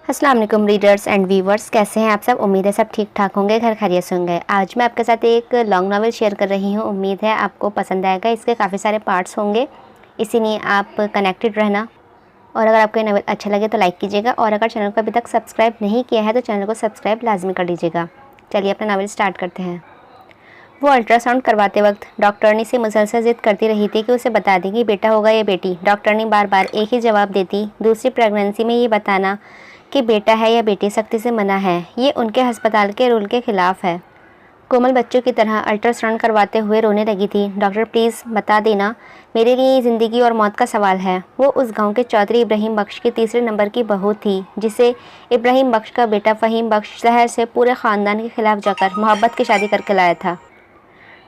अस्सलाम वालेकुम readers and viewers, कैसे हैं आप सब। उम्मीद है सब ठीक ठाक होंगे, घर खैरियत से होंगे। आज मैं आपके साथ एक लॉन्ग नॉवेल शेयर कर रही हूं। उम्मीद है आपको पसंद आएगा। इसके काफ़ी सारे पार्ट्स होंगे, इसीलिए आप कनेक्टेड रहना। और अगर आपको ये नॉवेल अच्छा लगे तो लाइक कीजिएगा, और अगर चैनल को अभी तक सब्सक्राइब नहीं किया है तो चैनल को सब्सक्राइब लाजमी कर लीजिएगा। चलिए अपना नॉवेल स्टार्ट करते हैं। वो अल्ट्रासाउंड करवाते वक्त डॉक्टरनी से मुसलसल जिद करती रही थी कि उसे बता दी कि बेटा होगा या बेटी। डॉक्टरनी बार बार एक ही जवाब देती, दूसरी प्रेगनेंसी में ये बताना कि बेटा है या बेटी सख्ती से मना है। ये उनके अस्पताल के रूल के खिलाफ है। कोमल बच्चों की तरह अल्ट्रासाउंड करवाते हुए रोने लगी थी। डॉक्टर प्लीज़ बता देना, मेरे लिए ये ज़िंदगी और मौत का सवाल है। वो उस गांव के चौधरी इब्राहिम बख्श की तीसरे नंबर की बहू थी, जिसे इब्राहिम बख्श का बेटा फ़हीम बख्श शहर से पूरे ख़ानदान के खिलाफ जाकर मोहब्बत की शादी करके लाया था।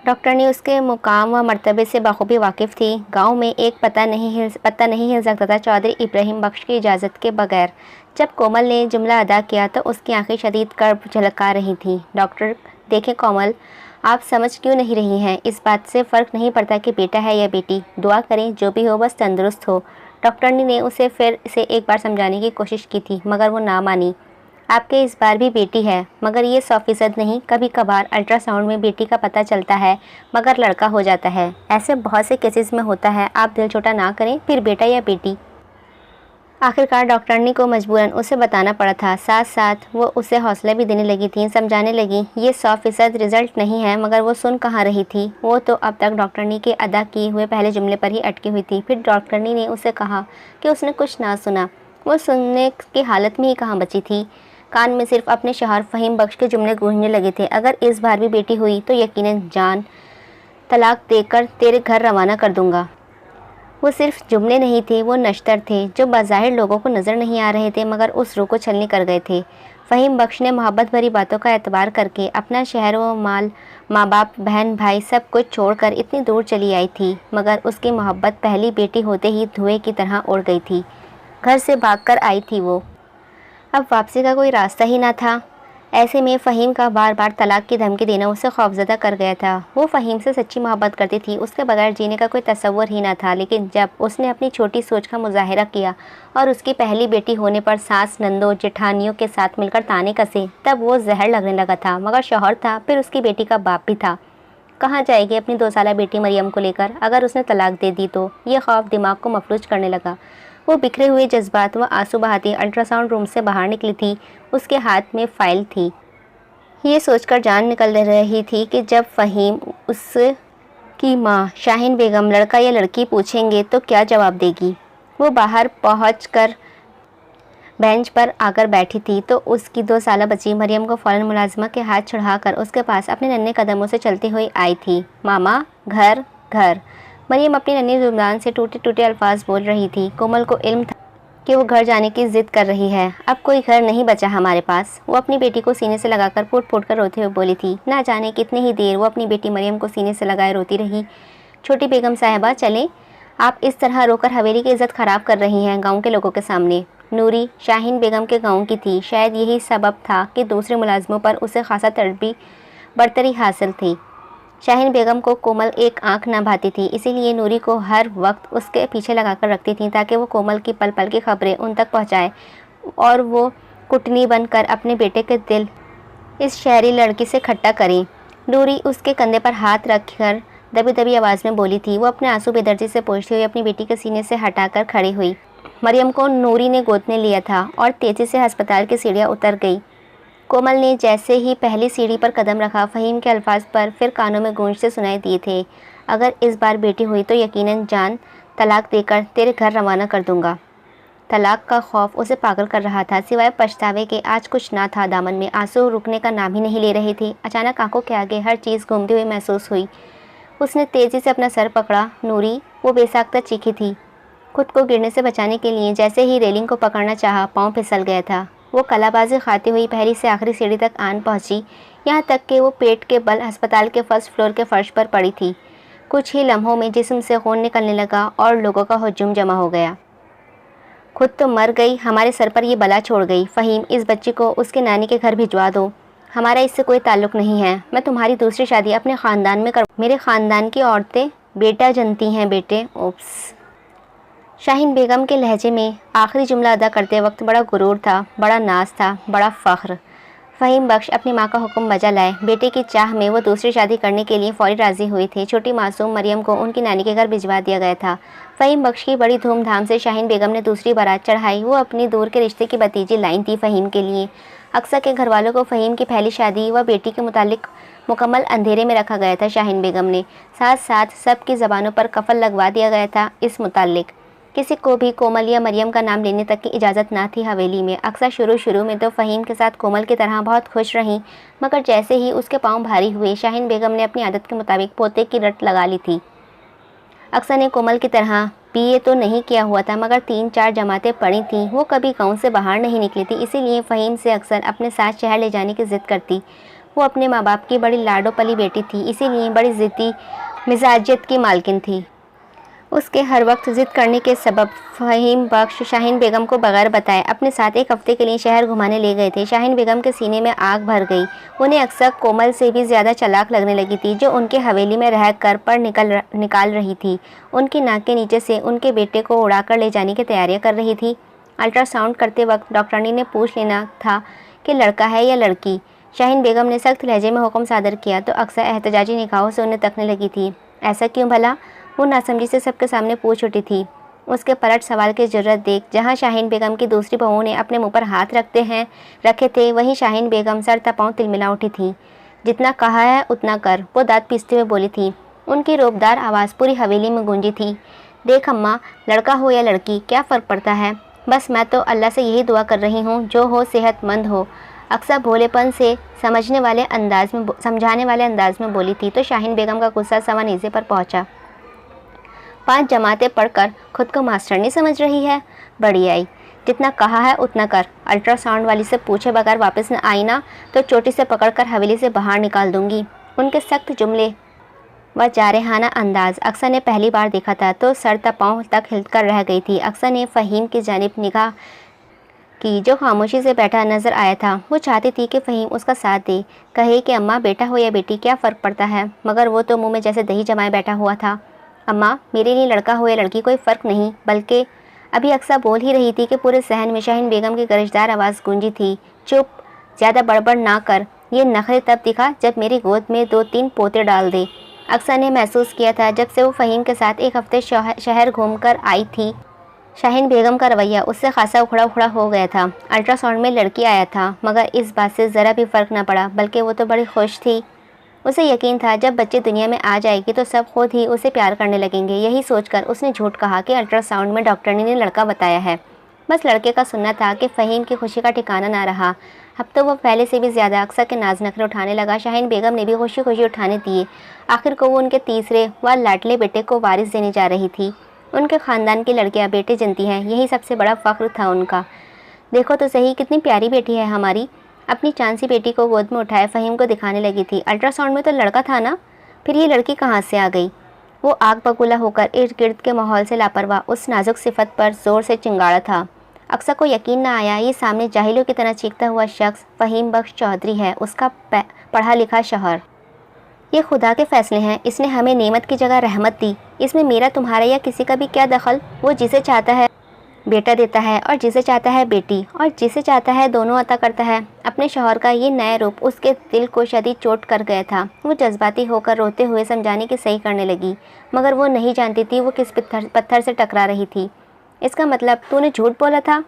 डॉक्टर ने उसके मुकाम व मर्तबे से बखूबी वाकिफ़ थी। गांव में एक पता नहीं हिल सकता था चौधरी इब्राहिम बख्श की इजाज़त के बगैर। जब कोमल ने जुमला अदा किया तो उसकी आंखें शदीद कर्ब झलका रही थीं। डॉक्टर, देखें कोमल, आप समझ क्यों नहीं रही हैं? इस बात से फ़र्क नहीं पड़ता कि बेटा है या बेटी। दुआ करें जो भी हो बस तंदुरुस्त हो। डॉक्टरनी ने उसे फिर से एक बार समझाने की कोशिश की थी, मगर वो ना मानी। आपके इस बार भी बेटी है, मगर ये 100% नहीं। कभी कभार अल्ट्रासाउंड में बेटी का पता चलता है मगर लड़का हो जाता है। ऐसे बहुत से केसेस में होता है। आप दिल छोटा ना करें, फिर बेटा या बेटी। आखिरकार डॉक्टरनी को मजबूरन उसे बताना पड़ा था। साथ साथ वो उसे हौसला भी देने लगी थी, समझाने लगी ये 100% रिजल्ट नहीं है। मगर वो सुन कहाँ रही थी। वो तो अब तक डॉक्टरनी के अदा किए हुए पहले जुमले पर ही अटकी हुई थी। फिर डॉक्टरनी ने उसे कहा कि उसने कुछ ना सुना। वो सुनने की हालत में ही कहाँ बची थी। कान में सिर्फ अपने शौहर फ़हीम बख्श के जुमले गूंजने लगे थे, अगर इस बार भी बेटी हुई तो यकीनन जान, तलाक देकर तेरे घर रवाना कर दूंगा। वो सिर्फ जुमले नहीं थे, वो नश्तर थे जो बाज़ाहिर लोगों को नज़र नहीं आ रहे थे, मगर उस रूह को छलनी कर गए थे। फ़हीम बख्श ने मोहब्बत भरी बातों का एतबार करके अपना शहर व माल, माँ बाप, बहन भाई सब कुछ छोड़कर इतनी दूर चली आई थी। मगर उसकी मोहब्बत पहली बेटी होते ही धुएं की तरह उड़ गई थी। घर से भागकर आई थी वो, अब वापसी का कोई रास्ता ही ना था। ऐसे में फ़हीम का बार बार तलाक की धमकी देना उसे खौफज़दा कर गया था। वो फ़हीम से सच्ची मोहब्बत करती थी, उसके बगैर जीने का कोई तसव्वुर ही ना था। लेकिन जब उसने अपनी छोटी सोच का मुजाहिरा किया और उसकी पहली बेटी होने पर सास, नंदों, जेठानियों के साथ मिलकर ताने कसे, तब वो जहर लगने लगा था। मगर शौहर था, फिर उसकी बेटी का बाप भी था। कहाँ जाएगी अपनी 2 साला बेटी मरियम को लेकर? अगर उसने तलाक दे दी तो? ये खौफ दिमाग को मफलूज करने लगा। वो बिखरे हुए जज्बात व आंसू बहाती अल्ट्रासाउंड रूम से बाहर निकली थी। उसके हाथ में फ़ाइल थी। ये सोचकर जान निकल रही थी कि जब फ़हीम, उसकी माँ शाहीन बेगम, लड़का या लड़की पूछेंगे तो क्या जवाब देगी। वो बाहर पहुंचकर बेंच पर आकर बैठी थी तो उसकी 2 साला बच्ची मरियम को फ़ौरन मुलाजिमा के हाथ चढ़ाकर उसके पास अपने नन्हे कदमों से चलती हुई आई थी। मामा, घर घर। मरियम अपनी नन्ही ज़ुबान से टूटे टूटे अल्फाज बोल रही थी। कोमल को इल्म था कि वो घर जाने की ज़िद कर रही है। अब कोई घर नहीं बचा हमारे पास। वो अपनी बेटी को सीने से लगाकर फूट फूट कर रोते हुए बोली थी। ना जाने कितनी ही देर वो अपनी बेटी मरियम को सीने से लगाए रोती रही। छोटी बेगम साहिबा, चलें, आप इस तरह रोकर हवेली की इज़्ज़त ख़राब कर रही हैं गाँव के लोगों के सामने। नूरी शाहीन बेगम के गाँव की थी। शायद यही सबब था कि दूसरे मुलाजिमों पर उसे खासा बरतरी हासिल थी। शाहीन बेगम को कोमल एक आंख न भाती थी, इसीलिए नूरी को हर वक्त उसके पीछे लगाकर रखती थी ताकि वो कोमल की पल पल की खबरें उन तक पहुंचाए और वो कुटनी बनकर अपने बेटे के दिल इस शहरी लड़की से खट्टा करें। नूरी उसके कंधे पर हाथ रखकर दबी दबी आवाज़ में बोली थी। वो अपने आंसू बेदर्दी से पोंछती हुई अपनी बेटी के सीने से हटाकर खड़ी हुई। मरियम को नूरी ने गोद में लिया था और तेज़ी से अस्पताल की सीढ़ियाँ उतर गई। कोमल ने जैसे ही पहली सीढ़ी पर कदम रखा, फ़हीम के अल्फाज पर फिर कानों में गूंजते सुनाई दिए थे। अगर इस बार बेटी हुई तो यकीनन जान, तलाक देकर तेरे घर रवाना कर दूंगा। तलाक का खौफ उसे पागल कर रहा था। सिवाय पछतावे के आज कुछ ना था दामन में। आंसू रुकने का नाम ही नहीं ले रहे थे। अचानक आंखों के आगे हर चीज़ घूमती हुई महसूस हुई। उसने तेज़ी से अपना सर पकड़ा। नूरी, वो बेसाख्ता चीखी थी। खुद को गिरने से बचाने के लिए जैसे ही रेलिंग को पकड़ना चाहा, पाँव फिसल गया था। वो कलाबाजी खाती हुई पहली से आखिरी सीढ़ी तक आन पहुंची, यहाँ तक कि वो पेट के बल अस्पताल के फर्स्ट फ्लोर के फर्श पर पड़ी थी। कुछ ही लम्हों में जिस्म से खून निकलने लगा और लोगों का हुजूम जमा हो गया। खुद तो मर गई, हमारे सर पर ये बला छोड़ गई। फ़हीम, इस बच्ची को उसके नानी के घर भिजवा दो। हमारा इससे कोई ताल्लुक़ नहीं है। मैं तुम्हारी दूसरी शादी अपने ख़ानदान में कर। मेरे ख़ानदान की औरतें बेटा जनती हैं बेटे। ओप्स। शाहीन बेगम के लहजे में आखिरी जुमला अदा करते वक्त बड़ा गुरूर था, बड़ा नाज था, बड़ा फ़ख्र। फ़हीम बख्श अपनी माँ का हुक्म बजा लाए। बेटे की चाह में वो दूसरी शादी करने के लिए फ़ौरी राज़ी हुई थी। छोटी मासूम मरियम को उनकी नानी के घर भिजवा दिया गया था। फ़हीम बख्श की बड़ी धूमधाम से शाहीन बेगम ने दूसरी बारात चढ़ाई। वो अपनी दूर के रिश्ते की भतीजी लाई थी फ़हीम के लिए। अक्सर के घर वालों को फ़हीम की पहली शादी व बेटी के मुतालिक मुकम्मल अंधेरे में रखा गया था। शाहीन बेगम ने साथ साथ सबकी ज़बानों पर कफल लगवा दिया गया था। इस मुतालिक किसी को भी कोमल या मरियम का नाम लेने तक की इजाज़त ना थी हवेली में। अक्सर शुरू में तो फ़हीम के साथ कोमल की तरह बहुत खुश रहीं, मगर जैसे ही उसके पाँव भारी हुए शाहीन बेगम ने अपनी आदत के मुताबिक पोते की रट लगा ली थी। अक्सर ने कोमल की तरह बीए तो नहीं किया हुआ था, मगर 3-4 जमातें पढ़ी थीं। वो कभी गाँव से बाहर नहीं निकली थी, इसीलिए फ़हीम से अक्सर अपने साथ शहर ले जाने की ज़िद करती। वो अपने माँ बाप की बड़ी लाडो पली बेटी थी, इसीलिए बड़ी ज़िद्दी मिजाजियत की मालकिन थी। उसके हर वक्त ज़िद करने के सबब फ़हीम बख्श शाहीन बेगम को बगैर बताए अपने साथ एक हफ्ते के लिए शहर घुमाने ले गए थे। शाहीन बेगम के सीने में आग भर गई। उन्हें अक्सर कोमल से भी ज़्यादा चालाक लगने लगी थी, जो उनके हवेली में रह कर पर निकाल रही थी। उनकी नाक के नीचे से उनके बेटे को उड़ाकर ले जाने की तैयारियाँ कर रही थी। अल्ट्रासाउंड करते वक्त डॉक्टरनी ने पूछ लेना था कि लड़का है या लड़की। शाहीन बेगम ने सख्त लहजे में हुक्म सादर किया तो अक्सर एहतजाजी निगाहों से उन्हें तकने लगी थी। ऐसा क्यों भला? वो नासमझी से सबके सामने पूछ उठी थी। उसके पलट सवाल की ज़रूरत देख जहाँ शाहीन बेगम की दूसरी बहुओं ने अपने मुंह पर हाथ रखे थे, वहीं शाहीन बेगम सर तपाँव तिलमिला उठी थी। जितना कहा है उतना कर, वो दाँत पीसते हुए बोली थी। उनकी रोबदार आवाज़ पूरी हवेली में गूंजी थी। देख अम्मा, लड़का हो या लड़की क्या फ़र्क पड़ता है? बस मैं तो अल्लाह से यही दुआ कर रही हूँ जो हो सेहतमंद हो। अक्सर भोलेपन से समझाने वाले अंदाज में बोली थी तो शाहीन बेगम का गुस्सा सवा नेज़े पर पहुँचा। 5 जमातें पढ़कर खुद को मास्टरनी समझ रही है? बड़ी आई। जितना कहा है उतना कर। अल्ट्रासाउंड वाली से पूछे बगैर वापस न आई ना तो चोटी से पकड़कर हवेली से बाहर निकाल दूंगी। उनके सख्त जुमले व जारहाना अंदाज अक्सर ने पहली बार देखा था तो सर तपाँव तक हिलकर रह गई थी। अक्सर ने फ़हीम की जानिब निगाह की, जो खामोशी से बैठा नजर आया था। वो चाहती थी कि फ़हीम उसका साथ दे, कहे कि अम्मा बेटा हो या बेटी क्या फ़र्क पड़ता है, मगर वो तो मुँह में जैसे दही जमाए बैठा हुआ था। अम्मा, मेरे लिए लड़का हो या लड़की कोई फ़र्क नहीं, बल्कि अभी अक्सर बोल ही रही थी कि पूरे सहन में शाहीन बेगम की गरजदार आवाज़ गूंजी थी। चुप, ज़्यादा बड़बड़ ना कर। ये नखरे तब दिखा जब मेरी गोद में 2-3 पोते डाल दे। अक्सर ने महसूस किया था जब से वो फ़हीम के साथ एक हफ्ते शहर घूमकर आई थी, शाहीन बेगम का रवैया उससे खासा उखड़ा हो गया था। अल्ट्रासाउंड में लड़की आया था, मगर इस बात से ज़रा भी फ़र्क न पड़ा, बल्कि वो तो बड़ी खुश थी। उसे यकीन था जब बच्चे दुनिया में आ जाएगी तो सब खुद ही उसे प्यार करने लगेंगे। यही सोचकर उसने झूठ कहा कि अल्ट्रासाउंड में डॉक्टरनी ने लड़का बताया है। बस लड़के का सुनना था कि फ़हीम की खुशी का ठिकाना ना रहा। अब तो वह पहले से भी ज़्यादा अक्सर के नाज नखरे उठाने लगा। शाहीन बेगम ने भी खुशी खुशी उठाने दिए। आखिर को वो उनके तीसरे व लाडले बेटे को वारिस देने जा रही थी। उनके ख़ानदान की लड़कियाँ बेटे जनती हैं, यही सबसे बड़ा फ़ख्र था उनका। देखो तो सही कितनी प्यारी बेटी है हमारी। अपनी चांसी बेटी को गोद में उठाए फ़हीम को दिखाने लगी थी। अल्ट्रासाउंड में तो लड़का था ना, फिर ये लड़की कहाँ से आ गई? वो आग बबूला होकर इर्द गिर्द के माहौल से लापरवाह उस नाजुक सिफत पर ज़ोर से चिंगाड़ा था। अक्सर को यकीन न आया ये सामने जाहिलों की तरह चीखता हुआ शख्स फ़हीम बख्श चौधरी है, उसका पढ़ा लिखा शौहर। ये खुदा के फ़ैसले हैं, इसने हमें नेमत की जगह रहमत दी। इसमें मेरा, तुम्हारा या किसी का भी क्या दखल? वो जिसे चाहता है बेटा देता है और जिसे चाहता है बेटी, और जिसे चाहता है दोनों अता करता है। अपने शौहर का ये नया रूप उसके दिल को शदीद चोट कर गया था। वो जज्बाती होकर रोते हुए समझाने की सही करने लगी, मगर वो नहीं जानती थी वो किस पत्थर से टकरा रही थी। इसका मतलब तूने झूठ बोला था?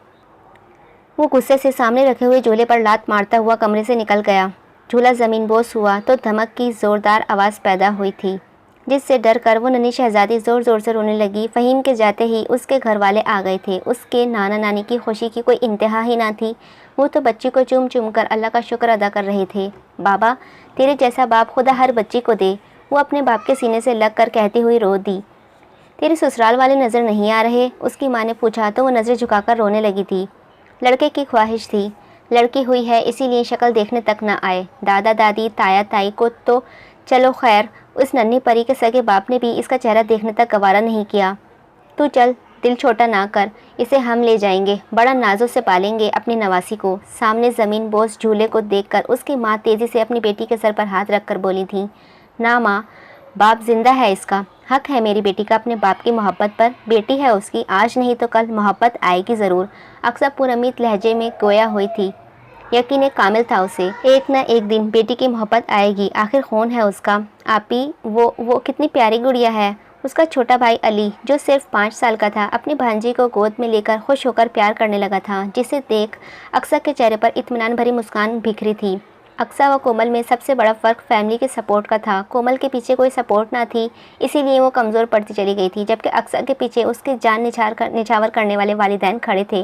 वो गुस्से से सामने रखे हुए झूले पर लात मारता हुआ कमरे से निकल गया। झूला ज़मीन बोस हुआ तो धमक की ज़ोरदार आवाज़ पैदा हुई थी, जिससे डर कर वो नन्ही शहजादी ज़ोर ज़ोर से रोने लगी। फ़हीम के जाते ही उसके घर वाले आ गए थे। उसके नाना नानी की खुशी की कोई इंतहा ही ना थी। वो तो बच्ची को चूम चूम कर अल्लाह का शुक्र अदा कर रहे थे। बाबा, तेरे जैसा बाप खुदा हर बच्ची को दे, वो अपने बाप के सीने से लग कर कहती हुई रो दी। तेरे ससुराल वाले नज़र नहीं आ रहे? उसकी माँ ने पूछा तो वो नज़रें झुकाकर रोने लगी थी। लड़के की ख्वाहिश थी, लड़की हुई है इसीलिए शक्ल देखने तक न आए। दादा दादी ताया ताई को तो चलो खैर, उस नन्ही परी के सगे बाप ने भी इसका चेहरा देखने तक गवारा नहीं किया। तू चल, दिल छोटा ना कर, इसे हम ले जाएंगे, बड़ा नाजों से पालेंगे अपनी नवासी को। सामने ज़मीन बोस झूले को देखकर उसकी माँ तेज़ी से अपनी बेटी के सर पर हाथ रखकर बोली थी, ना माँ, बाप जिंदा है इसका, हक है मेरी बेटी का अपने बाप की मोहब्बत पर। बेटी है उसकी, आज नहीं तो कल मोहब्बत आएगी ज़रूर। अक्सर पुरउम्मीद लहजे में गोया हुई थी। यकीन कामिल था उसे, एक न एक दिन बेटी की मोहब्बत आएगी। आखिर कौन है उसका आपी? वो कितनी प्यारी गुड़िया है। उसका छोटा भाई अली, जो सिर्फ 5 साल का था, अपनी भांजी को गोद में लेकर खुश होकर प्यार करने लगा था, जिसे देख अक्सर के चेहरे पर इत्मीनान भरी मुस्कान बिखरी थी। अक्सर व कोमल में सबसे बड़ा फ़र्क फैमिली के सपोर्ट का था। कोमल के पीछे कोई सपोर्ट ना थी, इसीलिए वो कमज़ोर पड़ती चली गई थी, जबकि अक्सर के पीछे उसके जान निछावर करने वाले वालिदैन खड़े थे।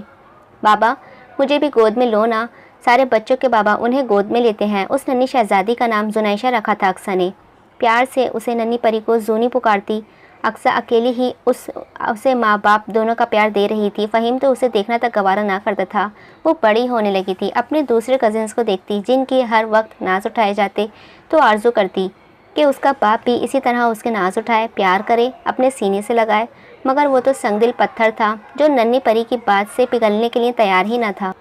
बाबा, मुझे भी गोद में लो ना। सारे बच्चों के बाबा उन्हें गोद में लेते हैं। उस नन्ही शहजादी का नाम जुनैशा रखा था अक्सर ने। प्यार से उसे नन्ही परी को जूनी पुकारती। अक्सर अकेली ही उसे माँ बाप दोनों का प्यार दे रही थी। फ़हीम तो उसे देखना तक गवारा ना करता था। वो बड़ी होने लगी थी, अपने दूसरे कज़िन्स को देखती, जिनके हर वक्त नाज उठाए जाते, तो आरजू करती कि उसका बाप भी इसी तरह उसके नाज उठाए, प्यार करे, अपने सीने से लगाए। मगर वो तो संगदिल पत्थर था, जो नन्ही परी की बात से पिघलने के लिए तैयार ही ना था।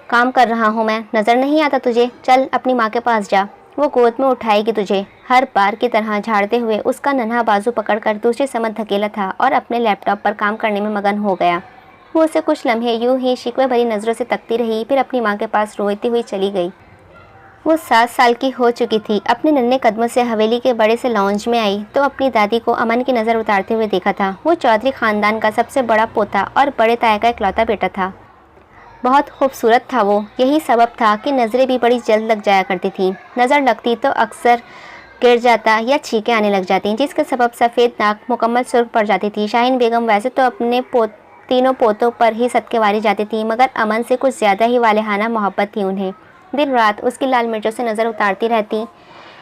काम कर रहा हूँ मैं, नज़र नहीं आता तुझे? चल अपनी माँ के पास जा, वो गोद में उठाएगी तुझे। हर बार की तरह झाड़ते हुए उसका नन्हा बाजू पकड़कर दूसरी समझ धकेला था और अपने लैपटॉप पर काम करने में मगन हो गया। वो उसे कुछ लम्हे यूं ही शिकवे भरी नज़रों से तकती रही, फिर अपनी माँ के पास रोती हुई चली गई। वो 7 साल की हो चुकी थी। अपने नन्हे कदमों से हवेली के बड़े से लॉन्ज में आई तो अपनी दादी को अमन की नज़र उतारते हुए देखा था। वो चौधरी ख़ानदान का सबसे बड़ा पोता और बड़े ताया का इकलौता बेटा था। बहुत खूबसूरत था वो, यही सबब था कि नज़रें भी बड़ी जल्द लग जाया करती थीं। नज़र लगती तो अक्सर गिर जाता या छींकें आने लग जाती, जिसके सबब सफ़ेद नाक मुकम्मल सुर्ख पड़ जाती थी। शाहीन बेगम वैसे तो अपने तीनों पोतों पर ही सदके वारी जाती थी, मगर अमन से कुछ ज़्यादा ही वालेहाना मोहब्बत थी उन्हें। दिन रात उसकी लाल मिर्चों से नज़र उतारती रहती।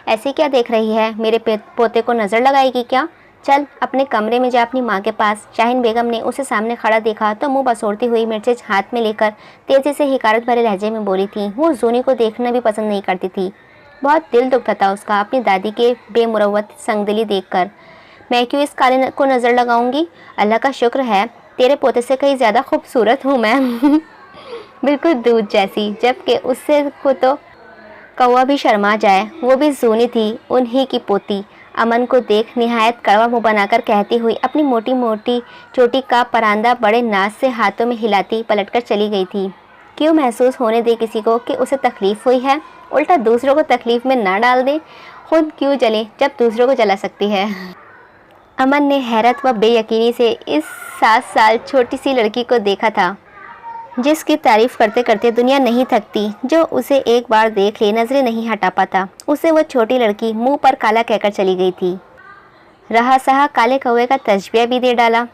ऐसे क्या देख रही है, मेरे पोते को नज़र लगाएगी क्या? चल अपने कमरे में जा, अपनी माँ के पास। शाहीन बेगम ने उसे सामने खड़ा देखा तो मुंह बसोड़ती हुई मिर्चें हाथ में लेकर तेज़ी से हिकारत भरे लहजे में बोली थी। वो जूनी को देखना भी पसंद नहीं करती थी। बहुत दिल दुखता था उसका अपनी दादी के बेमुरव्वत संगदिली देखकर। मैं क्यों इस काले को नज़र लगाऊंगी? अल्लाह का शुक्र है, तेरे पोते से कहीं ज़्यादा खूबसूरत हूँ मैं। बिल्कुल दूध जैसी, जबकि उससे को तो कौवा भी शर्मा जाए। वो भी जूनी थी, उन्हीं की पोती। अमन को देख निहायत कड़वा मुँह बनाकर कहती हुई अपनी मोटी मोटी चोटी का परांदा बड़े नाज से हाथों में हिलाती पलटकर चली गई थी। क्यों महसूस होने दे किसी को कि उसे तकलीफ़ हुई है, उल्टा दूसरों को तकलीफ़ में ना डाल दे। खुद क्यों जले जब दूसरों को जला सकती है। अमन ने हैरत व बेयकीनी से इस 7 साल छोटी सी लड़की को देखा था, जिसकी तारीफ़ करते करते दुनिया नहीं थकती। जो उसे एक बार देख ले नज़रें नहीं हटा पाता। उसे वो छोटी लड़की मुंह पर काला कहकर चली गई थी। रहा सहा काले कौवे का तजबिया भी दे डाला।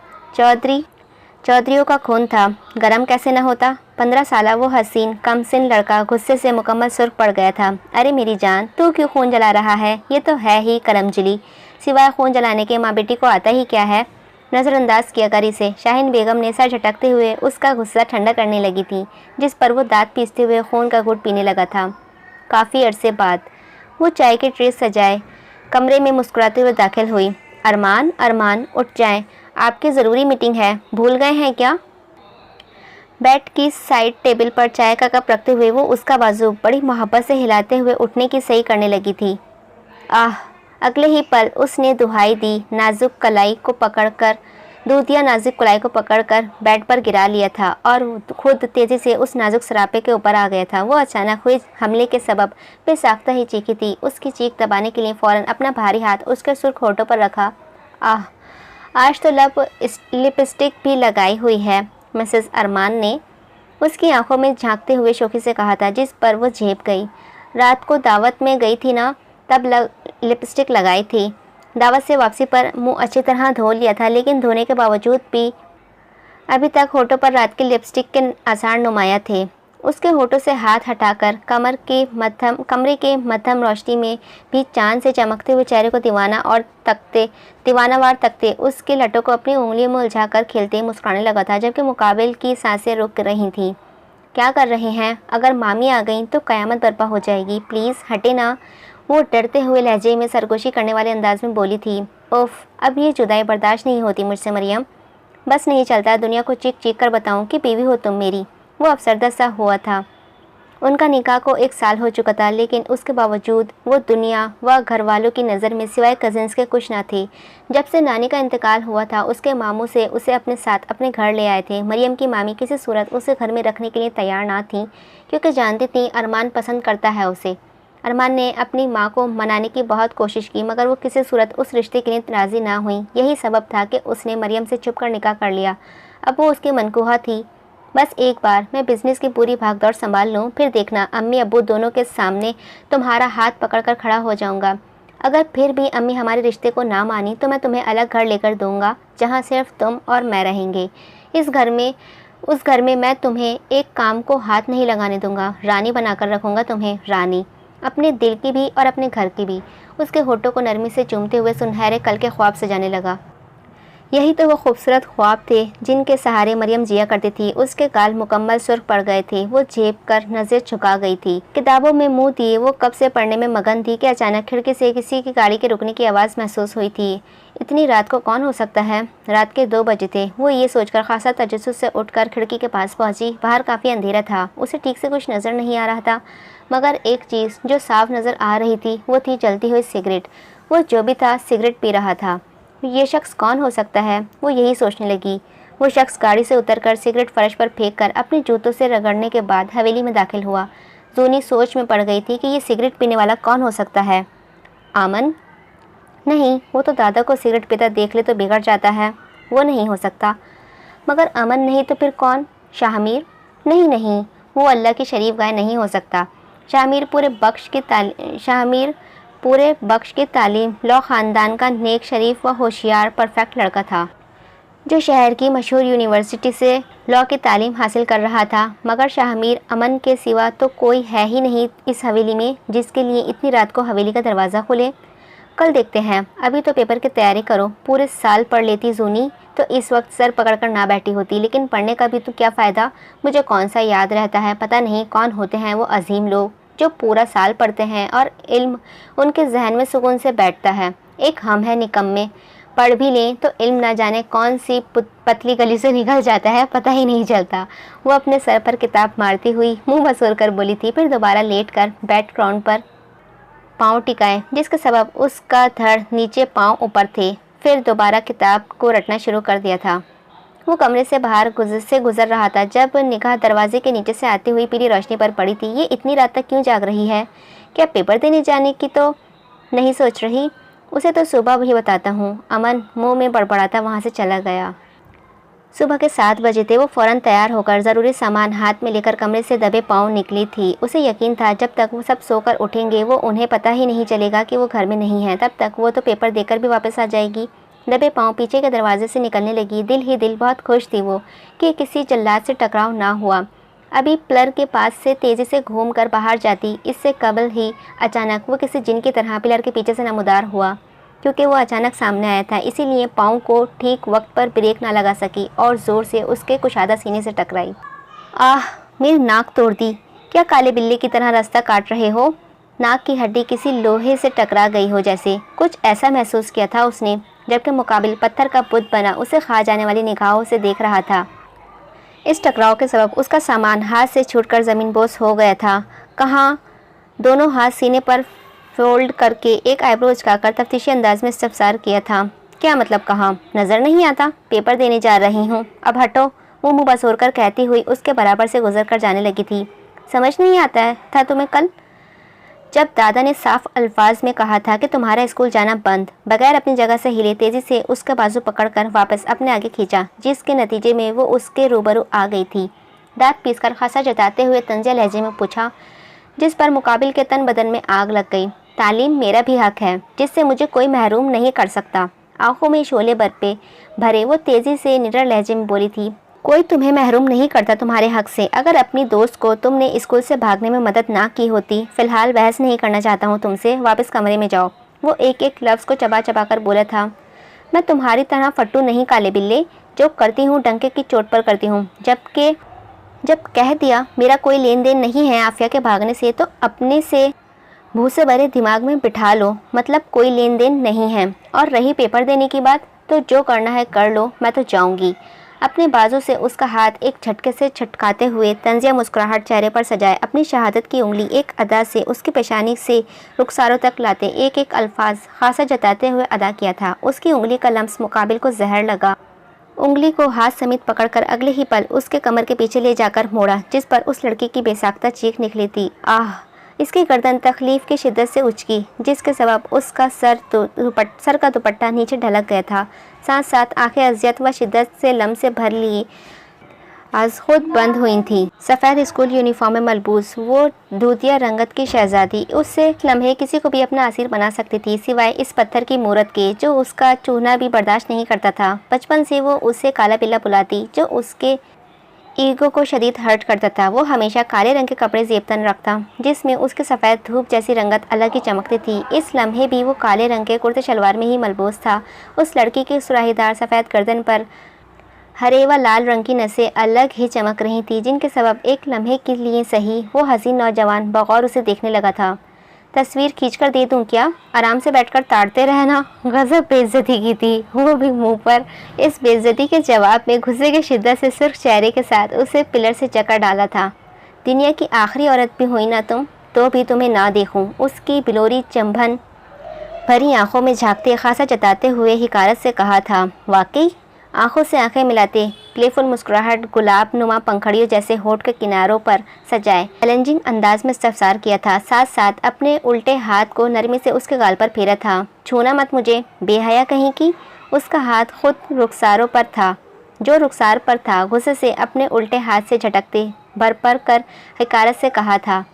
चौधरियों का खून था, गरम कैसे न होता। 15 साला वो हसीन कम सिन लड़का गुस्से से मुकम्मल सुर्ख पड़ गया था। अरे मेरी जान, तू क्यों खून जला रहा है? ये तो है ही करमजली, सिवाय खून जलाने के माँ बेटी को आता ही क्या है? नज़रअंदाज किया कर इसे। शाहीन बेगम ने सर झटकते हुए उसका गुस्सा ठंडा करने लगी थी, जिस पर वो दांत पीसते हुए खून का घूंट पीने लगा था। काफ़ी अरसे बाद वो चाय के ट्रे सजाए कमरे में मुस्कुराते हुए दाखिल हुई। अरमान उठ जाएं, आपकी ज़रूरी मीटिंग है, भूल गए हैं क्या? बेड की साइड टेबल पर चाय का कप रखते हुए वो उसका बाजू बड़ी मोहब्बत से हिलाते हुए उठने की सही करने लगी थी। आह! अगले ही पल उसने दुहाई दी, नाजुक कलाई को पकड़कर बेड पर गिरा लिया था और खुद तेज़ी से उस नाजुक सरापे के ऊपर आ गया था। वो अचानक हुए हमले के सबब बेसाख्ता ही चीखी थी। उसकी चीख दबाने के लिए फ़ौरन अपना भारी हाथ उसके सुर्ख होठों पर रखा। आह! आज तो लिपस्टिक भी लगाई हुई है, मिसेस अरमान ने उसकी आंखों में झांकते हुए शौकी से कहा था, जिस पर वो झेप गई। रात को दावत में गई थी ना, तब लिपस्टिक लगाई थी। दावत से वापसी पर मुंह अच्छी तरह धो लिया था, लेकिन धोने के बावजूद भी अभी तक होठों पर रात की लिपस्टिक के आसार नुमाया थे। उसके होठों से हाथ हटाकर कमरे के मध्यम रोशनी में भी चांद से चमकते हुए चेहरे को दीवानावार तकते उसके लटों को अपनी उंगलियों में उलझाकर खेलते मुस्कुराने लगा था, जबकि मुकाबिल की सांसें रुक रही थीं। क्या कर रहे हैं? अगर मामी आ गईं तो क़यामत बर्पा हो जाएगी, प्लीज़ हटे ना। वो डरते हुए लहजे में सरगोशी करने वाले अंदाज में बोली थी। उफ, अब ये जुदाई बर्दाश्त नहीं होती मुझसे मरियम। बस नहीं चलता दुनिया को चीख चीख कर बताऊं कि बीवी हो तुम मेरी। वो अफसरदा सा हुआ था। उनका निकाह को 1 साल हो चुका था, लेकिन उसके बावजूद वो दुनिया व घर वालों की नज़र में सिवाय कज़िन्स के कुछ ना थी। जब से नानी का इंतकाल हुआ था, उसके मामू से उसे अपने साथ अपने घर ले आए थे। मरियम की मामी किसी सूरत उसे घर में रखने के लिए तैयार ना थी, क्योंकि जानती थी अरमान पसंद करता है उसे। अरमान ने अपनी माँ को मनाने की बहुत कोशिश की, मगर वो किसी सूरत उस रिश्ते के लिए राज़ी ना हुई। यही सबब था कि उसने मरियम से छुपकर निकाह कर लिया। अब वो उसकी मनकूहा थी। बस एक बार मैं बिज़नेस की पूरी भागदौड़ संभाल लूँ, फिर देखना अम्मी अब्बू दोनों के सामने तुम्हारा हाथ पकड़कर खड़ा हो जाऊँगा। अगर फिर भी अम्मी हमारे रिश्ते को ना मानी तो मैं तुम्हें अलग घर लेकर दूँगा, जहाँ सिर्फ तुम और मैं रहेंगे। उस घर में मैं तुम्हें एक काम को हाथ नहीं लगाने दूँगा। रानी बनाकर रखूँगा तुम्हें, रानी, अपने दिल की भी और अपने घर की भी। उसके होठों को नरमी से चूमते हुए सुनहरे कल के ख्वाब सजाने लगा। यही तो वो खूबसूरत ख्वाब थे जिनके सहारे मरियम जिया करती थी। उसके गाल मुकम्मल सुर्ख पड़ गए थे। वो झेप कर नज़र झुका गई थी। किताबों में मुंह दिए वो कब से पढ़ने में मगन थी कि अचानक खिड़की से किसी की गाड़ी के रुकने की आवाज़ महसूस हुई थी। इतनी रात को कौन हो सकता है? रात के 2 बजे थे। वो ये सोचकर खासा तजस्सुस से उठकर खिड़की के पास पहुंची। बाहर काफ़ी अंधेरा था, उसे ठीक से कुछ नज़र नहीं आ रहा था, मगर एक चीज़ जो साफ नज़र आ रही थी वो थी जलती हुई सिगरेट। वो जो भी था सिगरेट पी रहा था। ये शख्स कौन हो सकता है? वो यही सोचने लगी। वो शख्स गाड़ी से उतरकर सिगरेट फर्श पर फेंककर अपने जूतों से रगड़ने के बाद हवेली में दाखिल हुआ। जूनी सोच में पड़ गई थी कि ये सिगरेट पीने वाला कौन हो सकता है? आमन? नहीं, वो तो दादा को सिगरेट पीता देख ले तो बिगड़ जाता है। वो नहीं हो सकता। मगर अमन नहीं तो फिर कौन? शाहमीर? नहीं, वो अल्लाह की शरीफ गाय नहीं हो सकता। शाहमीर पूरे बख्श की तालीम लॉ ख़ानदान का नेक, शरीफ व होशियार परफेक्ट लड़का था, जो शहर की मशहूर यूनिवर्सिटी से लॉ की तालीम हासिल कर रहा था। मगर शाहमीर अमन के सिवा तो कोई है ही नहीं इस हवेली में जिसके लिए इतनी रात को हवेली का दरवाज़ा खुले। कल देखते हैं, अभी तो पेपर की तैयारी करो। पूरे साल पढ़ लेती जूनी तो इस वक्त सर पकड़कर ना बैठी होती, लेकिन पढ़ने का भी तो क्या फ़ायदा? मुझे कौन सा याद रहता है? पता नहीं कौन होते हैं वो अजीम लोग जो पूरा साल पढ़ते हैं और इल्म उनके जहन में सुकून से बैठता है। एक हम है निकम्मे, पढ़ भी लें तो इल्म ना जाने कौन सी पतली गली से निकल जाता है, पता ही नहीं चलता। वो अपने सर पर किताब मारती हुई मुंह मसूर कर बोली थी, फिर दोबारा लेट कर बैट ग्राउंड पर पाँव टिकाए, जिसके सबब उसका धड़ नीचे पाँव ऊपर थे। फिर दोबारा किताब को रटना शुरू कर दिया था। वो कमरे से बाहर गुजर रहा था जब निगाह दरवाजे के नीचे से आती हुई पीली रोशनी पर पड़ी थी। ये इतनी रात तक क्यों जाग रही है? क्या पेपर देने जाने की तो नहीं सोच रही? उसे तो सुबह भी बताता हूँ। अमन मुंह में बड़बड़ाता वहाँ से चला गया। सुबह के 7 बजे थे। वो फ़ौरन तैयार होकर ज़रूरी सामान हाथ में लेकर कमरे से दबे पाँव निकली थी। उसे यकीन था जब तक वो सब सोकर उठेंगे वो उन्हें पता ही नहीं चलेगा कि वो घर में नहीं है। तब तक वो तो पेपर देकर भी वापस आ जाएगी। दबे पाँव पीछे के दरवाजे से निकलने लगी। दिल ही दिल बहुत खुश थी वो कि किसी जल्लाद से टकराव ना हुआ। अभी प्लर के पास से तेज़ी से घूमकर बाहर जाती, इससे कबल ही अचानक वो किसी जिन की तरह पिलर के पीछे से नमूदार हुआ। क्योंकि वो अचानक सामने आया था, इसीलिए पाँव को ठीक वक्त पर ब्रेक ना लगा सकी और ज़ोर से उसके कुशादा सीने से टकराई। आह, मेरी नाक तोड़ दी। क्या काले बिल्ली की तरह रास्ता काट रहे हो? नाक की हड्डी किसी लोहे से टकरा गई हो जैसे कुछ ऐसा महसूस किया था उसने, जबकि मुकाबिल पत्थर का बुत बना उसे खा जाने वाली निगाहों से देख रहा था। इस टकराव के सबब उसका सामान हाथ से छूटकर ज़मीन बोस हो गया था। कहाँ? दोनों हाथ सीने पर फोल्ड करके एक आईब्रो उचकाकर तफ्तीशी अंदाज में इस्तफसार किया था। क्या मतलब कहाँ? नज़र नहीं आता? पेपर देने जा रही हूँ, अब हटो। वो मुँह बसोर कर कहती हुई उसके बराबर से गुजर कर जाने लगी थी। समझ नहीं आता था तुम्हें कल जब दादा ने साफ अल्फाज में कहा था कि तुम्हारा स्कूल जाना बंद? बगैर अपनी जगह से हिले तेज़ी से उसका बाजू पकड़कर वापस अपने आगे खींचा, जिसके नतीजे में वो उसके रूबरू आ गई थी। दांत पीसकर खासा जताते हुए तंज़े लहजे में पूछा, जिस पर मुकाबिल के तन बदन में आग लग गई। तालीम मेरा भी हक है जिससे मुझे कोई महरूम नहीं कर सकता। आंखों में शोले भरे वो तेज़ी से निडर लहजे में बोली थी, कोई तुम्हें महरूम नहीं करता तुम्हारे हक से। अगर अपनी दोस्त को तुमने स्कूल से भागने में मदद ना की होती। फ़िलहाल बहस नहीं करना चाहता हूँ तुमसे, वापस कमरे में जाओ। वो एक एक लफ्ज़ को चबा चबा कर बोला था। मैं तुम्हारी तरह फट्टू नहीं काले बिल्ले, जो करती हूँ डंके की चोट पर करती हूँ। जब कह दिया मेरा कोई लेन देन नहीं है आफिया के भागने से, तो अपने से भूसे भरे दिमाग में बिठा लो, मतलब कोई लेन देन नहीं है। और रही पेपर देने की बात, तो जो करना है कर लो, मैं तो जाऊंगी। अपने बाजू से उसका हाथ एक झटके से छटकाते हुए तंजिया मुस्कुराहट चेहरे पर सजाए अपनी शहादत की उंगली एक अदा से उसकी पेशानी से रुखसारों तक लाते एक एक अल्फाज खासा जताते हुए अदा किया था। उसकी उंगली का लम्स मुकाबिल को जहर लगा। उंगली को हाथ समेत पकड़कर अगले ही पल उसके कमर के पीछे ले जाकर मोड़ा, जिस पर उस लड़की की बेसाख्ता चीख निकली थी। आह! इसकी गर्दन तकलीफ की शिद्दत से उचकी, जिसके सबब उसका सर का दुपट्टा नीचे ढलक गया था। साथ साथ आंखें अजियत व शिद्दत से लम से भर ली आज खुद बंद हुई थी। सफ़ेद स्कूल यूनिफॉर्म में मलबूस वो दूधिया रंगत की शहजादी उससे लम्हे किसी को भी अपना असीर बना सकती थी, सिवाय इस पत्थर की मूरत के जो उसका चूना भी बर्दाश्त नहीं करता था। बचपन से वो उसे काला पिल्ला बुलाती, जो उसके ईगो को शदीद हर्ट करता था। वो हमेशा काले रंग के कपड़े जेबतन रखता, जिसमें उसके सफ़ेद धूप जैसी रंगत अलग ही चमकती थी। इस लम्हे भी वो काले रंग के कुर्ते शलवार में ही मलबूस था। उस लड़की की सुराहीदार सफ़ेद गर्दन पर हरे व लाल रंग की नसें अलग ही चमक रही थी, जिनके सबब एक लम्हे के लिए सही वो हसीन नौजवान बगौर उसे देखने लगा था। तस्वीर खींचकर दे दूं क्या? आराम से बैठकर ताड़ते रहना। गजब बेइज्जती की थी, वो भी मुंह पर। इस बेइज्जती के जवाब में गुस्से की शिद्दत से सुर्ख चेहरे के साथ उसे पिलर से जकड़ डाला था। दुनिया की आखिरी औरत भी हुई ना तुम, तो भी तुम्हें ना देखूं। उसकी बिलोरी चंभन भरी आंखों में झांकते खासा जताते हुए हिकारत से कहा था। वाकई? आंखों से आंखें मिलाते प्लेफुल मुस्कुराहट गुलाब नुमा पंखड़ियों जैसे होठ के किनारों पर सजाए चैलेंजिंग अंदाज में इस्तफसार किया था। साथ साथ अपने उल्टे हाथ को नरमी से उसके गाल पर फेरा था। छूना मत मुझे, बेहया कहीं की। उसका हाथ खुद रुखसारों पर था, जो रुखसार पर था। गुस्से से अपने उल्टे हाथ से झटकते भर कर हिकारत से कहा था।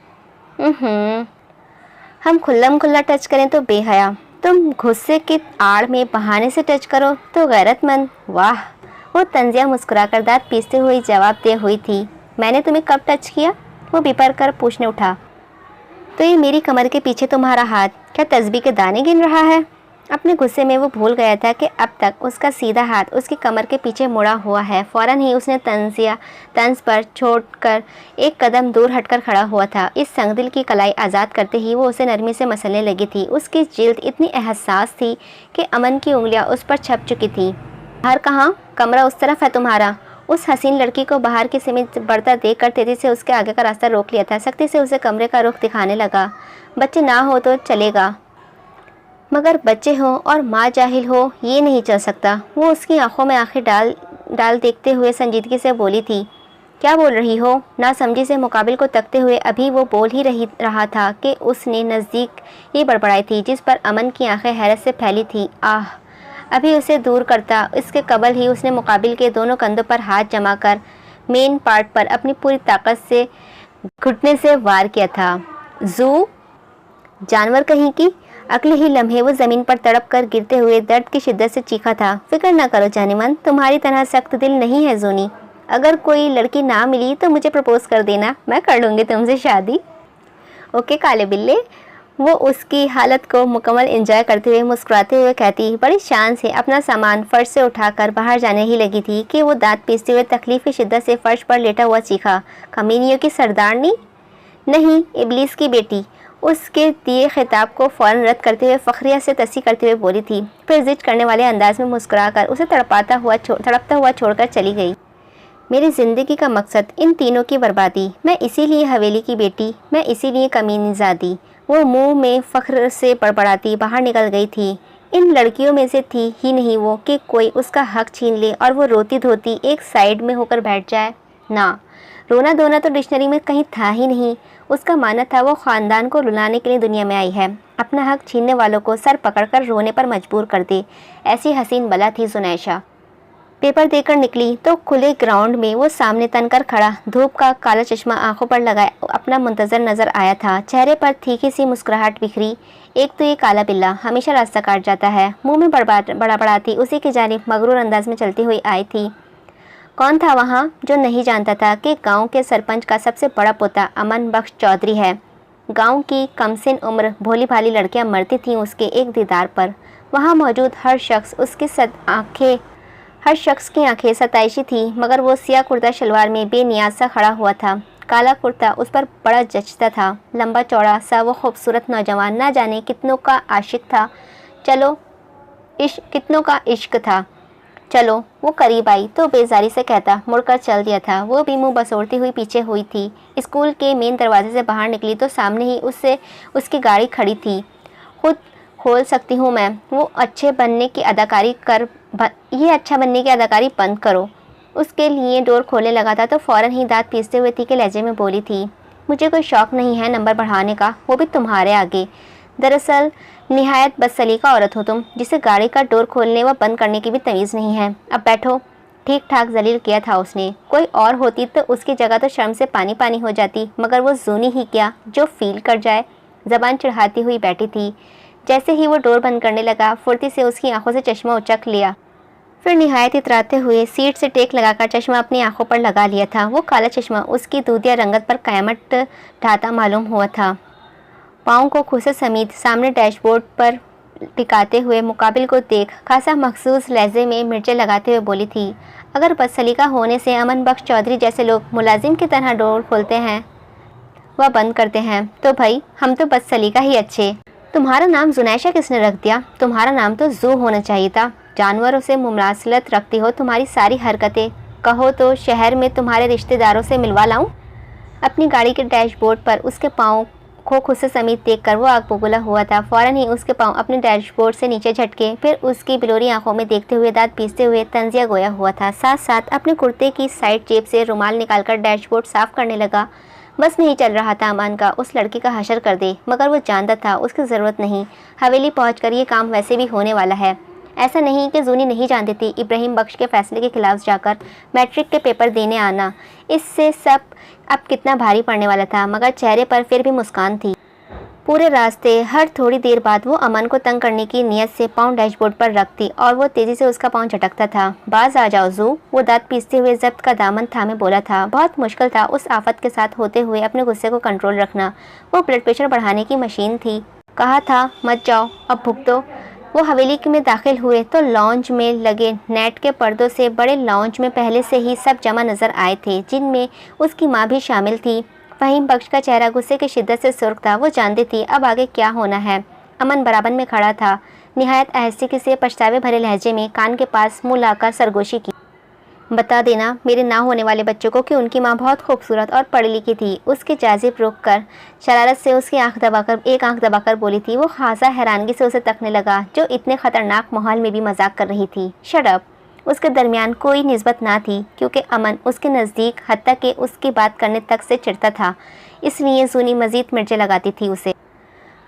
हम खुल्लम खुल्ला टच करें तो बेहया, तुम गुस्से की आड़ में बहाने से टच करो तो गैरतमंद। वाह! वो तंजिया मुस्कुराकर दांत पीसते हुए जवाब दे हुई थी। मैंने तुम्हें कब टच किया? वो बिपर कर पूछने उठा। तो ये मेरी कमर के पीछे तुम्हारा हाथ क्या तस्बीह के दाने गिन रहा है? अपने गुस्से में वो भूल गया था कि अब तक उसका सीधा हाथ उसकी कमर के पीछे मुड़ा हुआ है। फ़ौरन ही उसने तंज पर छोड़कर एक कदम दूर हटकर खड़ा हुआ था। इस संगदिल की कलाई आज़ाद करते ही वो उसे नरमी से मसलने लगी थी। उसकी जिल्द इतनी एहसास थी कि अमन की उंगलियां उस पर छप चुकी थी। बाहर कहाँ? कमरा उस तरफ है तुम्हारा। उस हसीन लड़की को बाहर की समीत बढ़ता देखकर तेजी से उसके आगे का रास्ता रोक लिया था। सख्ती से उसे कमरे का रुख दिखाने लगा। बच्चे ना हो तो चलेगा, मगर बच्चे हो और माँ जाहिल हो ये नहीं चल सकता। वो उसकी आंखों में आंखें डाल देखते हुए संजीदगी से बोली थी। क्या बोल रही हो? नासमझी से मुकाबिल को तकते हुए अभी वो बोल ही रहा था कि उसने नज़दीक ये बड़बड़ाई थी, जिस पर अमन की आंखें हैरत से फैली थी। आह! अभी उसे दूर करता इसके कबल ही उसने मुकाबिल के दोनों कंधों पर हाथ जमाकर मेन पार्ट पर अपनी पूरी ताकत से घुटने से वार किया था। जू जानवर कहीं की। अगले ही लम्हे वो ज़मीन पर तड़प कर गिरते हुए दर्द की शिद्दत से चीखा था। फिक्र ना करो जानेमन, तुम्हारी तरह सख्त दिल नहीं है जूनी। अगर कोई लड़की ना मिली तो मुझे प्रपोज कर देना, मैं कर लूँगी तुमसे शादी। ओके काले बिल्ले। वो उसकी हालत को मुकम्मल एंजॉय करते हुए मुस्कुराते हुए कहती बड़ी शान से अपना सामान फर्श से उठाकर बाहर जाने ही लगी थी कि वो दांत पीसते हुए तकलीफ की शिद्दत से फर्श पर लेटा हुआ चीखा। कमीनियों की सरदारनी नहीं, इबलीस की बेटी। उसके दिए खिताब को फ़ौरन रद्द करते हुए फ़ख्रिया से तस्सी करते हुए बोली थी। फिर जिद करने वाले अंदाज में मुस्कुराकर उसे तड़पता हुआ छोड़कर चली गई। मेरी ज़िंदगी का मकसद इन तीनों की बर्बादी। मैं इसीलिए हवेली की बेटी, मैं इसीलिए कमीनीज़ादी। वो मुंह में फ़ख्र से बड़बड़ाती बाहर निकल गई थी। इन लड़कियों में से थी ही नहीं वो कि कोई उसका हक छीन ले और वो रोती धोती एक साइड में होकर बैठ जाए। ना, रोना धोना तो डिक्शनरी में कहीं था ही नहीं। उसका मानना था वो ख़ानदान को रुलाने के लिए दुनिया में आई है, अपना हक छीनने वालों को सर पकड़कर रोने पर मजबूर कर दे। ऐसी हसीन बला थी जुनैशा। पेपर देकर निकली तो खुले ग्राउंड में वो सामने तनकर खड़ा, धूप का काला चश्मा आंखों पर लगाए अपना मुंतजर नज़र आया था। चेहरे पर तीखी सी मुस्कुराहट बिखरी। एक तो ये काला बिल्ला हमेशा रास्ता काट जाता है। मुंह में बड़बड़ाती उसी की जानिब मगरूर अंदाज में चलती हुई आई थी। कौन था वहाँ जो नहीं जानता था कि गांव के सरपंच का सबसे बड़ा पोता अमन बख्श चौधरी है। गांव की कमसिन उम्र भोली भाली लड़कियां मरती थीं उसके एक दीदार पर। वहाँ मौजूद हर शख्स की आंखें सताइशी थी, मगर वो सिया कुर्ता शलवार में बेनियाज सा खड़ा हुआ था। काला कुर्ता उस पर बड़ा जचता था। लंबा चौड़ा सा वो खूबसूरत नौजवान ना जाने कितनों का आशिक था। कितनों का इश्क था। चलो। वो करीब आई तो बेजारी से कहता मुड़कर चल दिया था। वो भी मुंह बसोड़ती हुई पीछे हुई थी। स्कूल के मेन दरवाजे से बाहर निकली तो सामने ही उसकी गाड़ी खड़ी थी। खुद खोल सकती हूँ मैं। वो अच्छे बनने की अदाकारी ये अच्छा बनने की अदाकारी बंद करो। उसके लिए डोर खोलने लगा था तो फ़ौरन ही दांत पीसते हुए तीखे लहजे में बोली थी, मुझे कोई शौक़ नहीं है नंबर बढ़ाने का, वो भी तुम्हारे आगे। दरअसल निहायत बदसलीका औरत हो तुम, जिसे गाड़ी का डोर खोलने व बंद करने की भी तमीज़ नहीं है। अब बैठो। ठीक ठाक जलील किया था उसने। कोई और होती तो उसकी जगह तो शर्म से पानी पानी हो जाती, मगर वो जूनी ही क्या जो फील कर जाए। जबान चढ़ाती हुई बैठी थी। जैसे ही वो डोर बंद करने लगा, फुर्ती से उसकी आंखों से चश्मा उचक लिया। फिर निहायत इतराते हुए सीट से टेक लगाकर चश्मा अपनी आंखों पर लगा लिया था। वो काला चश्मा उसकी दूधिया रंगत पर कयामत ढाता मालूम हुआ था। पाँव को खुसे समेत सामने डैशबोर्ड पर टिकाते हुए मुकाबिल को देख खासा मखसूस लहजे में मिर्चें लगाते हुए बोली थी, अगर बदसलीका होने से अमन बख्श चौधरी जैसे लोग मुलाजिम की तरह डोर खोलते हैं वह बंद करते हैं तो भाई हम तो बदसलीका ही अच्छे। तुम्हारा नाम जुनैशा किसने रख दिया? तुम्हारा नाम तो जू होना चाहिए था। जानवरों से मुमासलत रखती हो तुम्हारी सारी हरकतें। कहो तो शहर में तुम्हारे रिश्तेदारों से मिलवा लाऊं? अपनी गाड़ी के डैशबोर्ड पर उसके पाँव को खुद से समीत देखकर वो आग बबूला हुआ था। फ़ौरन ही उसके पाँव अपने डैशबोर्ड से नीचे झटके। फिर उसकी बिलोरी आंखों में देखते हुए दांत पीसते हुए तंजिया गोया हुआ था। साथ साथ अपने कुर्ते की साइड जेब से रुमाल निकालकर डैशबोर्ड साफ करने लगा। बस नहीं चल रहा था अमान का उस लड़की का हशर कर दे, मगर वो जानता था उसकी ज़रूरत नहीं। हवेली पहुंचकर ये काम वैसे भी होने वाला है। ऐसा नहीं कि जूनी नहीं जानती थी इब्राहिम बख्श के फैसले के खिलाफ जाकर मैट्रिक के पेपर देने आना इससे सब अब कितना भारी पड़ने वाला था, मगर चेहरे पर फिर भी मुस्कान थी। पूरे रास्ते हर थोड़ी देर बाद वो अमन को तंग करने की नीयत से पाँव डैशबोर्ड पर रखती और वो तेज़ी से उसका पाँव झटकता था। बाज आ जाओ जू, वो दांत पीसते हुए जब्त का दामन थामे बोला था। बहुत मुश्किल था उस आफत के साथ होते हुए अपने गुस्से को कंट्रोल रखना। वो ब्लड प्रेशर बढ़ाने की मशीन थी। कहा था मत जाओ, अब भुगतो। वो हवेली में दाखिल हुए तो लॉन्ज में लगे नेट के पर्दों से बड़े लॉन्ज में पहले से ही सब जमा नजर आए थे, जिनमें उसकी माँ भी शामिल थी। फ़हीम बख्श का चेहरा गुस्से की शिद्दत से सुर्ख था। वो जानती थी अब आगे क्या होना है। अमन बराबर में खड़ा था, निहायत आहिस्ते से पछतावे भरे लहजे में कान के पास मुँह लाकर सरगोशी की। बता देना मेरे ना होने वाले बच्चों को कि उनकी माँ बहुत खूबसूरत और पढ़ी लिखी थी। उसके जाजिब रुक कर शरारत से उसकी एक आंख दबाकर बोली थी। वो खासा हैरानगी से उसे तकने लगा, जो इतने ख़तरनाक माहौल में भी मजाक कर रही थी। Shut up. उसके दरमियान कोई निस्बत ना थी, क्योंकि अमन उसके नज़दीक हत्ता के उसकी बात करने तक से चिढ़ता था। इसलिए जूनी मज़ीद मिर्चें लगाती थी उसे।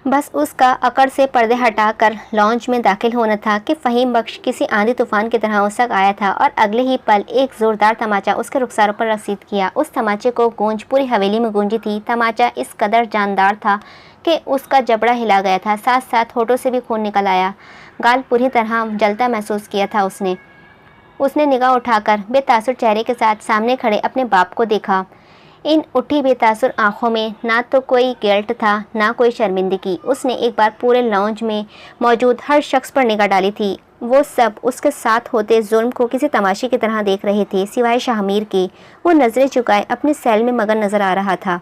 बस उसका अकड़ से पर्दे हटाकर लॉन्च में दाखिल होना था कि फ़हीम बख्श किसी आंधी तूफान की तरह उस तक आया था और अगले ही पल एक ज़ोरदार तमाचा उसके रुखसारों पर रसीद किया। उस तमाचे को गूंज पूरी हवेली में गूंजी थी। तमाचा इस कदर जानदार था कि उसका जबड़ा हिला गया था, साथ साथ होठों से भी खून निकल आया। गाल पूरी तरह जलता महसूस किया था उसने निगाह उठाकर बेतासुर चेहरे के साथ सामने खड़े अपने बाप को देखा। इन उठी बेतासुर आंखों में ना तो कोई गिल्ट था ना कोई शर्मिंदगी। उसने एक बार पूरे लॉन्ज में मौजूद हर शख्स पर निगाह डाली थी। वो सब उसके साथ होते जुल्म को किसी तमाशे की तरह देख रहे थे, सिवाय शाहमीर के। वो नज़रें चुकाए अपने सेल में मगन नज़र आ रहा था।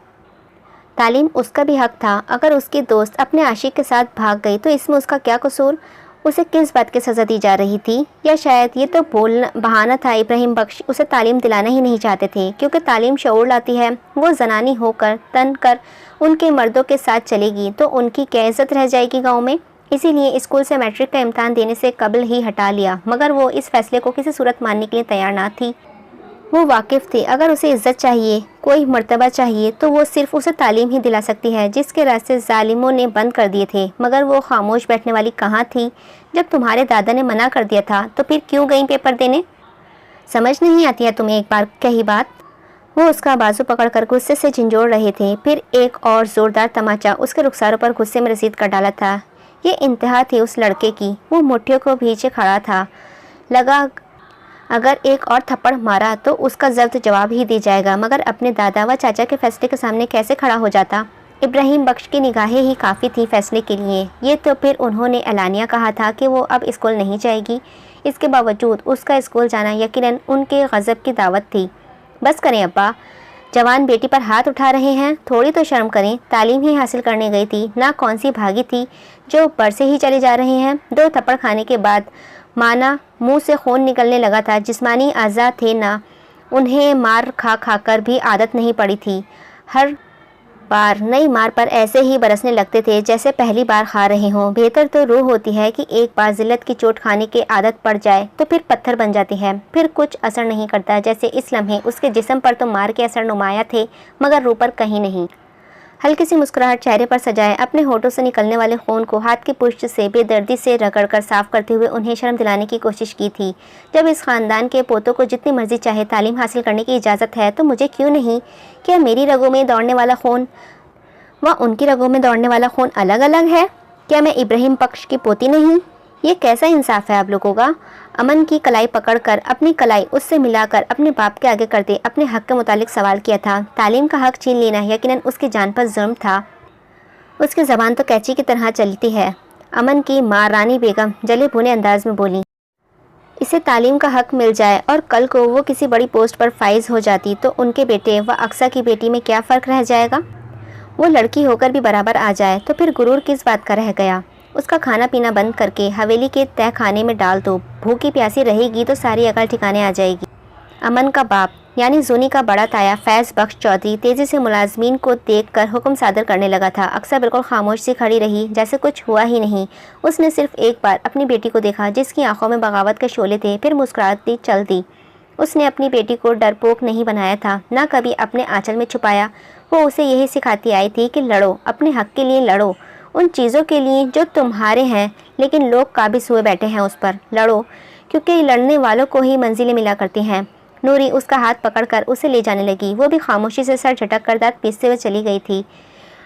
तालीम उसका भी हक था। अगर उसकी दोस्त अपने आशिक के साथ भाग गई तो इसमें उसका क्या कसूर? उसे किस बात की सज़ा दी जा रही थी? या शायद ये तो बहाना था, इब्राहिम बख्श उसे तालीम दिलाना ही नहीं चाहते थे, क्योंकि तालीम शऊर लाती है। वो जनानी होकर तन कर उनके मर्दों के साथ चलेगी तो उनकी क्या इज्जत रह जाएगी गांव में। इसीलिए स्कूल से मैट्रिक का इम्तहान देने से कबल ही हटा लिया, मगर वो इस फैसले को किसी सूरत मानने के लिए तैयार ना थी। वो वाकिफ़ थी अगर उसे इज्जत चाहिए, कोई मर्तबा चाहिए, तो वो सिर्फ उसे तालीम ही दिला सकती है, जिसके रास्ते जालिमों ने बंद कर दिए थे। मगर वो खामोश बैठने वाली कहाँ थी? जब तुम्हारे दादा ने मना कर दिया था तो फिर क्यों गई पेपर देने? समझ नहीं आती है तुम्हें एक बार कही बात? वो उसका बाजू पकड़कर गुस्से से झंझोड़ रहे थे। फिर एक और ज़ोरदार तमाचा उसके रुखसारों पर गुस्से में रसीद कर डाला था। ये इंतहा थी उस लड़के की। वो मुट्ठियों को भींचे खड़ा था। लगा अगर एक और थप्पड़ मारा तो उसका जब्त जवाब ही दी जाएगा, मगर अपने दादा व चाचा के फैसले के सामने कैसे खड़ा हो जाता? इब्राहिम बख्श की निगाहें ही काफ़ी थी फैसले के लिए। ये तो फिर उन्होंने एलानिया कहा था कि वो अब स्कूल नहीं जाएगी। इसके बावजूद उसका स्कूल जाना यकीनन उनके गज़ब की दावत थी। बस करें अब्बा, जवान बेटी पर हाथ उठा रहे हैं, थोड़ी तो शर्म करें। तालीम ही हासिल करने गई थी, ना कौन सी भागी थी जो ऊपर से ही चले जा रहे हैं। 2 थप्पड़ खाने के बाद माना मुंह से खून निकलने लगा था। जिस्मानी आज़ा थे ना, उन्हें मार खा खाकर भी आदत नहीं पड़ी थी। हर बार नई मार पर ऐसे ही बरसने लगते थे जैसे पहली बार खा रहे हों। बेहतर तो रूह होती है कि एक बार जिल्लत की चोट खाने की आदत पड़ जाए तो फिर पत्थर बन जाती है, फिर कुछ असर नहीं करता। जैसे इस लम्हे उसके जिस्म पर तो मार के असर नुमाया थे, मगर रूह पर कहीं नहीं। हल्की सी मुस्कुराहट चेहरे पर सजाए अपने होठों से निकलने वाले खून को हाथ की पुष्ट से बेदर्दी से रगड़कर साफ करते हुए उन्हें शर्म दिलाने की कोशिश की थी। जब इस खानदान के पोतों को जितनी मर्जी चाहे तालीम हासिल करने की इजाज़त है तो मुझे क्यों नहीं? क्या मेरी रगों में दौड़ने वाला खून व उनकी रगों में दौड़ने वाला खून अलग अलग है? क्या मैं इब्राहिम पक्ष की पोती नहीं? ये कैसा इंसाफ है आप लोगों का? अमन की कलाई पकड़कर अपनी कलाई उससे मिलाकर अपने बाप के आगे कर दे अपने हक के मुतालिक सवाल किया था। तालीम का हक छीन लेना यकीनन उसकी जान पर जुर्म था। उसकी ज़बान तो कैंची की तरह चलती है। अमन की माँ रानी बेगम जले भुने अंदाज में बोली, इसे तालीम का हक मिल जाए और कल को वो किसी बड़ी पोस्ट पर फाइज हो जाती तो उनके बेटे व अक्सा की बेटी में क्या फ़र्क रह जाएगा? वो लड़की होकर भी बराबर आ जाए तो फिर गुरूर किस बात का रह गया? उसका खाना पीना बंद करके हवेली के तह खाने में डाल दो। भूखी प्यासी रहेगी तो सारी अकल ठिकाने आ जाएगी। अमन का बाप यानी जोनी का बड़ा ताया फैज़ बख्श चौधरी तेज़ी से मुलाजमीन को देखकर हुक्म सादर करने लगा था। अक्सर बिल्कुल खामोश सी खड़ी रही जैसे कुछ हुआ ही नहीं। उसने सिर्फ एक बार अपनी बेटी को देखा जिसकी आंखों में बगावत के शोले थे, फिर मुस्कुराती चल दी। उसने अपनी बेटी को डरपोक नहीं बनाया था, ना कभी अपने आंचल में छुपाया। वो उसे यही सिखाती आई थी कि लड़ो, अपने हक के लिए लड़ो, उन चीज़ों के लिए जो तुम्हारे हैं लेकिन लोग काबिज हुए बैठे हैं उस पर। लड़ो क्योंकि लड़ने वालों को ही मंजिलें मिला करती हैं। नूरी उसका हाथ पकड़कर उसे ले जाने लगी। वो भी खामोशी से सर झटक कर दांत पीसते हुए चली गई थी।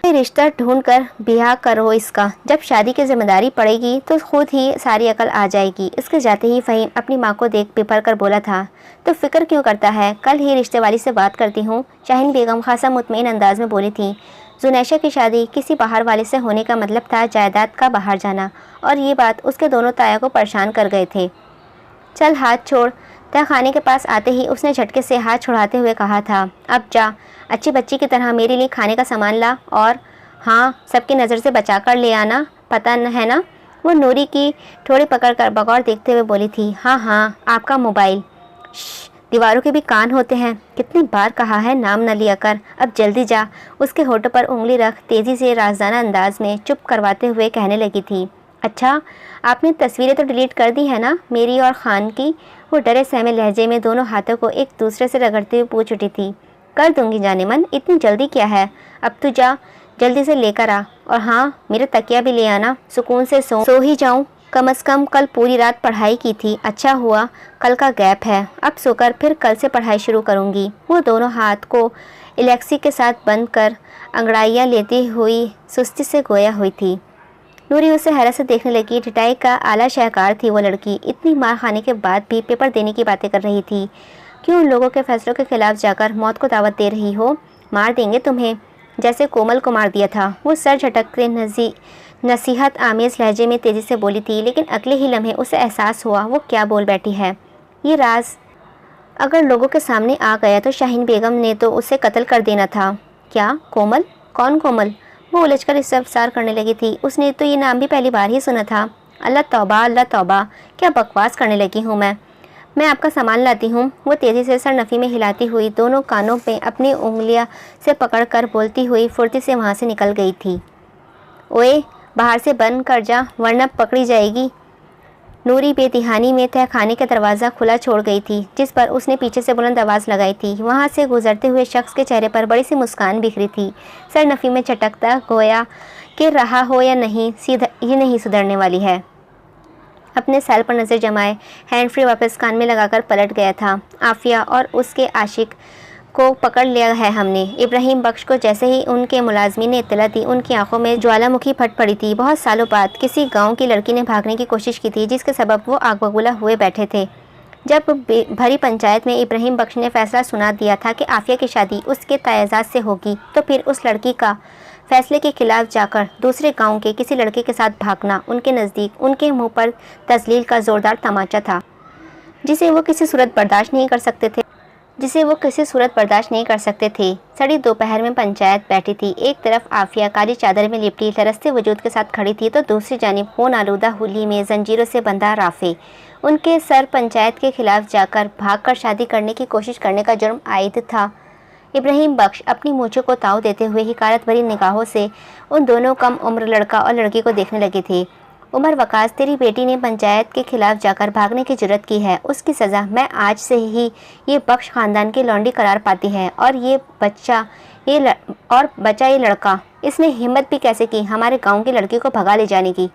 रिश्ता ढूंढ कर ब्याह करो इसका, जब शादी की जिम्मेदारी पड़ेगी तो खुद ही सारी अकल आ जाएगी। इसके जाते ही फ़हीम अपनी माँ को देख बिफर कर बोला था, तो फिक्र क्यों करता है, कल ही रिश्ते वाली से बात करती हूँ। शाहीन बेगम खासा मुतमईन अंदाज में बोली थी। जुनैशा की शादी किसी बाहर वाले से होने का मतलब था जायदाद का बाहर जाना, और ये बात उसके दोनों ताया को परेशान कर गए थे। चल हाथ छोड़। तह खाने के पास आते ही उसने झटके से हाथ छुड़ाते हुए कहा था, अब जा, अच्छी बच्ची की तरह मेरे लिए खाने का सामान ला, और हाँ, सबकी नज़र से बचा कर ले आना, पता है ना? वो नूरी की ठोड़ी पकड़कर बगौर देखते हुए बोली थी, हाँ हाँ, आपका मोबाइल। दीवारों के भी कान होते हैं, कितनी बार कहा है नाम न लिया कर, अब जल्दी जा। उसके होठों पर उंगली रख तेज़ी से राज़ाना अंदाज में चुप करवाते हुए कहने लगी थी, अच्छा, आपने तस्वीरें तो डिलीट कर दी है ना, मेरी और ख़ान की? वो डरे सहमे लहजे में दोनों हाथों को एक दूसरे से रगड़ते हुए पूछ उठी थी। कर दूंगी जाने मन, इतनी जल्दी क्या है? अब तू जा, जल्दी से लेकर आ, और हाँ, मेरा तकिया भी ले आना, सुकून से सो ही जाऊँ। कम से कम कल पूरी रात पढ़ाई की थी, अच्छा हुआ कल का गैप है, अब सोकर फिर कल से पढ़ाई शुरू करूँगी। वो दोनों हाथ को इलेक्सी के साथ बंद कर अंगड़ाइयाँ लेती हुई सुस्ती से गोया हुई थी। नूरी उसे हैरत से देखने लगी। ढिठाई का आला शाहकार थी वो लड़की। इतनी मार खाने के बाद भी पेपर देने की बातें कर रही थी। क्यों उन लोगों के फैसलों के खिलाफ जाकर मौत को दावत दे रही हो? मार देंगे तुम्हें, जैसे कोमल को मार दिया था। वो सर झटक नसीहत आमेज लहजे में तेज़ी से बोली थी, लेकिन अगले ही लम्हे उसे एहसास हुआ वो क्या बोल बैठी है। ये राज अगर लोगों के सामने आ गया तो शाहीन बेगम ने तो उसे कत्ल कर देना था। क्या कोमल? कौन कोमल? वो उलझकर इस्तफसार करने लगी थी। उसने तो ये नाम भी पहली बार ही सुना था। अल्लाह तौबा, अल्लाह तौबा, क्या बकवास करने लगी हूँ मैं आपका सामान लाती हूँ। वो तेज़ी से सर नफ़ी में हिलाती हुई दोनों कानों पे अपनी उंगलियां से पकड़कर बोलती हुई फुर्ती से वहाँ से निकल गई थी। ओए, बाहर से बंद कर जा वरना पकड़ी जाएगी। नूरी बेतिहानी में तह खाने का दरवाज़ा खुला छोड़ गई थी, जिस पर उसने पीछे से बुलंद आवाज़ लगाई थी। वहाँ से गुजरते हुए शख्स के चेहरे पर बड़ी सी मुस्कान बिखरी थी। सर नफ़ी में चटकता गोया कि रहा हो या नहीं, सीधा ये नहीं सुधरने वाली है। अपने सैल पर नज़र जमाए हैंड फ्री वापस कान में लगाकर पलट गया था। आफिया और उसके आशिक को पकड़ लिया है हमने। इब्राहिम बख्श को जैसे ही उनके मुलाजमी ने इत्तला दी, उनकी आंखों में ज्वालामुखी फट पड़ी थी। बहुत सालों बाद किसी गांव की लड़की ने भागने की कोशिश की थी, जिसके सबब वो आग बबूला हुए बैठे थे। जब भरी पंचायत में इब्राहिम बख्श ने फैसला सुना दिया था कि आफिया की शादी उसके तयजाज़ से होगी, तो फिर उस लड़की का फैसले के खिलाफ जाकर दूसरे गाँव के किसी लड़के के साथ भागना उनके नज़दीक उनके मुँह पर तजलील का ज़ोरदार तमाचा था, जिसे वो किसी सूरत बर्दाश्त नहीं कर सकते थे। जिसे वो किसी सूरत बर्दाश्त नहीं कर सकते थे। सड़ी दोपहर में पंचायत बैठी थी। एक तरफ आफिया काली चादर में लिपटी लरसते वजूद के साथ खड़ी थी, तो दूसरी जानिब खून आलूदा होली में जंजीरों से बंधा राफे। उनके सर पंचायत के खिलाफ जाकर भागकर शादी करने की कोशिश करने का जुर्म आयद था। इब्राहिम बख्श अपनी मूंछों को ताव देते हुए हिकारत भरी निगाहों से उन दोनों कम उम्र लड़का और लड़की को देखने लगे थे। उमर वकास, तेरी बेटी ने पंचायत के खिलाफ जाकर भागने की जुर्रत की है, उसकी सज़ा मैं आज से ही ये बख्श ख़ानदान की लौंडी करार पाती है। और बचा ये लड़का, इसने हिम्मत भी कैसे की हमारे गांव की लड़की को भगा ले जाने की।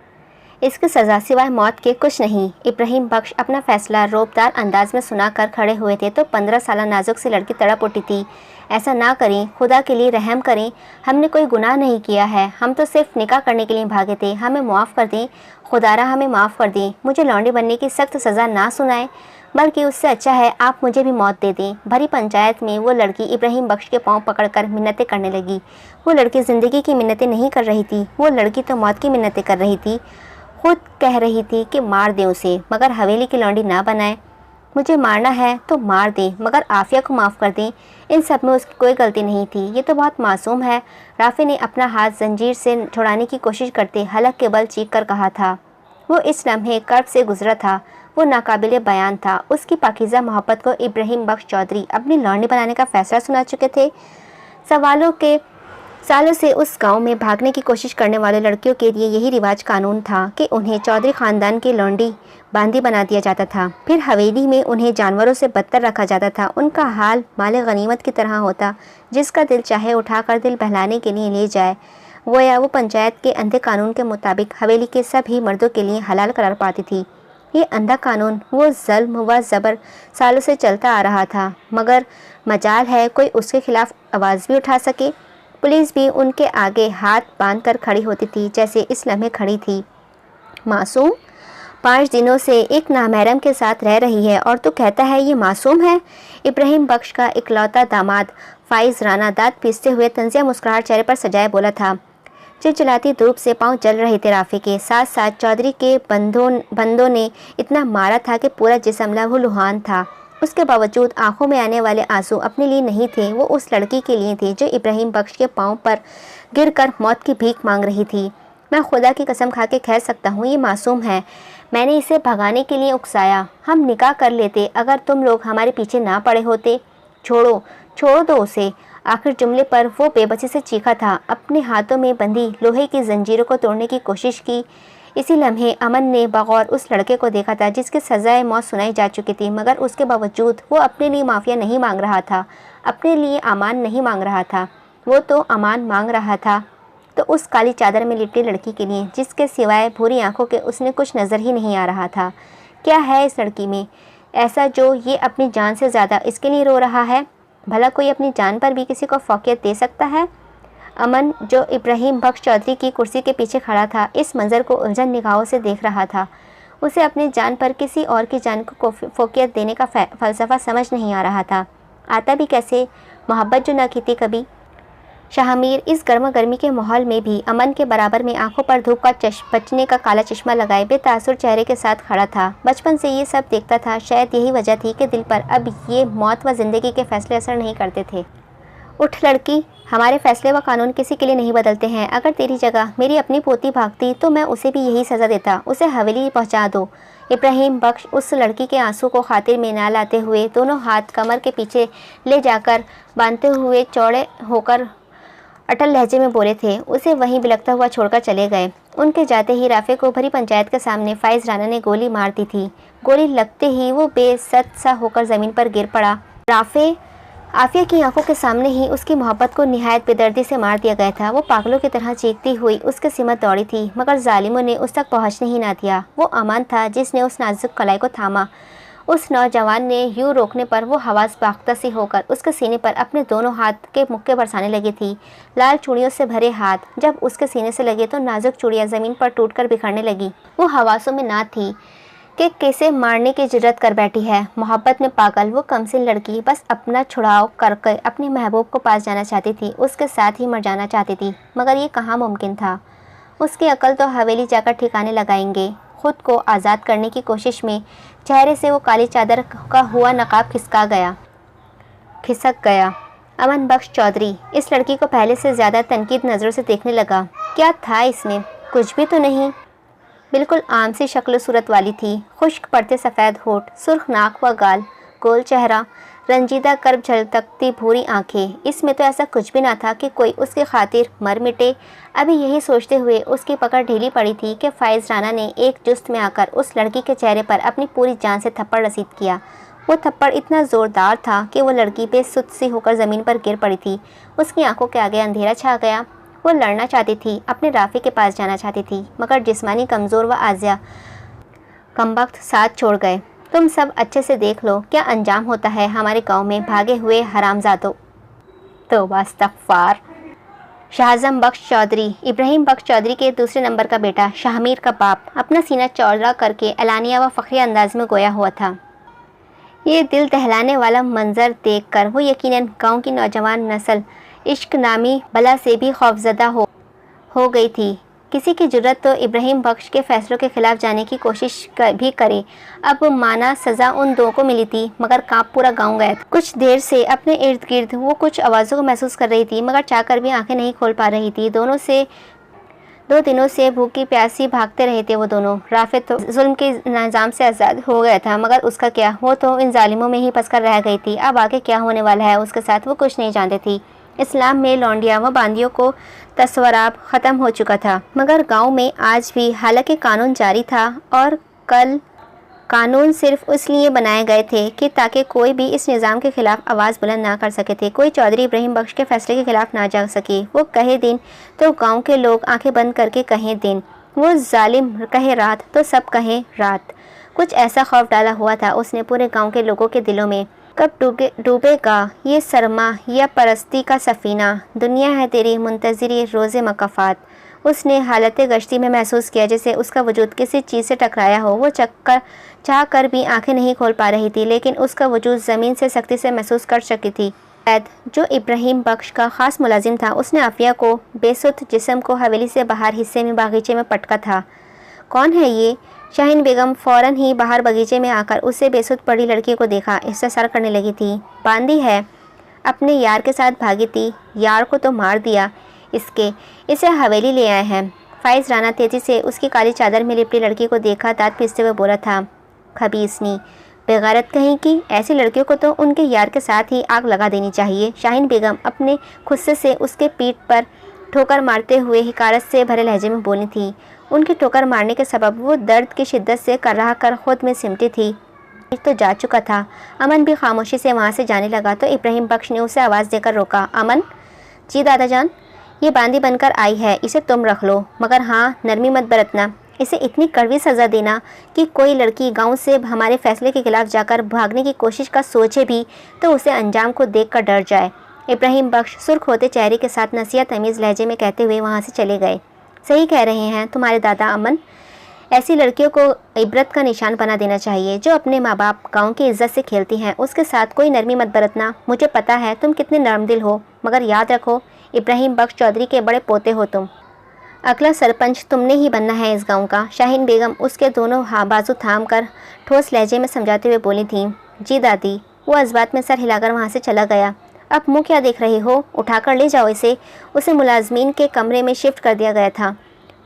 इसकी सज़ा सिवाय मौत के कुछ नहीं। इब्राहिम बख्श अपना फैसला रोबदार अंदाज में सुनाकर खड़े हुए थे तो 15 साल नाजुक सी लड़की तड़प उठी थी। ऐसा ना करें, खुदा के लिए रहम करें, हमने कोई गुनाह नहीं किया है, हम तो सिर्फ निकाह करने के लिए भागे थे, हमें माफ़ कर दें, खुदारा हमें माफ़ कर दें। मुझे लौंडी बनने की सख्त सज़ा ना सुनाएं, बल्कि उससे अच्छा है आप मुझे भी मौत दे दें। भरी पंचायत में वो लड़की इब्राहिम बख्श के पांव पकड़कर मिन्नतें करने लगी। वो लड़की ज़िंदगी की मिन्नतें नहीं कर रही थी, वो लड़की तो मौत की मिन्नतें कर रही थी। खुद कह रही थी कि मार दे उसे, मगर हवेली की लौंडी ना बनाए। मुझे मारना है तो मार दे, मगर आफिया को माफ़ कर दें। इन सब में उसकी कोई गलती नहीं थी, ये तो बहुत मासूम है। राफे ने अपना हाथ जंजीर से छुड़ाने की कोशिश करते हलक के बल चीख कर कहा था। वो इस लम्हे कर्ब से गुजरा था, वो नाकाबिले बयान था। उसकी पाकीज़ा मोहब्बत को इब्राहिम बख्श चौधरी अपनी लौंडी बनाने का फैसला सुना चुके थे। सालों से उस गांव में भागने की कोशिश करने वाले लड़कियों के लिए यही रिवाज कानून था कि उन्हें चौधरी ख़ानदान की लौंडी बांदी बना दिया जाता था। फिर हवेली में उन्हें जानवरों से बदतर रखा जाता था। उनका हाल माले गनीमत की तरह होता, जिसका दिल चाहे उठाकर दिल बहलाने के लिए ले जाए। गोया वो पंचायत के अंधे कानून के मुताबिक हवेली के सभी मर्दों के लिए हलाल करार पाती थी। ये अंधा कानून, वो ज़ल्म व ज़बर सालों से चलता आ रहा था, मगर मजाल है कोई उसके खिलाफ आवाज़ भी उठा सके। पुलिस भी उनके आगे हाथ बांध कर खड़ी होती थी, जैसे इस लम्हे खड़ी थी। मासूम 5 दिनों से एक नामहरम के साथ रह रही है और तू कहता है ये मासूम है। इब्राहिम बख्श का इकलौता दामाद फाइज राना दांत पीसते हुए तंजिया मुस्कुराहट चेहरे पर सजाए बोला था। चिलचिलाती धूप से पांव जल रहे थे राफे के। साथ साथ चौधरी के बंदों ने इतना मारा था कि पूरा जिस्म लहूलुहान था। उसके बावजूद आंखों में आने वाले आंसू अपने लिए नहीं थे, वो उस लड़की के लिए थे जो इब्राहिम बख्श के पांव पर गिरकर मौत की भीख मांग रही थी। मैं खुदा की कसम खा के कह सकता हूँ ये मासूम है। मैंने इसे भगाने के लिए उकसाया। हम निकाह कर लेते अगर तुम लोग हमारे पीछे ना पड़े होते। छोड़ दो उसे। आखिर जुमले पर वो बेबसी से चीखा था। अपने हाथों में बंधी लोहे की जंजीरों को तोड़ने की कोशिश की। इसी लम्हे अमन ने बगौर उस लड़के को देखा था जिसकी सज़ाए मौत सुनाई जा चुकी थी, मगर उसके बावजूद वो अपने लिए माफिया नहीं मांग रहा था, अपने लिए अमान नहीं मांग रहा था, वो तो अमान मांग रहा था तो उस काली चादर में लिपटी लड़की के लिए, जिसके सिवाय भूरी आंखों के उसने कुछ नज़र ही नहीं आ रहा था। क्या है इस लड़की में ऐसा जो ये अपनी जान से ज़्यादा इसके लिए रो रहा है? भला कोई अपनी जान पर भी किसी को फौकियत दे सकता है? अमन, जो इब्राहिम बख्श चौधरी की कुर्सी के पीछे खड़ा था, इस मंजर को उलझन निगाहों से देख रहा था। उसे अपनी जान पर किसी और की जान को फौकियत देने का फ़लसफ़ा समझ नहीं आ रहा था। आता भी कैसे? मोहब्बत जो न की थी कभी। शाहमीर इस गर्मा गर्मी के माहौल में भी अमन के बराबर में आंखों पर धूप का बचने का काला चश्मा लगाए बेतासुर चेहरे के साथ खड़ा था। बचपन से ये सब देखता था, शायद यही वजह थी कि दिल पर अब ये मौत व ज़िंदगी के फैसले असर नहीं करते थे। उठ लड़की, हमारे फैसले व कानून किसी के लिए नहीं बदलते हैं। अगर तेरी जगह मेरी अपनी पोती भागती तो मैं उसे भी यही सज़ा देता। उसे हवेली पहुंचा दो। इब्राहिम बख्श उस लड़की के आंसू को खातिर में ना लाते हुए दोनों हाथ कमर के पीछे ले जाकर बांधते हुए चौड़े होकर अटल लहजे में बोले थे। उसे वहीं बिलखता हुआ छोड़कर चले गए। उनके जाते ही राफे को भरी पंचायत के सामने फाइज राना ने गोली मार दी थी। गोली लगते ही वो बेसत सा होकर ज़मीन पर गिर पड़ा। राफे आफिया की आंखों के सामने ही उसकी मोहब्बत को निहायत बेदर्दी से मार दिया गया था। वो पागलों की तरह चीखती हुई उसके सिमत दौड़ी थी, मगर जालिमों ने उस तक पहुंचने ही ना दिया। वो अमान था जिसने उस नाजुक कलाई को थामा। उस नौजवान ने यूँ रोकने पर वो हवास बाख्ता सी होकर उसके सीने पर अपने दोनों हाथ के मुक्के बरसाने लगी थी। लाल चूड़ियों से भरे हाथ जब उसके सीने से लगे तो नाजुक चूड़ियाँ ज़मीन पर टूटकर बिखरने लगी। वो हवासों में ना थी कि कैसे मारने की जुर्रत कर बैठी है। मोहब्बत में पागल वो कमसिन लड़की बस अपना छुड़ाव करके अपने महबूब को पास जाना चाहती थी, उसके साथ ही मर जाना चाहती थी, मगर ये कहाँ मुमकिन था। उसकी अकल तो हवेली जाकर ठिकाने लगाएंगे। खुद को आज़ाद करने की कोशिश में चेहरे से वो काली चादर का हुआ नकाब खिसका गया। खिसक गया। अमन बख्श चौधरी इस लड़की को पहले से ज़्यादा तनकीद नज़रों से देखने लगा। क्या था इसमें? कुछ भी तो नहीं। बिल्कुल आम सी शक्ल सूरत वाली थी। खुश्क पड़ते सफ़ेद होठ, सुर्ख नाक व गाल, गोल चेहरा, रंजीदा कर्ब झलकती भूरी आंखें। इसमें तो ऐसा कुछ भी ना था कि कोई उसकी खातिर मर मिटे। अभी यही सोचते हुए उसकी पकड़ ढीली पड़ी थी कि फ़ाइज़ राना ने एक जुस्त में आकर उस लड़की के चेहरे पर अपनी पूरी जान से थप्पड़ रसीद किया। वो थप्पड़ इतना ज़ोरदार था कि वो लड़की बेसुध सी होकर ज़मीन पर गिर पड़ी थी। उसकी आंखों के आगे अंधेरा छा गया। वो लड़ना चाहती थी, अपने राफ़ी के पास जाना चाहती थी, मगर जिस्मानी कमज़ोर व आजिया कमबख्त साथ छोड़ गए। तुम सब अच्छे से देख लो क्या अंजाम होता है हमारे गांव में भागे हुए हरामजादों। तौबा इस्तग़फ़ार। शाहज़म बख्श चौधरी, इब्राहिम बख्श चौधरी के दूसरे नंबर का बेटा, शाहमीर का बाप, अपना सीना चौड़ा करके एलानिया व फ़ख्री अंदाज में गोया हुआ था। ये दिल दहलाने वाला मंजर देखकर वो यकीनन गांव की नौजवान नस्ल इश्क नामी बला से भी खौफज़दा हो गई थी। किसी की जुर्रत तो इब्राहिम बख्श के फ़ैसलों के ख़िलाफ़ जाने की कोशिश भी करे। अब माना सज़ा उन दो को मिली थी, मगर कांप पूरा गांव गया था। कुछ देर से अपने इर्द गिर्द वो कुछ आवाज़ों को महसूस कर रही थी, मगर चाहकर भी आंखें नहीं खोल पा रही थी। दो दिनों से भूखी प्यासी भागते रहे थे वो दोनों। राफिद तो जुल्म के निज़ाम से आज़ाद हो गया था, मगर उसका क्या, वो तो इन जालिमों में ही फंस कर रह गई थी। अब आगे क्या होने वाला है उसके साथ वो कुछ नहीं जानती थी। इस्लाम में लौंडिया व बांदियों को तस्वराब ख़त्म हो चुका था, मगर गांव में आज भी हालांकि कानून जारी था, और कल कानून सिर्फ इसलिए बनाए गए थे कि ताकि कोई भी इस निज़ाम के ख़िलाफ़ आवाज़ बुलंद ना कर सके थे। कोई चौधरी इब्राहिम बख्श के फ़ैसले के ख़िलाफ़ ना जा सके। वो कहे दिन तो गांव के लोग आंखें बंद करके कहें दिन, वो जालिम कहे रात तो सब कहें रात। कुछ ऐसा खौफ डाला हुआ था उसने पूरे गाँव के लोगों के दिलों में। कब डूबेगा ये सरमा या परस्ती का सफ़ीना, दुनिया है तेरी मुंतज़िरी रोज़े मकाफ़ात। उसने हालत गश्ती में महसूस किया जैसे उसका वजूद किसी चीज़ से टकराया हो। वो चाह कर भी आंखें नहीं खोल पा रही थी, लेकिन उसका वजूद ज़मीन से सख्ती से महसूस कर सकी थी। जो इब्राहिम बख्श का ख़ास मुलाजिम था, उसने आफिया को बेसुध जिस्म को हवेली से बाहर हिस्से में बागीचे में पटका था। कौन है ये? शाहीन बेगम फ़ौरन ही बाहर बगीचे में आकर उसे बेसुध पड़ी लड़की को देखा, इस्तेसार करने लगी थी। बांदी है, अपने यार के साथ भागी थी, यार को तो मार दिया इसे हवेली ले आए हैं। फ़ाइज़ राना तेज़ी से उसकी काली चादर में लिपटी लड़की को देखा, दांत पीसते हुए बोला था, खबीसनी, बेगैरत कहीं की, ऐसी लड़कियों को तो उनके यार के साथ ही आग लगा देनी चाहिए। शाहीन बेगम अपने गुस्से से उसके पीठ पर ठोकर मारते हुए हिकारत से भरे लहजे में बोली थी। उनकी ठोकर मारने के सबब वो दर्द की शिद्दत से कर्राह कर खुद में सिमटी थी। तो जा चुका था। अमन भी खामोशी से वहाँ से जाने लगा तो इब्राहिम बख्श ने उसे आवाज़ देकर रोका। अमन। जी दादा जान, ये बांदी बनकर आई है, इसे तुम रख लो, मगर हाँ नरमी मत बरतना। इसे इतनी कड़वी सज़ा देना कि कोई लड़की गांव से हमारे फैसले के खिलाफ़ जाकर भागने की कोशिश का सोचे भी तो उसे अंजाम को देखकर डर जाए। इब्राहिम बख्श सुर्ख होते चेहरे के साथ नसीहत तमीज़ लहजे में कहते हुए वहाँ से चले गए। सही कह रहे हैं तुम्हारे दादा अमन, ऐसी लड़कियों को इबरत का निशान बना देना चाहिए जो अपने माँ बाप गाँव की इज्जत से खेलती हैं। उसके साथ कोई नरमी मत बरतना। मुझे पता है तुम कितने नरम दिल हो, मगर याद रखो इब्राहिम बख्श चौधरी के बड़े पोते हो तुम। अगला सरपंच तुमने ही बनना है इस गांव का। शाहीन बेगम उसके दोनों बाजू थाम कर ठोस लहजे में समझाते हुए बोली थी। जी दादी। वो अज़बात में सर हिलाकर वहाँ से चला गया। अब मुँह क्या देख रही हो, उठाकर ले जाओ इसे। उसे मुलाजमीन के कमरे में शिफ्ट कर दिया गया था।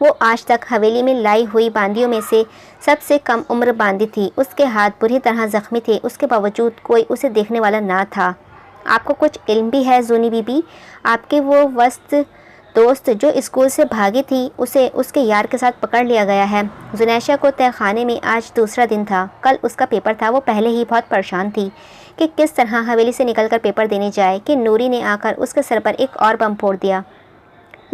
वो आज तक हवेली में लाई हुई बांदियों में से सबसे कम उम्र बांदी थी। उसके हाथ बुरी तरह ज़ख्मी थे, उसके बावजूद कोई उसे देखने वाला ना था। आपको कुछ इल्म भी है जूनी बीबी? आपके वो वस्त दोस्त जो स्कूल से भागी थी, उसे उसके यार के साथ पकड़ लिया गया है। जुनैशा को तहखाने में आज दूसरा दिन था। कल उसका पेपर था। वो पहले ही बहुत परेशान थी कि किस तरह हवेली से निकलकर पेपर देने जाए कि नूरी ने आकर उसके सर पर एक और बम फोड़ दिया।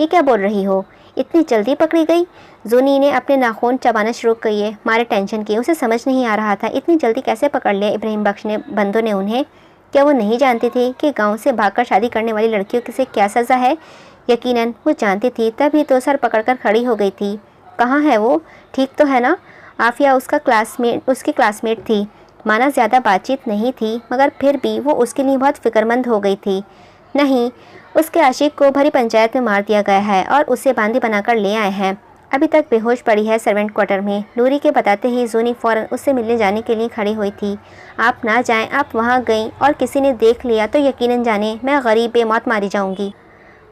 ये क्या बोल रही हो, इतनी जल्दी पकड़ी गई? जूनी ने अपने नाखून चबाना शुरू किए, मारे टेंशन के। उसे समझ नहीं आ रहा था इतनी जल्दी कैसे पकड़ लिया इब्राहिम बख्श ने बंदों ने उन्हें। क्या वो नहीं जानती थी कि गांव से भागकर शादी करने वाली लड़कियों से क्या सज़ा है? यकीनन वो जानती थी, तभी तो सर पकड़कर खड़ी हो गई थी। कहाँ है वो? ठीक तो है ना? आफिया उसकी क्लासमेट थी। माना ज़्यादा बातचीत नहीं थी, मगर फिर भी वो उसके लिए बहुत फ़िक्रमंद हो गई थी। नहीं, उसके आशिक को भरी पंचायत में मार दिया गया है और उसे बांदी बनाकर ले आए हैं। अभी तक बेहोश पड़ी है सर्वेंट क्वार्टर में। नूरी के बताते ही जूनी फ़ौरन उससे मिलने जाने के लिए खड़ी हुई थी। आप ना जाएं, आप वहाँ गईं और किसी ने देख लिया तो यकीनन जाने मैं गरीब बेमौत मारी जाऊँगी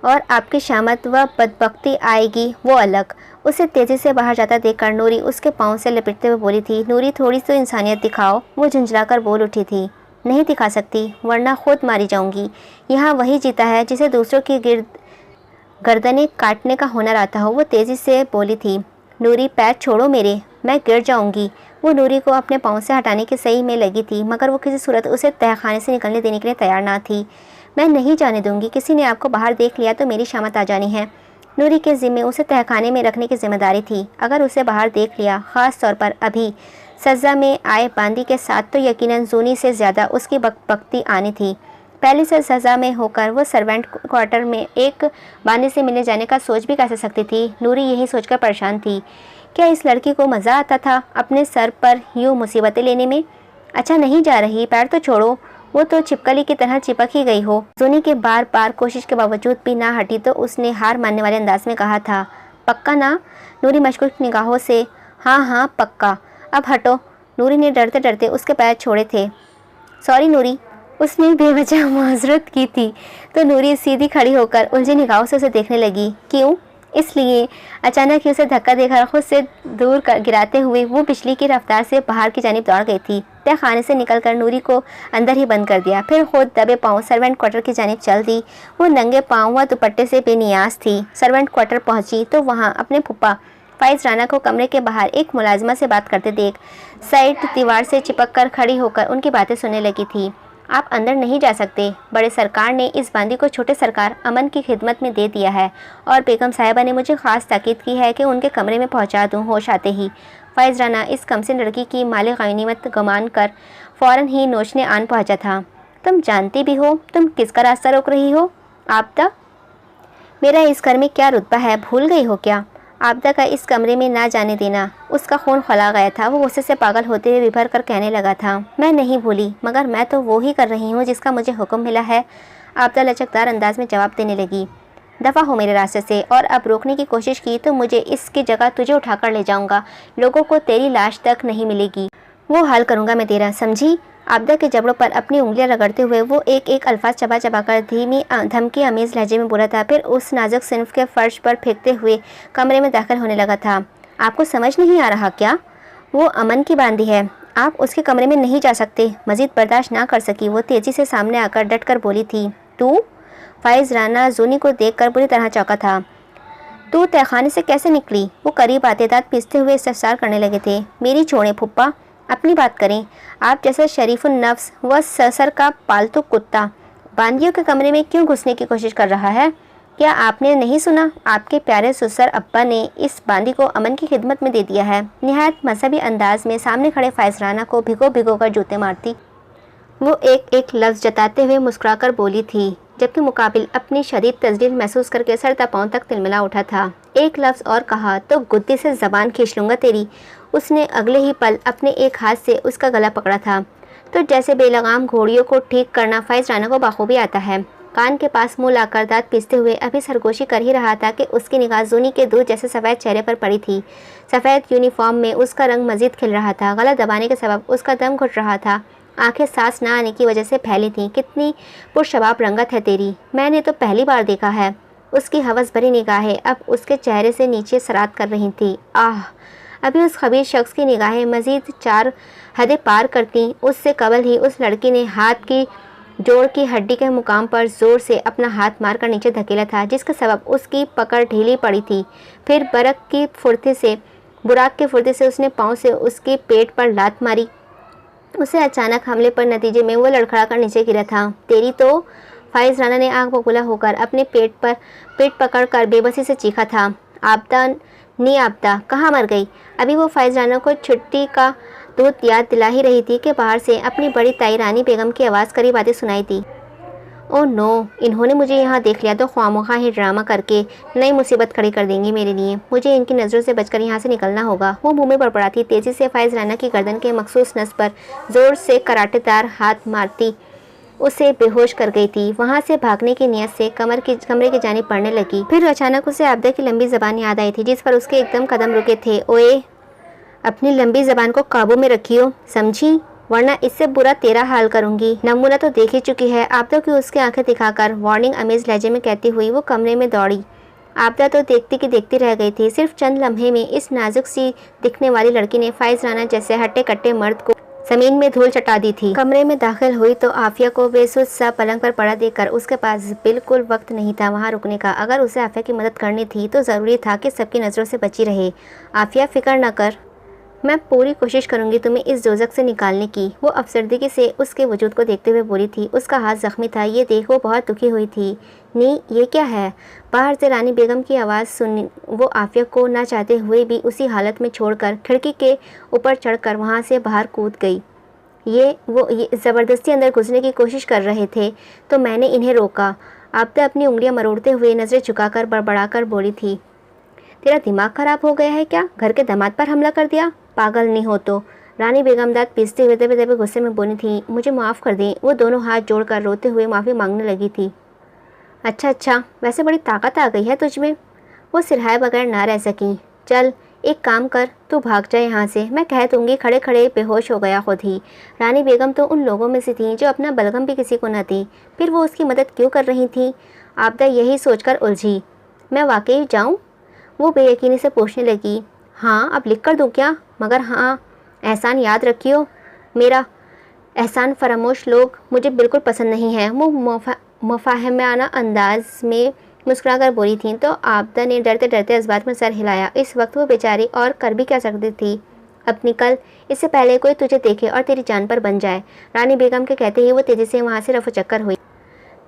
और आपकी शामत व बदबख्ती आएगी वो अलग। उसे तेज़ी से बाहर जाता देखकर नूरी उसके पाँव से लपेटते हुए बोली थी, नूरी थोड़ी सी इंसानियत दिखाओ। वो झुंझलाकर बोल उठी थी, नहीं दिखा सकती वरना खुद मारी जाऊँगी। यहाँ वही जीता है जिसे दूसरों की गर्दनें काटने का हुनर आता हो। वो तेज़ी से बोली थी, नूरी पैर छोड़ो मेरे, मैं गिर जाऊंगी। वो नूरी को अपने पाँव से हटाने की सही में लगी थी, मगर वो किसी सूरत उसे तहखाने से निकलने देने के लिए तैयार ना थी। मैं नहीं जाने दूंगी, किसी ने आपको बाहर देख लिया तो मेरी शामत आ जानी है। नूरी के ज़िम्मे उसे तहखाने में रखने की जिम्मेदारी थी। अगर उसे बाहर देख लिया, ख़ास तौर पर अभी सज़ा में आए बांदी के साथ, तो यकीनन जूनी से ज़्यादा उसकी बकबकती आनी थी। पहले से सज़ा में होकर वो सर्वेंट क्वार्टर में एक बांदी से मिलने जाने का सोच भी कैसे सकती थी। नूरी यही सोचकर परेशान थी, क्या इस लड़की को मज़ा आता था अपने सर पर यूँ मुसीबतें लेने में। अच्छा नहीं जा रही, पैर तो छोड़ो। वो तो छिपकली की तरह चिपक ही गई हो। जूनी के बार बार कोशिश के बावजूद भी ना हटी तो उसने हार मानने वाले अंदाज में कहा था, पक्का ना। नूरी मशकूक निगाहों से, हाँ हाँ पक्का, अब हटो। नूरी ने डरते डरते उसके पैर छोड़े थे। सॉरी नूरी, उसने बेवजह माजरत की थी। तो नूरी सीधी खड़ी होकर उलझी निगाहों से उसे देखने लगी। क्यों? इसलिए अचानक ही उसे धक्का देकर खुद से दूर गिराते हुए वो बिजली की रफ्तार से बाहर की जानिब दौड़ गई थी। तहखाने से निकलकर नूरी को अंदर ही बंद कर दिया, फिर खुद दबे पाँव सर्वेंट क्वार्टर की जानिब चल दी। वो नंगे पाँव व दुपट्टे से बेनियाज थी। सर्वेंट क्वार्टर पहुंची तो वहाँ अपने फूफा फाइज राना को कमरे के बाहर एक मुलाजिमा से बात करते देख साइड दीवार से चिपक कर खड़ी होकर उनकी बातें सुनने लगी थी। आप अंदर नहीं जा सकते, बड़े सरकार ने इस बांदी को छोटे सरकार अमन की खिदमत में दे दिया है और बेगम साहिबा ने मुझे ख़ास ताकीद की है कि उनके कमरे में पहुंचा दूं। होश आते ही फाइज राना इस कमसिन लड़की की माले गनीमत गमान कर फ़ौरन ही नोचने आन पहुंचा था। तुम जानती भी हो तुम किसका रास्ता रोक रही हो? आपदा, मेरा इस घर में क्या रुतबा है, भूल गई हो क्या? आपदा का इस कमरे में ना जाने देना। उसका खून खौला गया था। वो गुस्से से पागल होते हुए विभर कर कहने लगा था, मैं नहीं भूली, मगर मैं तो वो ही कर रही हूँ जिसका मुझे हुक्म मिला है। आपदा लचकदार अंदाज में जवाब देने लगी, दफ़ा हो मेरे रास्ते से, और अब रोकने की कोशिश की तो मुझे इसकी जगह तुझे उठाकर ले जाऊँगा। लोगों को तेरी लाश तक नहीं मिलेगी, वो हाल करूँगा मैं तेरा, समझी? आपदा के जबड़ों पर अपनी उंगलियां रगड़ते हुए वो एक एक अल्फाज चबा चबा कर धीमी धमकी अमीज़ लहजे में बोला था। फिर उस नाजुक सिन्फ के फर्श पर फेंकते हुए कमरे में दाखिल होने लगा था। आपको समझ नहीं आ रहा क्या? वो अमन की बांदी है, आप उसके कमरे में नहीं जा सकते। मजीद बर्दाश्त ना कर सकी वो तेज़ी से सामने आकर डट कर बोली थी, तू? फाइज राना जूनी को देख कर बुरी तरह चौंका था। तू तहखाने से कैसे निकली? वो करीब आते दांत पीसते हुए इस्तफसार करने लगे थे। मेरी छोड़े फुप्पा, अपनी बात करें। आप जैसे शरीफुन नफ्स व ससर का पालतू कुत्ता बांदियों के कमरे में क्यों घुसने की कोशिश कर रहा है? क्या आपने नहीं सुना? आपके प्यारे ससुर अब्बा ने इस बांदी को अमन की खिदमत में दे दिया है। निहायत मजहबी अंदाज में सामने खड़े फाइज राना को भिगो भिगो कर जूते मारती वो एक एक लफ्ज़ जताते हुए मुस्कुराकर बोली थी, जबकि मुकाबिल अपनी शदीद तजलील महसूस करके सर पाँव तक तिलमिला उठा था। एक लफ्ज़ और कहा तो गुद्दी से ज़बान खींच लूँगा तेरी। उसने अगले ही पल अपने एक हाथ से उसका गला पकड़ा था। तो जैसे बेलगाम घोड़ियों को ठीक करना फाइज राना को बाखूबी आता है। कान के पास मुँह लाकर दांत पीसते हुए अभी सरगोशी कर ही रहा था कि उसकी निगाह जूनी के दूध जैसे सफ़ेद चेहरे पर पड़ी थी। सफ़ेद यूनिफॉर्म में उसका रंग मजीद खिल रहा था। गला दबाने के सबब उसका दम घुट रहा था। आंखें सांस ना आने की वजह से फैली थीं। कितनी पुरशबाब रंगत है तेरी, मैंने तो पहली बार देखा है। उसकी हवस भरी निगाहें अब उसके चेहरे से नीचे सरात कर रही थी। आह, अभी उस खबीर शख्स की निगाहें मजीद 4 हदें पार करती। उससे कबल ही उस लड़की ने हाथ की जोड़ की हड्डी के मुकाम पर जोर से अपना हाथ मारकर नीचे धकेला था, जिसके सबब उसकी पकड़ ढीली पड़ी थी। फिर बुराक की फुर्ती से उसने पाँव से उसके पेट पर लात मारी। उसे अचानक हमले पर नतीजे में वो लड़खड़ा कर नीचे गिरा था। तेरी तो, फाइज राना ने आंख बबूला होकर अपने पेट पकड़ कर बेबसी से चीखा था। आपदा कहाँ मर गई? अभी वो फाइज राना को छुट्टी का दूध याद दिला ही रही थी कि बाहर से अपनी बड़ी ताई रानी बेगम की आवाज़ करीब आती सुनाई दी। ओह नो, इन्होंने मुझे यहाँ देख लिया तो ख्वामोखा ही ड्रामा करके नई मुसीबत खड़ी कर देंगी मेरे लिए। मुझे इनकी नज़रों से बचकर यहाँ से निकलना होगा। वो मुँह में बड़बड़ाती तेज़ी से फाइज राना की गर्दन के मखसूस नस पर ज़ोर से कराटेदार हाथ मारती उसे बेहोश कर गई थी। वहाँ से भागने की नीयत से कमरे की जानिब बढ़ने लगी। फिर अचानक उसे आबदा की लंबी ज़बान याद आई थी, जिस पर उसके एकदम कदम रुके थे। ओए, अपनी लंबी ज़बान को काबू में रखियो, समझी, वरना इससे बुरा तेरा हाल करूंगी। नमूना तो देख ही चुकी है, आबदा की उसकी आंखें दिखाकर वार्निंग अमेज लहजे में कहती हुई वो कमरे में दौड़ी। आबदा तो देखती की देखती रह गई थी। सिर्फ चंद लम्हे में इस नाजुक सी दिखने वाली लड़की ने फाइज राना जैसे हट्टे कट्टे मर्द को जमीन में धूल चटा दी थी। कमरे में दाखिल हुई तो आफिया को बेसुध सा पलंग पर पड़ा देखकर उसके पास बिल्कुल वक्त नहीं था वहां रुकने का। अगर उसे आफिया की मदद करनी थी तो ज़रूरी था कि सबकी नज़रों से बची रहे। आफिया, फिक्र न कर, मैं पूरी कोशिश करूंगी तुम्हें इस दोज़ख से निकालने की। वो अफसरदगी से उसके वजूद को देखते हुए बोली थी। उसका हाथ ज़ख्मी था, ये देख वो बहुत दुखी हुई थी। नी, ये क्या है? बाहर से रानी बेगम की आवाज़ सुनी। वो आफिया को ना चाहते हुए भी उसी हालत में छोड़कर खिड़की के ऊपर चढ़कर वहाँ से बाहर कूद गई। ये ज़बरदस्ती अंदर घुसने की कोशिश कर रहे थे तो मैंने इन्हें रोका। आबदा अपनी उंगलियां मरोड़ते हुए नज़रें झुकाकर बड़बड़ाकर बोली थी। तेरा दिमाग खराब हो गया है क्या? घर के दामाद पर हमला कर दिया? पागल नहीं हो तो? रानी बेगम दांत पीसते हुए दबे दबे गुस्से में बोली थी। मुझे माफ़ कर दें। वो दोनों हाथ जोड़कर रोते हुए माफ़ी मांगने लगी थी। अच्छा, वैसे बड़ी ताकत आ गई है तुझ में। वो सिरहाए बगैर ना रह सकी। चल एक काम कर, तू भाग जाए यहाँ से, मैं कह दूँगी खड़े खड़े बेहोश हो गया खुद ही। रानी बेगम तो उन लोगों में से थी जो अपना बलगम भी किसी को न दी, फिर वो उसकी मदद क्यों कर रही थी? आबदा यही सोचकर उलझी। मैं वाकई जाऊँ? वो बेयकीनी से पूछने लगी। हाँ, अब लिख कर दूँ क्या? मगर हाँ, एहसान याद रखियो, मेरा एहसान फरामोश लोग मुझे बिल्कुल पसंद नहीं है। वो मुफाहमाना अंदाज में मुस्कुराकर बोली थी तो आबदा ने डरते डरते इस बात में सर हिलाया। इस वक्त वो बेचारी और कर भी क्या सकती थी? अब निकल, इससे पहले कोई तुझे देखे और तेरी जान पर बन जाए। रानी बेगम के कहते ही वो तेज़ी से वहाँ से रफू चक्कर हुई।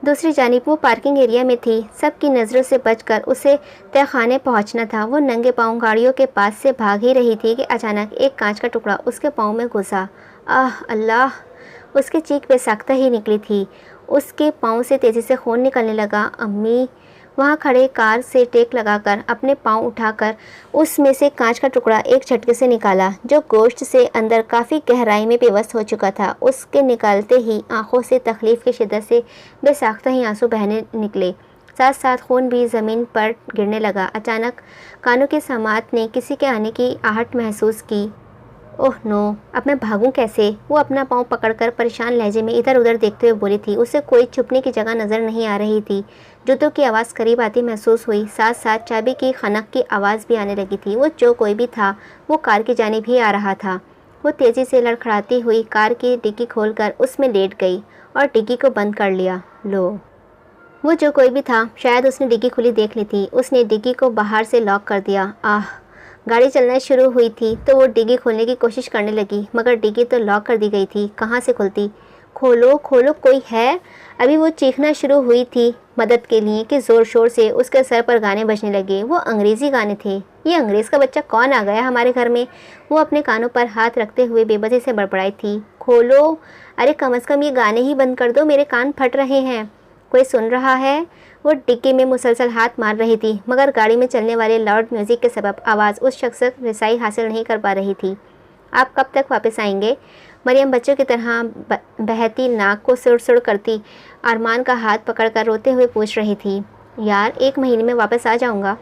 दूसरी जानिब वो पार्किंग एरिया में थी। सबकी नज़रों से बचकर उसे तहखाने पहुंचना था। वो नंगे पांव गाड़ियों के पास से भाग ही रही थी कि अचानक एक कांच का टुकड़ा उसके पांव में घुसा। आह अल्लाह! उसकी चीख बेसाख्ता ही निकली थी। उसके पांव से तेज़ी से खून निकलने लगा। अम्मी! वहाँ खड़े कार से टेक लगाकर अपने पांव उठाकर उसमें से कांच का टुकड़ा एक झटके से निकाला, जो गोश्त से अंदर काफ़ी गहराई में पेवस्त हो चुका था। उसके निकालते ही आंखों से तकलीफ़ की शिद्दत से बेसाख्ता ही आंसू बहने निकले, साथ साथ खून भी ज़मीन पर गिरने लगा। अचानक कानों की समात ने किसी के आने की आहट महसूस की। ओह नो, अब मैं भागूं कैसे? वो अपना पाँव पकड़कर परेशान लहजे में इधर उधर देखते हुए बोली थी। उसे कोई छुपने की जगह नज़र नहीं आ रही थी। जूतों की आवाज़ करीब आती महसूस हुई, साथ साथ चाबी की खनक की आवाज़ भी आने लगी थी। वो जो कोई भी था वो कार की जानिब ही आ रहा था। वो तेज़ी से लड़खड़ाती हुई कार की डिग्गी खोलकर उसमें लेट गई और डिग्गी को बंद कर लिया। लो, वो जो कोई भी था शायद उसने डिग्गी खुली देख ली थी। उसने डिग्गी को बाहर से लॉक कर दिया। आह! गाड़ी चलना शुरू हुई थी तो वो डिग्गी खोलने की कोशिश करने लगी, मगर डिग्गी तो लॉक कर दी गई थी। कहाँ से खुलती? खोलो खोलो, कोई है? अभी वो चीखना शुरू हुई थी मदद के लिए कि ज़ोर शोर से उसके सर पर गाने बजने लगे। वो अंग्रेज़ी गाने थे। ये अंग्रेज़ का बच्चा कौन आ गया हमारे घर में? वो अपने कानों पर हाथ रखते हुए बेबसी से बड़बड़ाई थी। खोलो, अरे कम से कम ये गाने ही बंद कर दो, मेरे कान फट रहे हैं। कोई सुन रहा है? वो डिक्की में मुसलसल हाथ मार रही थी, मगर गाड़ी में चलने वाले लाउड म्यूज़िक के सबब आवाज़ उस शख्स तक रसाई हासिल नहीं कर पा रही थी। आप कब तक वापस आएंगे? मरियम बच्चों की तरह बहती नाक को सुड़ सुड़ करती अरमान का हाथ पकड़कर रोते हुए पूछ रही थी। यार, 1 महीने में वापस आ जाऊंगा।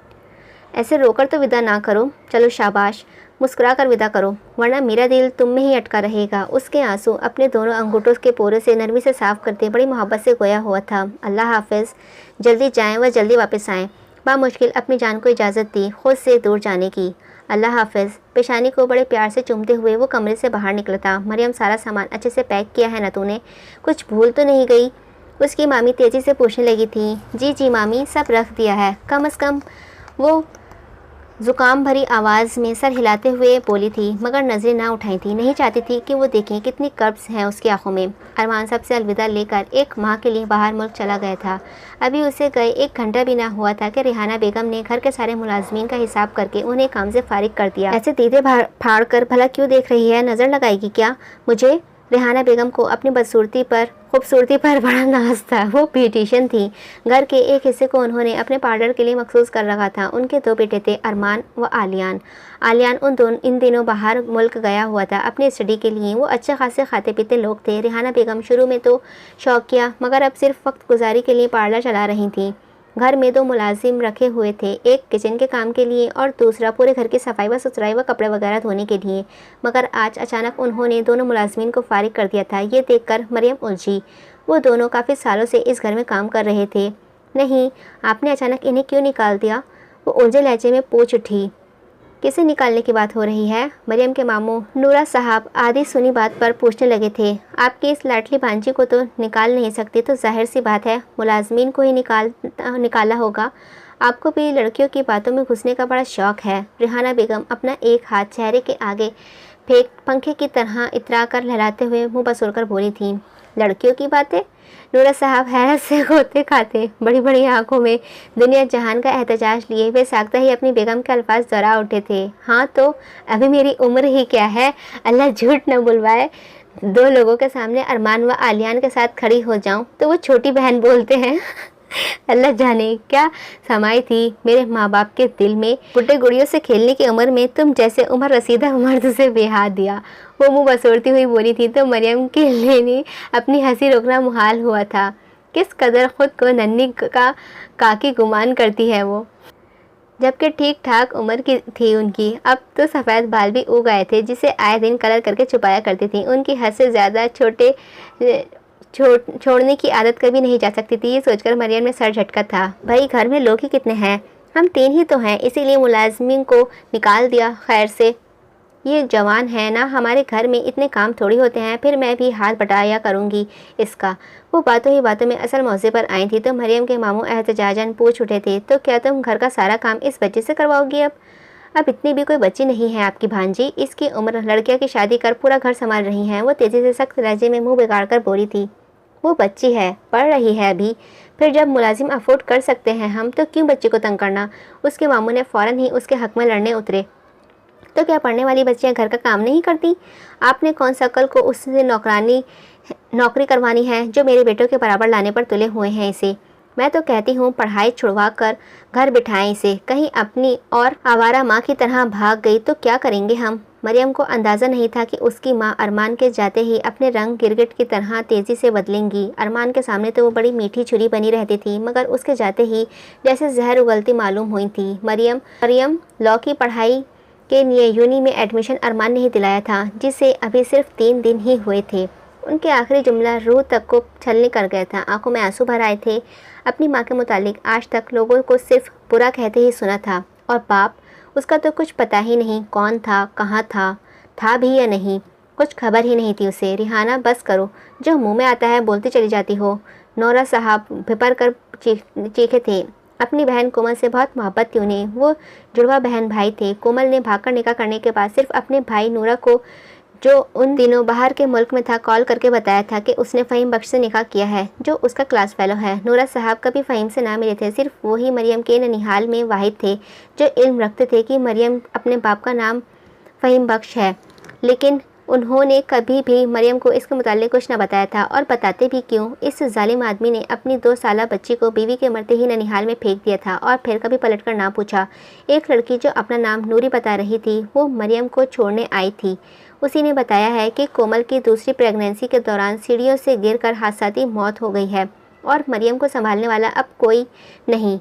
ऐसे रोकर तो विदा ना करो। चलो शाबाश, मुस्कुरा कर विदा करो, वरना मेरा दिल तुम में ही अटका रहेगा। उसके आंसू अपने दोनों अंगूठों के पोरे से नरमी से साफ करते बड़ी मोहब्बत से गोया हुआ था। अल्लाह हाफिज़, जल्दी जाएं व जल्दी वापस आएं। बामुश्किल अपनी जान को इजाज़त दी खुद से दूर जाने की। अल्लाह हाफिज़। पेशानी को बड़े प्यार से चूमते हुए वो कमरे से बाहर निकला था। मरियम, सारा सामान अच्छे से पैक किया है ना तूने? कुछ भूल तो नहीं गई? उसकी मामी तेज़ी से पूछने लगी थी। जी मामी, सब रख दिया है। कम अज़ कम वो ज़ुकाम भरी आवाज़ में सर हिलाते हुए बोली थी, मगर नज़रें ना उठाई थी। नहीं चाहती थी कि वो देखें कितनी कर्ब्स हैं उसकी आंखों में। अरमान सबसे अलविदा लेकर 1 माह के लिए बाहर मुल्क चला गया था। अभी उसे गए 1 घंटा भी ना हुआ था कि रिहाना बेगम ने घर के सारे मुलाजमीन का हिसाब करके उन्हें काम से फारिग कर दिया। ऐसे दीदे फाड़ कर भला क्यों देख रही है? नज़र लगाएगी क्या मुझे? रेहाना बेगम को अपनी खूबसूरती पर बड़ा नाज था। वो ब्यूटिशियन थी। घर के एक हिस्से को उन्होंने अपने पार्लर के लिए मखसूस कर रखा था। उनके 2 बेटे थे, अरमान व आलियान। आलियान इन दिनों बाहर मुल्क गया हुआ था अपनी स्टडी के लिए। वो अच्छे खासे खाते पीते लोग थे। रेहाना बेगम शुरू में तो शौकिया मगर अब सिर्फ वक्त गुजारी के लिए पार्लर चला रही थी। घर में 2 मुलाजिम रखे हुए थे, एक किचन के काम के लिए और दूसरा पूरे घर की सफाई व सुथराई व कपड़े वगैरह धोने के लिए। मगर आज अचानक उन्होंने दोनों मुलाजिमीन को फारिग कर दिया था। ये देखकर मरियम उलझी। वो दोनों काफ़ी सालों से इस घर में काम कर रहे थे। नहीं, आपने अचानक इन्हें क्यों निकाल दिया? वो उलझे लहजे में पूछ उठी। किसे निकालने की बात हो रही है? मरियम के मामू नूरा साहब आधी सुनी बात पर पूछने लगे थे। आपकी इस लाडली भांजी को तो निकाल नहीं सकती, तो जाहिर सी बात है मुलाजमीन को ही निकाला होगा। आपको भी लड़कियों की बातों में घुसने का बड़ा शौक़ है। रेहाना बेगम अपना एक हाथ चेहरे के आगे फेंक पंखे की तरह इतरा कर लहराते हुए मुँह बसोर कर बोली थी। लड़कियों की बातें? नूरा साहब हैरत से गोते खाते बड़ी बड़ी आंखों में दुनिया जहान का एहतजाज लिए वे साख्ता ही अपनी बेगम के अल्फाज दोहरा उठे थे। हाँ तो अभी मेरी उम्र ही क्या है, अल्लाह झूठ न बुलवाए। 2 लोगों के सामने अरमान व आलियान के साथ खड़ी हो जाऊं तो वो छोटी बहन बोलते हैं। अल्लाह जाने क्या समाई थी मेरे माँ बाप के दिल में। बुढ़े गुड़ियों से खेलने की उम्र में तुम जैसे उम्र रसीदा मर्द से बेहाद दिया। वो मुंह बसोरती हुई बोली थी तो मरियम के लिए अपनी हंसी रोकना मुहाल हुआ था। किस कदर खुद को नन्ही का काकी गुमान करती है वो, जबकि ठीक ठाक उम्र की थी उनकी। अब तो सफ़ेद बाल भी उग गए थे जिसे आए दिन कलर करके छुपाया करती थी। उनकी हद से ज़्यादा छोड़ने की आदत कभी नहीं जा सकती थी। ये सोचकर मरियम में सर झटका था। भाई घर में लोग ही कितने हैं? हम 3 ही तो हैं, इसीलिए मुलाजमीन को निकाल दिया। खैर से ये जवान है ना, हमारे घर में इतने काम थोड़ी होते हैं, फिर मैं भी हाथ बटाया करूँगी इसका। वो बातों ही बातों में असल मौजे पर आई थी तो मरियम के मामू एहतजाजन पूछ उठे थे। तो क्या तुम घर का सारा काम इस बच्चे से करवाओगी? अब इतनी भी कोई बच्ची नहीं है आपकी भांजी। इसकी उम्र लड़कियों की शादी कर पूरा घर संभाल रही हैं। वो तेज़ी से सख्त लहजे में मुँह बिगाड़ कर बोली थी। वो बच्ची है, पढ़ रही है अभी। फिर जब मुलाजिम अफोर्ड कर सकते हैं हम, तो क्यों बच्ची को तंग करना? उसके मामू ने फ़ौरन ही उसके हक़ में लड़ने उतरे। तो क्या पढ़ने वाली बच्चियां घर का काम नहीं करती? आपने कौन सा कल को उससे नौकरी करवानी है जो मेरे बेटों के बराबर लाने पर तुले हुए हैं इसे? मैं तो कहती हूँ पढ़ाई छुड़वा कर घर बिठाएं इसे। कहीं अपनी और आवारा माँ की तरह भाग गई तो क्या करेंगे हम? मरियम को अंदाज़ा नहीं था कि उसकी माँ अरमान के जाते ही अपने रंग गिरगिट की तरह तेज़ी से बदलेंगी। अरमान के सामने तो वो बड़ी मीठी छुरी बनी रहती थी, मगर उसके जाते ही जैसे जहर उगलती मालूम हुई थी। मरियम लॉ की पढ़ाई के लिए यूनी में एडमिशन अरमान ने ही दिलाया था, जिसे अभी सिर्फ 3 दिन ही हुए थे। उनके आखिरी जुमला रूह तक को छलनी कर गया था। आंखों में आंसू भर आए थे। अपनी माँ के मुतालिक आज तक लोगों को सिर्फ बुरा कहते ही सुना था, और बाप उसका तो कुछ पता ही नहीं, कौन था, कहाँ था भी या नहीं, कुछ खबर ही नहीं थी उसे। रिहाना बस करो, जो मुँह में आता है बोलती चली जाती हो। नौरा साहब भिपर कर चीखे थे। अपनी बहन कोमल से बहुत मोहब्बत थी उन्हें। वो जुड़वा बहन भाई थे। कोमल ने भागकर निकाह करने के बाद सिर्फ अपने भाई नूरा को, जो उन दिनों बाहर के मुल्क में था, कॉल करके बताया था कि उसने फ़हीम बख्श से निकाह किया है, जो उसका क्लास फेलो है। नूरा साहब कभी फ़हीम से ना मिले थे। सिर्फ वो ही मरियम के ननिहाल में वाहिद थे जो इल्म रखते थे कि मरियम अपने बाप का नाम फ़हीम बख्श है, लेकिन उन्होंने कभी भी मरियम को इसके मुताल्लिक़ कुछ न बताया था। और बताते भी क्यों? इस जालिम आदमी ने अपनी 2 साला बच्ची को बीवी के मरते ही ननिहाल में फेंक दिया था और फिर कभी पलटकर ना पूछा। एक लड़की जो अपना नाम नूरी बता रही थी, वो मरियम को छोड़ने आई थी। उसी ने बताया है कि कोमल की दूसरी प्रेगनेंसी के दौरान सीढ़ियों से गिरकर हादसाती मौत हो गई है और मरियम को संभालने वाला अब कोई नहीं।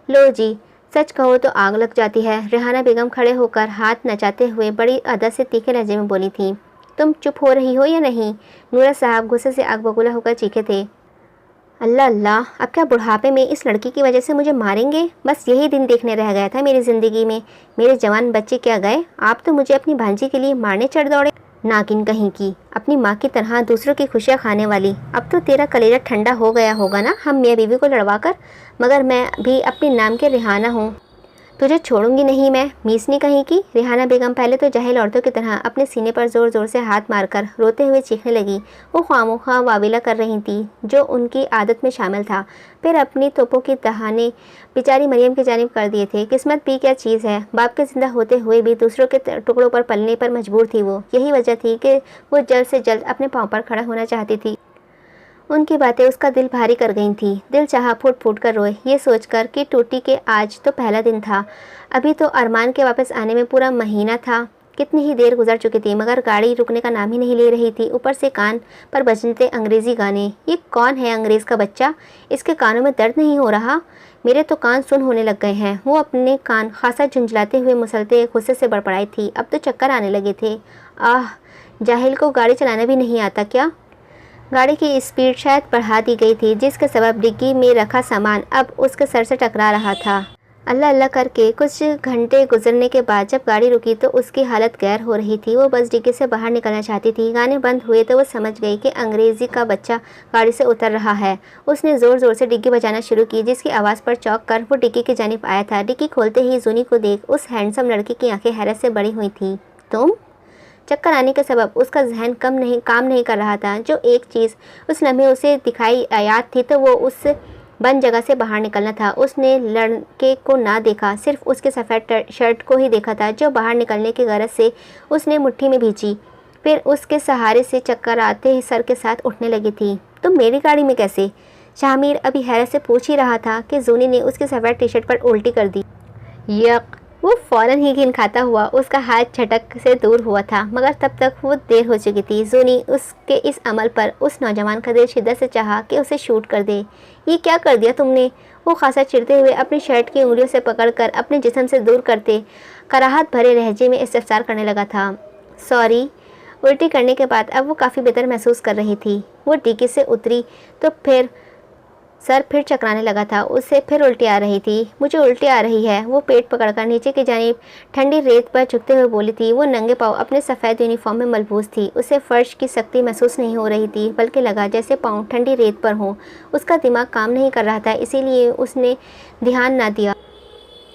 लो जी, सच कहो तो आग लग जाती है। रेहाना बेगम खड़े होकर हाथ नचाते हुए बड़ी अदब से तीखे लहजे में बोली थी। तुम चुप हो रही हो या नहीं? नूरा साहब गुस्से से आग बबूला होकर चीखे थे। अल्लाह अल्लाह, अब क्या बुढ़ापे में इस लड़की की वजह से मुझे मारेंगे? बस यही दिन देखने रह गया था मेरी ज़िंदगी में। मेरे जवान बच्चे क्या गए? आप तो मुझे अपनी भांजी के लिए मारने चढ़ दौड़े। नागिन कहीं की, अपनी माँ की तरह दूसरों की खुशियाँ खाने वाली। अब तो तेरा कलेजा ठंडा हो गया होगा ना हम मियाँ बीवी को लड़वा कर, मगर मैं भी अपने नाम के रेहाना हूँ। तुझे छोड़ूंगी नहीं मैं, मीसनी कहीं की। रिहाना बेगम पहले तो जाहिल औरतों की तरह अपने सीने पर ज़ोर ज़ोर से हाथ मारकर रोते हुए चीखने लगी। वो ख्वामोख्वाह वाविला कर रही थी जो उनकी आदत में शामिल था। फिर अपनी तोपों की दहाने बेचारी मरियम की जानिब कर दिए थे। किस्मत भी क्या चीज़ है, बाप के ज़िंदा होते हुए भी दूसरों के टुकड़ों पर पलने पर मजबूर थी वो। यही वजह थी कि वो जल्द से जल्द अपने पाँव पर खड़ा होना चाहती थी। उनकी बातें उसका दिल भारी कर गई थी। दिल चाहा फूट फूट कर रोए, ये सोचकर कि टूटी के आज तो पहला दिन था। अभी तो अरमान के वापस आने में पूरा महीना था। कितनी ही देर गुजर चुकी थी मगर गाड़ी रुकने का नाम ही नहीं ले रही थी। ऊपर से कान पर बजने थे अंग्रेज़ी गाने। ये कौन है अंग्रेज़ का बच्चा, इसके कानों में दर्द नहीं हो रहा? मेरे तो कान सुन होने लग गए हैं। वो अपने कान खासा झुंझलाते हुए मुसलते गुस्से से बड़बड़ाई थी। अब तो चक्कर आने लगे थे। आह, जाहिल को गाड़ी चलाना भी नहीं आता क्या? गाड़ी की स्पीड शायद बढ़ा दी गई थी जिसके सबब डिग्गी में रखा सामान अब उसके सर से टकरा रहा था। अल्लाह अल्लाह करके कुछ घंटे गुजरने के बाद जब गाड़ी रुकी तो उसकी हालत गैर हो रही थी। वो बस डिग्गी से बाहर निकलना चाहती थी। गाने बंद हुए तो वो समझ गई कि अंग्रेज़ी का बच्चा गाड़ी से उतर रहा है। उसने ज़ोर ज़ोर से डिग्गी बजाना शुरू की जिसकी आवाज़ पर चौंक कर वो डिग्गी की जानिब आया था। डिग्गी खोलते ही जूनी को देख उस हैंडसम लड़की की आंखें हैरत से बड़ी हुई थी। तुम? चक्कर आने के सबब उसका जहन काम नहीं कर रहा था। जो एक चीज़ उस लम्हे उसे दिखाई याद थी तो वो उस बंद जगह से बाहर निकलना था। उसने लड़के को ना देखा, सिर्फ उसके सफ़ेद शर्ट को ही देखा था जो बाहर निकलने की गरज से उसने मुट्ठी में भींची। फिर उसके सहारे से चक्कर आते ही सर के साथ उठने लगी थी। तुम मेरी गाड़ी में कैसे? शामिर अभी हैरत से पूछ ही रहा था कि जूनी ने उसके सफ़ेद टी शर्ट पर उल्टी कर दी। यक! वो फ़ौरन ही घिन खाता हुआ उसका हाथ झटक से दूर हुआ था मगर तब तक वो देर हो चुकी थी। जूनी उसके इस अमल पर उस नौजवान का दिल शिद्दत से चाहा कि उसे शूट कर दे। ये क्या कर दिया तुमने? वो खासा चिढ़ते हुए अपनी शर्ट की उंगलियों से पकड़कर अपने जिस्म से दूर करते कराहत भरे लहजे में इस्तिफ़सार करने लगा था। सॉरी। उल्टी करने के बाद अब वो काफ़ी बेहतर महसूस कर रही थी। वो डिग्गी से उतरी तो सर फिर चकराने लगा था। उससे फिर उल्टी आ रही थी। मुझे उल्टी आ रही है। वो पेट पकड़कर नीचे की जानिब ठंडी रेत पर झुकते हुए बोली थी। वो नंगे पाँव अपने सफ़ेद यूनिफॉर्म में मलबूस थी। उसे फ़र्श की सख्ती महसूस नहीं हो रही थी बल्कि लगा जैसे पाँव ठंडी रेत पर हों। उसका दिमाग काम नहीं कर रहा था इसीलिए उसने ध्यान ना दिया।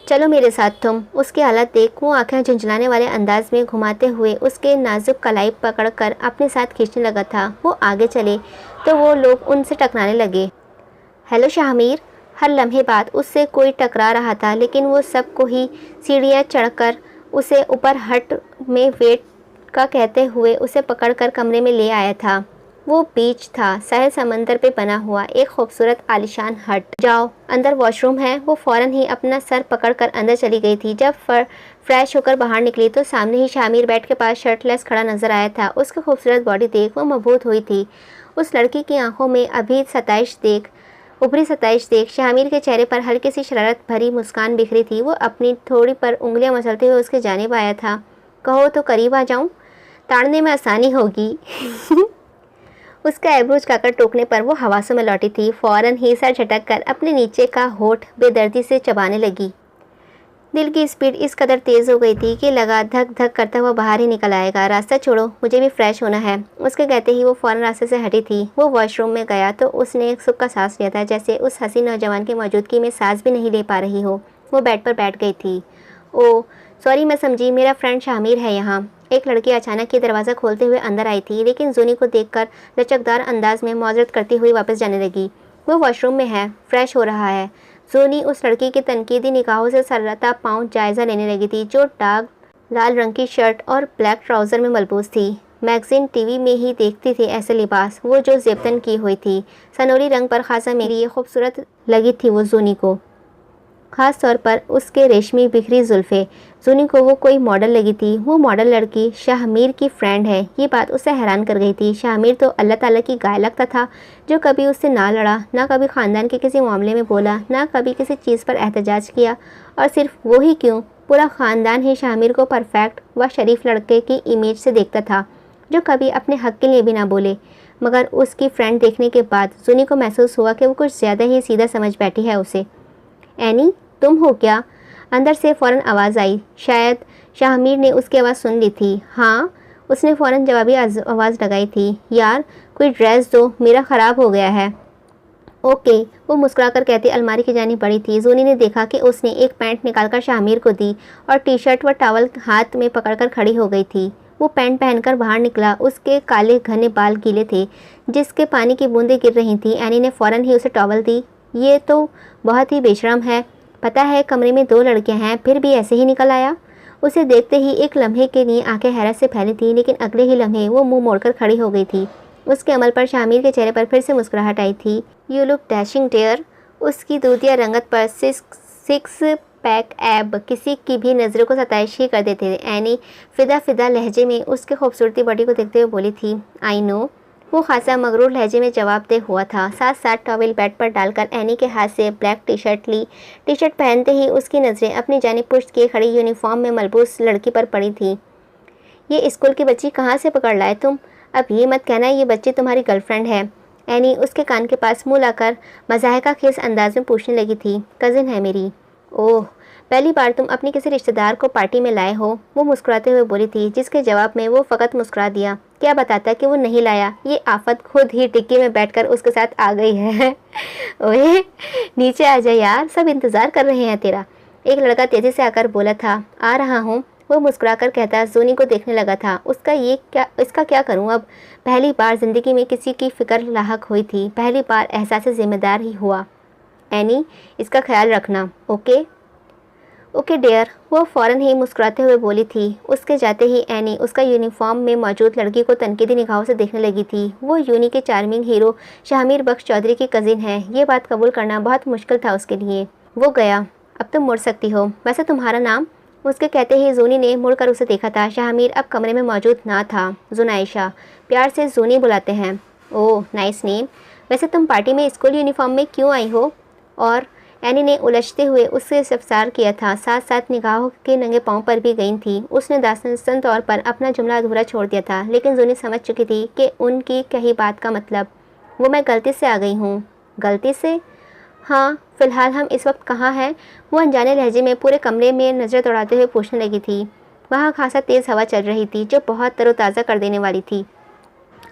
चलो मेरे साथ तुम। उसकी हालत देख वो आंखें झुंझलाने वाले अंदाज में घुमाते हुए उसके नाजुक कलाई पकड़कर अपने साथ खींचने लगा था। वो आगे चले तो वो लोग उनसे टकराने लगे। हेलो शाहमीर। हर लम्हे बाद उससे कोई टकरा रहा था लेकिन वो सबको ही सीढ़ियाँ चढ़कर उसे ऊपर हट में वेट का कहते हुए उसे पकड़कर कमरे में ले आया था। वो बीच था, साहिल समंदर पे बना हुआ एक खूबसूरत आलिशान हट। जाओ अंदर वॉशरूम है। वो फ़ौरन ही अपना सर पकड़कर अंदर चली गई थी। जब फ्रेश होकर बाहर निकली तो सामने ही शामिर बेड के पास शर्टलेस खड़ा नजर आया था। उसकी खूबसूरत बॉडी देख वो मबहूत हुई थी। उस लड़की की आंखों में अभी उभरी सताइश देख शामिर के चेहरे पर हल्की सी शरारत भरी मुस्कान बिखरी थी। वो अपनी थोड़ी पर उंगलियां मसलते हुए उसके जानिब आया था। कहो तो करीब आ जाऊं, ताड़ने में आसानी होगी। उसका एब्रो झुकाकर टोकने पर वो हवासों में लौटी थी। फ़ौरन ही सर झटक कर अपने नीचे का होठ बेदर्दी से चबाने लगी। दिल की स्पीड इस कदर तेज़ हो गई थी कि लगा धक धक करता हुआ बाहर ही निकल आएगा। रास्ता छोड़ो, मुझे भी फ्रेश होना है। उसके कहते ही वो फ़ौरन रास्ते से हटी थी। वो वॉशरूम में गया तो उसने एक सुख का सांस लिया था जैसे उस हसीन नौजवान की मौजूदगी में सांस भी नहीं ले पा रही हो। वो बेड पर बैठ गई थी। ओह सॉरी, मैं समझी, मेरा फ्रेंड शामिर है यहाँ। एक लड़की अचानक ही दरवाज़ा खोलते हुए अंदर आई थी लेकिन जूनी को देखकर लचकदार अंदाज में मौजरत करती हुई वापस जाने लगी। वो वॉशरूम में है, फ्रेश हो रहा है। जूनी उस लड़की की तनकीदी निगाहों से सरता पाँव जायज़ा लेने लगी थी जो डार्क लाल रंग की शर्ट और ब्लैक ट्राउज़र में मलबूस थी। मैगज़ीन टीवी में ही देखती थी ऐसे लिबास, वो जो ज़ेबतन की हुई थी। सनोरी रंग पर खासा मेरी ये खूबसूरत लगी थी वो जूनी को, ख़ास तौर पर उसके रेशमी बिखरी जुल्फ़े। जूनी को वो कोई मॉडल लगी थी। वो मॉडल लड़की शाहमीर की फ्रेंड है। ये बात उसे हैरान कर गई थी। शाहमीर तो अल्लाह ताला की गाय लगता था जो कभी उससे ना लड़ा, ना कभी ख़ानदान के किसी मामले में बोला, ना कभी किसी चीज़ पर एहतजाज किया। और सिर्फ वो ही क्यों, पूरा ख़ानदान ही शाहमीर को परफेक्ट व शरीफ लड़के की इमेज से देखता था जो कभी अपने हक़ के लिए भी ना बोले। मगर उसकी फ्रेंड देखने के बाद जूनी को महसूस हुआ कि वो कुछ ज़्यादा ही सीधा समझ बैठी है उसे। एनी, तुम हो क्या? अंदर से फ़ौरन आवाज़ आई। शायद शाहमीर ने उसकी आवाज़ सुन ली थी। हाँ, उसने फ़ौरन जवाबी आवाज़ लगाई थी। यार कोई ड्रेस दो, मेरा ख़राब हो गया है। ओके, वो मुस्कुराकर कहती अलमारी की जानी बढ़ी थी। जूनी ने देखा कि उसने एक पैंट निकालकर शामिर को दी और टी शर्ट व टॉवल हाथ में पकड़कर खड़ी हो गई थी। वो पैंट पहनकर बाहर निकला। उसके काले घने बाल गीले थे जिसके पानी की बूंदें गिर रही थीं। एनी ने फ़ौरन ही उसे टॉवल दी। ये तो बहुत ही बेशरम है। पता है कमरे में 2 लड़कियां हैं फिर भी ऐसे ही निकल आया। उसे देखते ही एक लम्हे के लिए आंखें हैरत से फैली थी, लेकिन अगले ही लम्हे वो मुंह मोड़कर खड़ी हो गई थी। उसके अमल पर शामिर के चेहरे पर फिर से मुस्कुराहट आई थी। You look dashing dear. उसकी दूधिया रंगत पर सिक्स पैक एब किसी की भी नज़रों को सताइश ही कर देते थे। एनी फिदा फिदा लहजे में उसके खूबसूरती बॉडी को देखते हुए बोली थी, आई नो। वो खासा मगरूर लहजे में जवाब दे हुआ था। साथ साथ टॉवेल बेड पर डालकर एनी के हाथ से ब्लैक टी शर्ट ली। टी शर्ट पहनते ही उसकी नज़रें अपनी जानिब पुष्ट किए खड़ी यूनिफॉर्म में मलबूस लड़की पर पड़ी थी। ये स्कूल की बच्ची कहाँ से पकड़ लाए तुम? अब ये मत कहना ये बच्ची तुम्हारी गर्लफ्रेंड है। एनी उसके कान के पास मुँह लाकर मज़ाहिका खेस अंदाज में पूछने लगी थी। कज़िन है मेरी। ओह, पहली बार तुम अपनी किसी रिश्तेदार को पार्टी में लाए हो? वो मुस्कुराते हुए बोली थी, जिसके जवाब में वो फ़कत मुस्कुरा दिया। क्या बताता कि वो नहीं लाया? ये आफत खुद ही टिक्की में बैठकर उसके साथ आ गई है। ओए नीचे आ जा यार, सब इंतज़ार कर रहे हैं तेरा। एक लड़का तेज़ी से आकर बोला था। आ रहा हूँ, वो मुस्कुराकर कहता जूनी को देखने लगा था। इसका क्या करूँ अब? पहली बार ज़िंदगी में किसी की फ़िक्र लाहक हुई थी। पहली बार एहसास ज़िम्मेदार ही हुआ। एनी, इसका ख्याल रखना, ओके? ओके डियर, वो फ़ौरन ही मुस्कुराते हुए बोली थी। उसके जाते ही एनी उसका यूनिफॉर्म में मौजूद लड़की को तनकीदी निगाहों से देखने लगी थी। वो यूनी के चार्मिंग हीरो शामिर बख्श चौधरी की कज़िन है। ये बात कबूल करना बहुत मुश्किल था उसके लिए। वो गया। अब तुम मुड़ सकती हो। वैसे तुम्हारा नाम? उसके कहते ही जूनी ने मुड़कर उसे देखा था। शामिर अब कमरे में मौजूद ना था। जुनाइशा, प्यार से जूनी बुलाते हैं। Oh nice name. वैसे तुम पार्टी में स्कूल यूनिफॉर्म में क्यों आई हो? और एनी ने उलझते हुए उससे इस्तफसार किया था। साथ साथ निगाहों के नंगे पाँव पर भी गई थी। उसने दास्तान तौर पर अपना जुमला अधूरा छोड़ दिया था, लेकिन जूनी समझ चुकी थी कि उनकी कही बात का मतलब। वो मैं गलती से आ गई हूँ। गलती से? हाँ, फ़िलहाल हम इस वक्त कहाँ हैं? वो अनजाने लहजे में पूरे कमरे में नज़र दौड़ाते हुए पूछने लगी थी। वहाँ खासा तेज़ हवा चल रही थी जो बहुत तरोताज़ा कर देने वाली थी।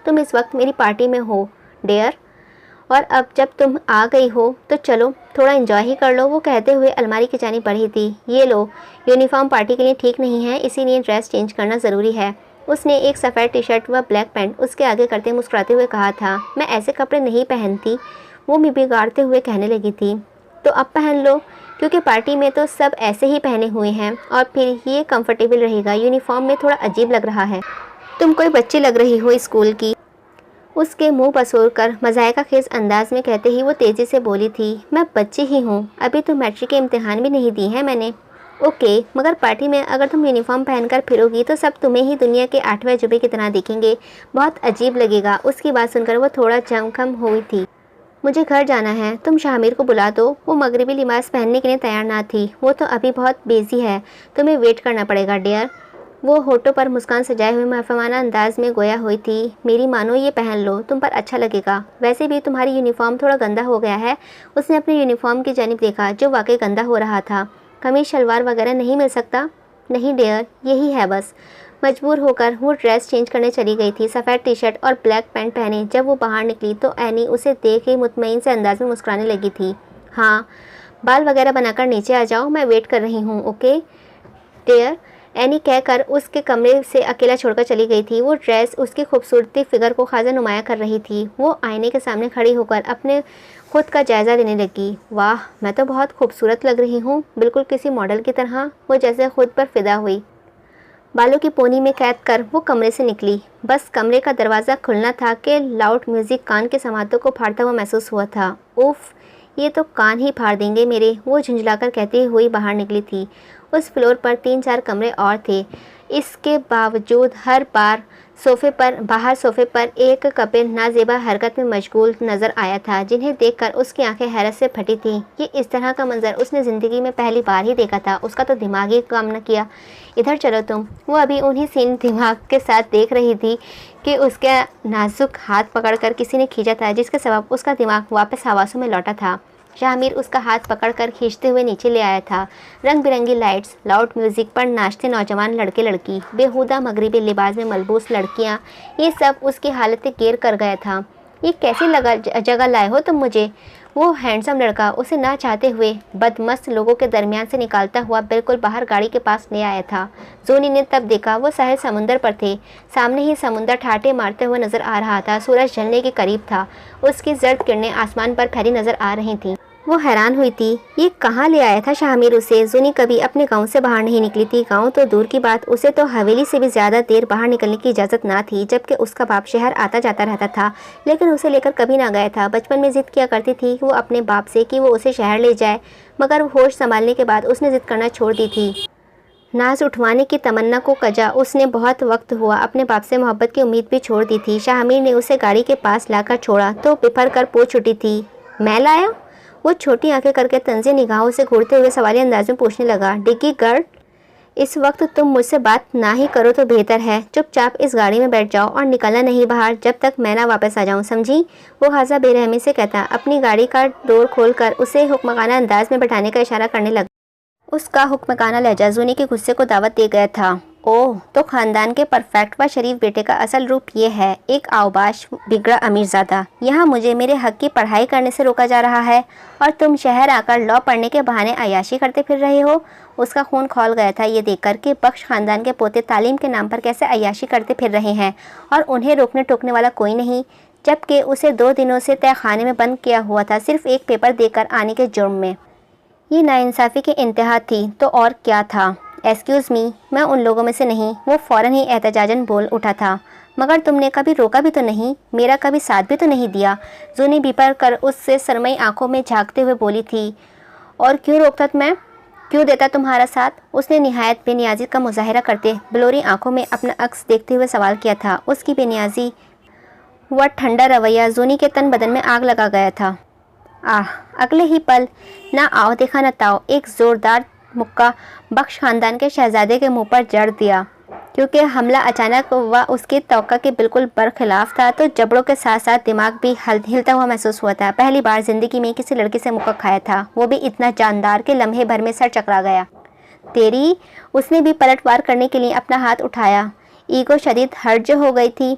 तुम इस वक्त मेरी पार्टी में हो डियर, और अब जब तुम आ गई हो तो चलो थोड़ा एंजॉय ही कर लो। वो कहते हुए अलमारी की जानिब बढ़ी थी। ये लो, यूनिफॉर्म पार्टी के लिए ठीक नहीं है, इसीलिए ड्रेस चेंज करना ज़रूरी है। उसने एक सफ़ेद टी शर्ट व ब्लैक पैंट उसके आगे करते मुस्कुराते हुए कहा था। मैं ऐसे कपड़े नहीं पहनती, वो भी बिगाड़ते हुए कहने लगी थी। तो अब पहन लो, क्योंकि पार्टी में तो सब ऐसे ही पहने हुए हैं और फिर ये कंफर्टेबल रहेगा। यूनिफॉर्म में थोड़ा अजीब लग रहा है। तुम कोई बच्ची लग रही हो स्कूल की। उसके मुंह पसोर कर मज़ाहिका खेज अंदाज में कहते ही वो तेज़ी से बोली थी, मैं बच्ची ही हूँ, अभी तो मैट्रिक के इम्तिहान भी नहीं दी है मैंने। ओके, मगर पार्टी में अगर तुम यूनिफॉर्म पहनकर फिरोगी तो सब तुम्हें ही दुनिया के 8वें अजूबे की तरह दिखेंगे। बहुत अजीब लगेगा। उसकी बात सुनकर वो थोड़ा चमकम हुई थी। मुझे घर जाना है, तुम शामिर को बुला दो। वो मगरिबी लिबास पहनने के लिए तैयार ना थी। वो तो अभी बहुत बिजी है, तुम्हें वेट करना पड़ेगा डियर। वो होठों पर मुस्कान सजाए हुए महफमाना अंदाज में गोया हुई थी। मेरी मानो ये पहन लो, तुम पर अच्छा लगेगा। वैसे भी तुम्हारी यूनिफॉर्म थोड़ा गंदा हो गया है। उसने अपनी यूनिफॉर्म की जानिब देखा जो वाकई गंदा हो रहा था। कमीज शलवार वगैरह नहीं मिल सकता? नहीं डियर, यही है बस। मजबूर होकर वो ड्रेस चेंज करने चली गई थी। सफ़ेद टी शर्ट और ब्लैक पैंट पहने जब वो बाहर निकली तो एनी उसे देख के मुतमईन से अंदाज में मुस्कुराने लगी थी। हाँ, बाल वगैरह बनाकर नीचे आ जाओ, मैं वेट कर रही हूँ, ओके डियर। एनी कहकर उसके कमरे से अकेला छोड़कर चली गई थी। वो ड्रेस उसकी खूबसूरती फिगर को खासा नुमाया कर रही थी। वो आईने के सामने खड़ी होकर अपने खुद का जायज़ा लेने लगी। वाह, मैं तो बहुत खूबसूरत लग रही हूँ, बिल्कुल किसी मॉडल की तरह। वो जैसे खुद पर फिदा हुई। बालों की पोनी में कैद कर वो कमरे से निकली। बस कमरे का दरवाज़ा खुलना था कि लाउड म्यूज़िक कान के समातों को फाड़ता हुआ महसूस हुआ था। उफ़, ये तो कान ही फाड़ देंगे मेरे, वो झुंझलाकर कहती हुई बाहर निकली थी। उस फ्लोर पर 3-4 कमरे और थे। इसके बावजूद हर बार बाहर सोफे पर एक कपिल नाजेबा हरकत में मशगूल नज़र आया था, जिन्हें देखकर उसकी आंखें हैरत से फटी थीं। ये इस तरह का मंजर उसने ज़िंदगी में पहली बार ही देखा था। उसका तो दिमाग ही काम न किया। इधर चलो तुम। वो अभी उन्हीं सीन दिमाग के साथ देख रही थी कि उसके नाजुक हाथ पकड़कर किसी ने खींचा था, जिसके सबब उसका दिमाग वापस हवासों में लौटा था। शामिर उसका हाथ पकड़कर खींचते हुए नीचे ले आया था। रंग बिरंगी लाइट्स, लाउड म्यूज़िक पर नाचते नौजवान लड़के लड़की, बेहुदा मगरिबी लिबास में मलबूस लड़कियां, ये सब उसकी हालत गेर कर गया था। ये कैसी जगह लाए हो तुम मुझे? वो हैंडसम लड़का उसे ना चाहते हुए बदमस्त लोगों के दरमियान से निकालता हुआ बिल्कुल बाहर गाड़ी के पास ले आया था। जोनी ने तब देखा वो साहिल समुंदर पर थे। सामने ही समुंदर ठाटे मारते हुए नजर आ रहा था। सूरज ढलने के करीब था। उसकी जर्द किरणें आसमान पर फैली नजर आ रही थीं। वो हैरान हुई थी, ये कहाँ ले आया था शाहमीर उसे। जोनी कभी अपने गांव से बाहर नहीं निकली थी। गांव तो दूर की बात, उसे तो हवेली से भी ज़्यादा देर बाहर निकलने की इजाज़त ना थी, जबकि उसका बाप शहर आता जाता रहता था, लेकिन उसे लेकर कभी ना गया था। बचपन में ज़िद किया करती थी वो अपने बाप से कि वो उसे शहर ले जाए, मगर होश संभालने के बाद उसने ज़िद करना छोड़ दी थी। नाज उठवाने की तमन्ना को कजा उसने बहुत वक्त हुआ अपने बाप से मोहब्बत की उम्मीद भी छोड़ दी थी। शाहमीर ने उसे गाड़ी के पास लाकर छोड़ा तो बिफर कर पूछ उठी थी, मैं लाया? वो छोटी आंखें करके तंज़े निगाहों से घूरते हुए सवालिया अंदाज में पूछने लगा, डिग्गी गर्ल, इस वक्त तुम मुझसे बात ना ही करो तो बेहतर है। चुपचाप इस गाड़ी में बैठ जाओ और निकलना नहीं बाहर जब तक मैं ना वापस आ जाऊं, समझी? वो खासा बेरहमी से कहता अपनी गाड़ी का डोर खोलकर उसे हुक्मखाना अंदाज में बैठाने का इशारा करने लगा। उसका हुक्मखाना लहजा जोनी के गुस्से को दावत दे गया था। ओह, तो खानदान के परफेक्ट व शरीफ बेटे का असल रूप ये है, एक आउबाश बिगड़ा अमीरजादा। यहाँ मुझे मेरे हक की पढ़ाई करने से रोका जा रहा है और तुम शहर आकर लॉ पढ़ने के बहाने अय्याशी करते फिर रहे हो। उसका खून खौल गया था ये देखकर कि बख्श खानदान के पोते तालीम के नाम पर कैसे अय्याशी करते फिर रहे हैं और उन्हें रोकने टोकने वाला कोई नहीं, जबकि उसे 2 दिनों से तय खाने में बंद किया हुआ था, सिर्फ एक पेपर देकर आने के जुर्म में। ये नाइंसाफ़ी की इंतहा थी तो और क्या था। एक्सक्यूज़ मी, मैं उन लोगों में से नहीं। वो फ़ौरन ही एहतजाजन बोल उठा था। मगर तुमने कभी रोका भी तो नहीं, मेरा कभी साथ भी तो नहीं दिया। जोनी बिपर कर उससे सरमई आंखों में झांकते हुए बोली थी, और क्यों रोकता मैं, क्यों देता तुम्हारा साथ? उसने निहायत बेनियाजी का मुजाहरा करते बलोरी आंखों में अपना अक्स देखते हुए सवाल किया था। उसकी बेनियाजी व ठंडा रवैया जोनी के तन बदन में आग लगा गया था। अगले ही पल ना आओ देखा न ताओ, एक ज़ोरदार मुक्का बख्श खानदान के शहजादे के मुंह पर जड़ दिया। क्योंकि हमला अचानक व उसकी तवक्का के बिल्कुल बरखिलाफ था, तो जबड़ों के साथ साथ दिमाग भी हिलता हुआ महसूस हुआ था। पहली बार ज़िंदगी में किसी लड़की से मुक्का खाया था, वो भी इतना जानदार कि लम्हे भर में सर चकरा गया। तेरी, उसने भी पलटवार करने के लिए अपना हाथ उठाया। ईगो शदीद हर्ज हो गई थी,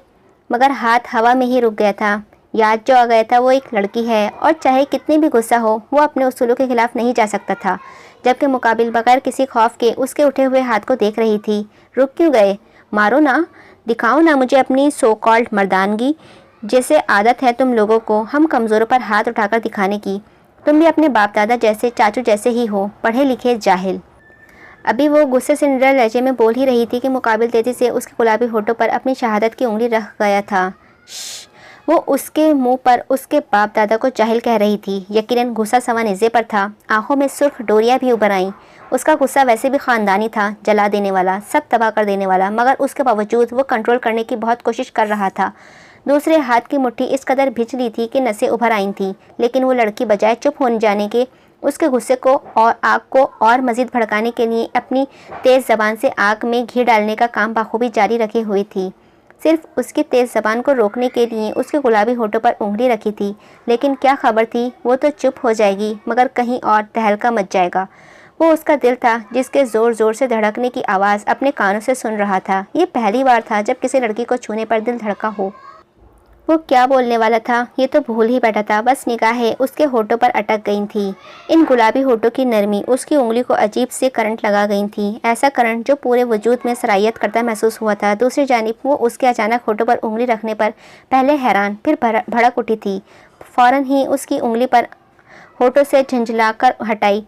मगर हाथ हवा में ही रुक गया था। याद जो आ गया था वो एक लड़की है और चाहे कितनी भी गुस्सा हो वो अपने उसूलों के खिलाफ नहीं जा सकता था। जबकि मुकाबिल बगैर किसी खौफ के उसके उठे हुए हाथ को देख रही थी। रुक क्यों गए? मारो ना, दिखाओ ना मुझे अपनी सो कॉल्ड मर्दानगी, जैसे आदत है तुम लोगों को हम कमज़ोरों पर हाथ उठाकर दिखाने की। तुम भी अपने बाप दादा जैसे चाचू जैसे ही हो, पढ़े लिखे जाहिल। अभी वो गुस्से से निडर लहजे में बोल ही रही थी कि मुकाबिल तेजी से उसके गुलाबी होठों पर अपनी शहादत की उंगली रख गया था। वो उसके मुंह पर उसके बाप दादा को जाहिल कह रही थी। यकीनन गुस्सा सवा नेज़े पर था। आंखों में सुर्ख डोरियां भी उभर आईं। उसका गुस्सा वैसे भी ख़ानदानी था, जला देने वाला, सब तबाह कर देने वाला, मगर उसके बावजूद वो कंट्रोल करने की बहुत कोशिश कर रहा था। दूसरे हाथ की मुट्ठी इस कदर भिंच ली थी कि नसें उभर आई थीं, लेकिन वो लड़की बजाय चुप होने जाने के उसके गुस्से को और आग को और मज़ीद भड़काने के लिए अपनी तेज़ ज़बान से आग में घी डालने का काम बखूबी जारी रखे हुई थी। सिर्फ उसकी तेज़ ज़बान को रोकने के लिए उसके गुलाबी होठों पर उंगली रखी थी, लेकिन क्या खबर थी वो तो चुप हो जाएगी मगर कहीं और तहलका मच जाएगा। वो उसका दिल था जिसके ज़ोर ज़ोर से धड़कने की आवाज़ अपने कानों से सुन रहा था। ये पहली बार था जब किसी लड़की को छूने पर दिल धड़का हो। वो क्या बोलने वाला था ये तो भूल ही बैठा था। बस निगाहें उसके होठों पर अटक गई थी। इन गुलाबी होठों की नरमी उसकी उंगली को अजीब से करंट लगा गई थी, ऐसा करंट जो पूरे वजूद में सरायत करता महसूस हुआ था। दूसरी जानिब वो उसके अचानक होठों पर उंगली रखने पर पहले हैरान फिर भड़क उठी थी। फ़ौरन ही उसकी उंगली पर होठों से झंझला कर हटाई।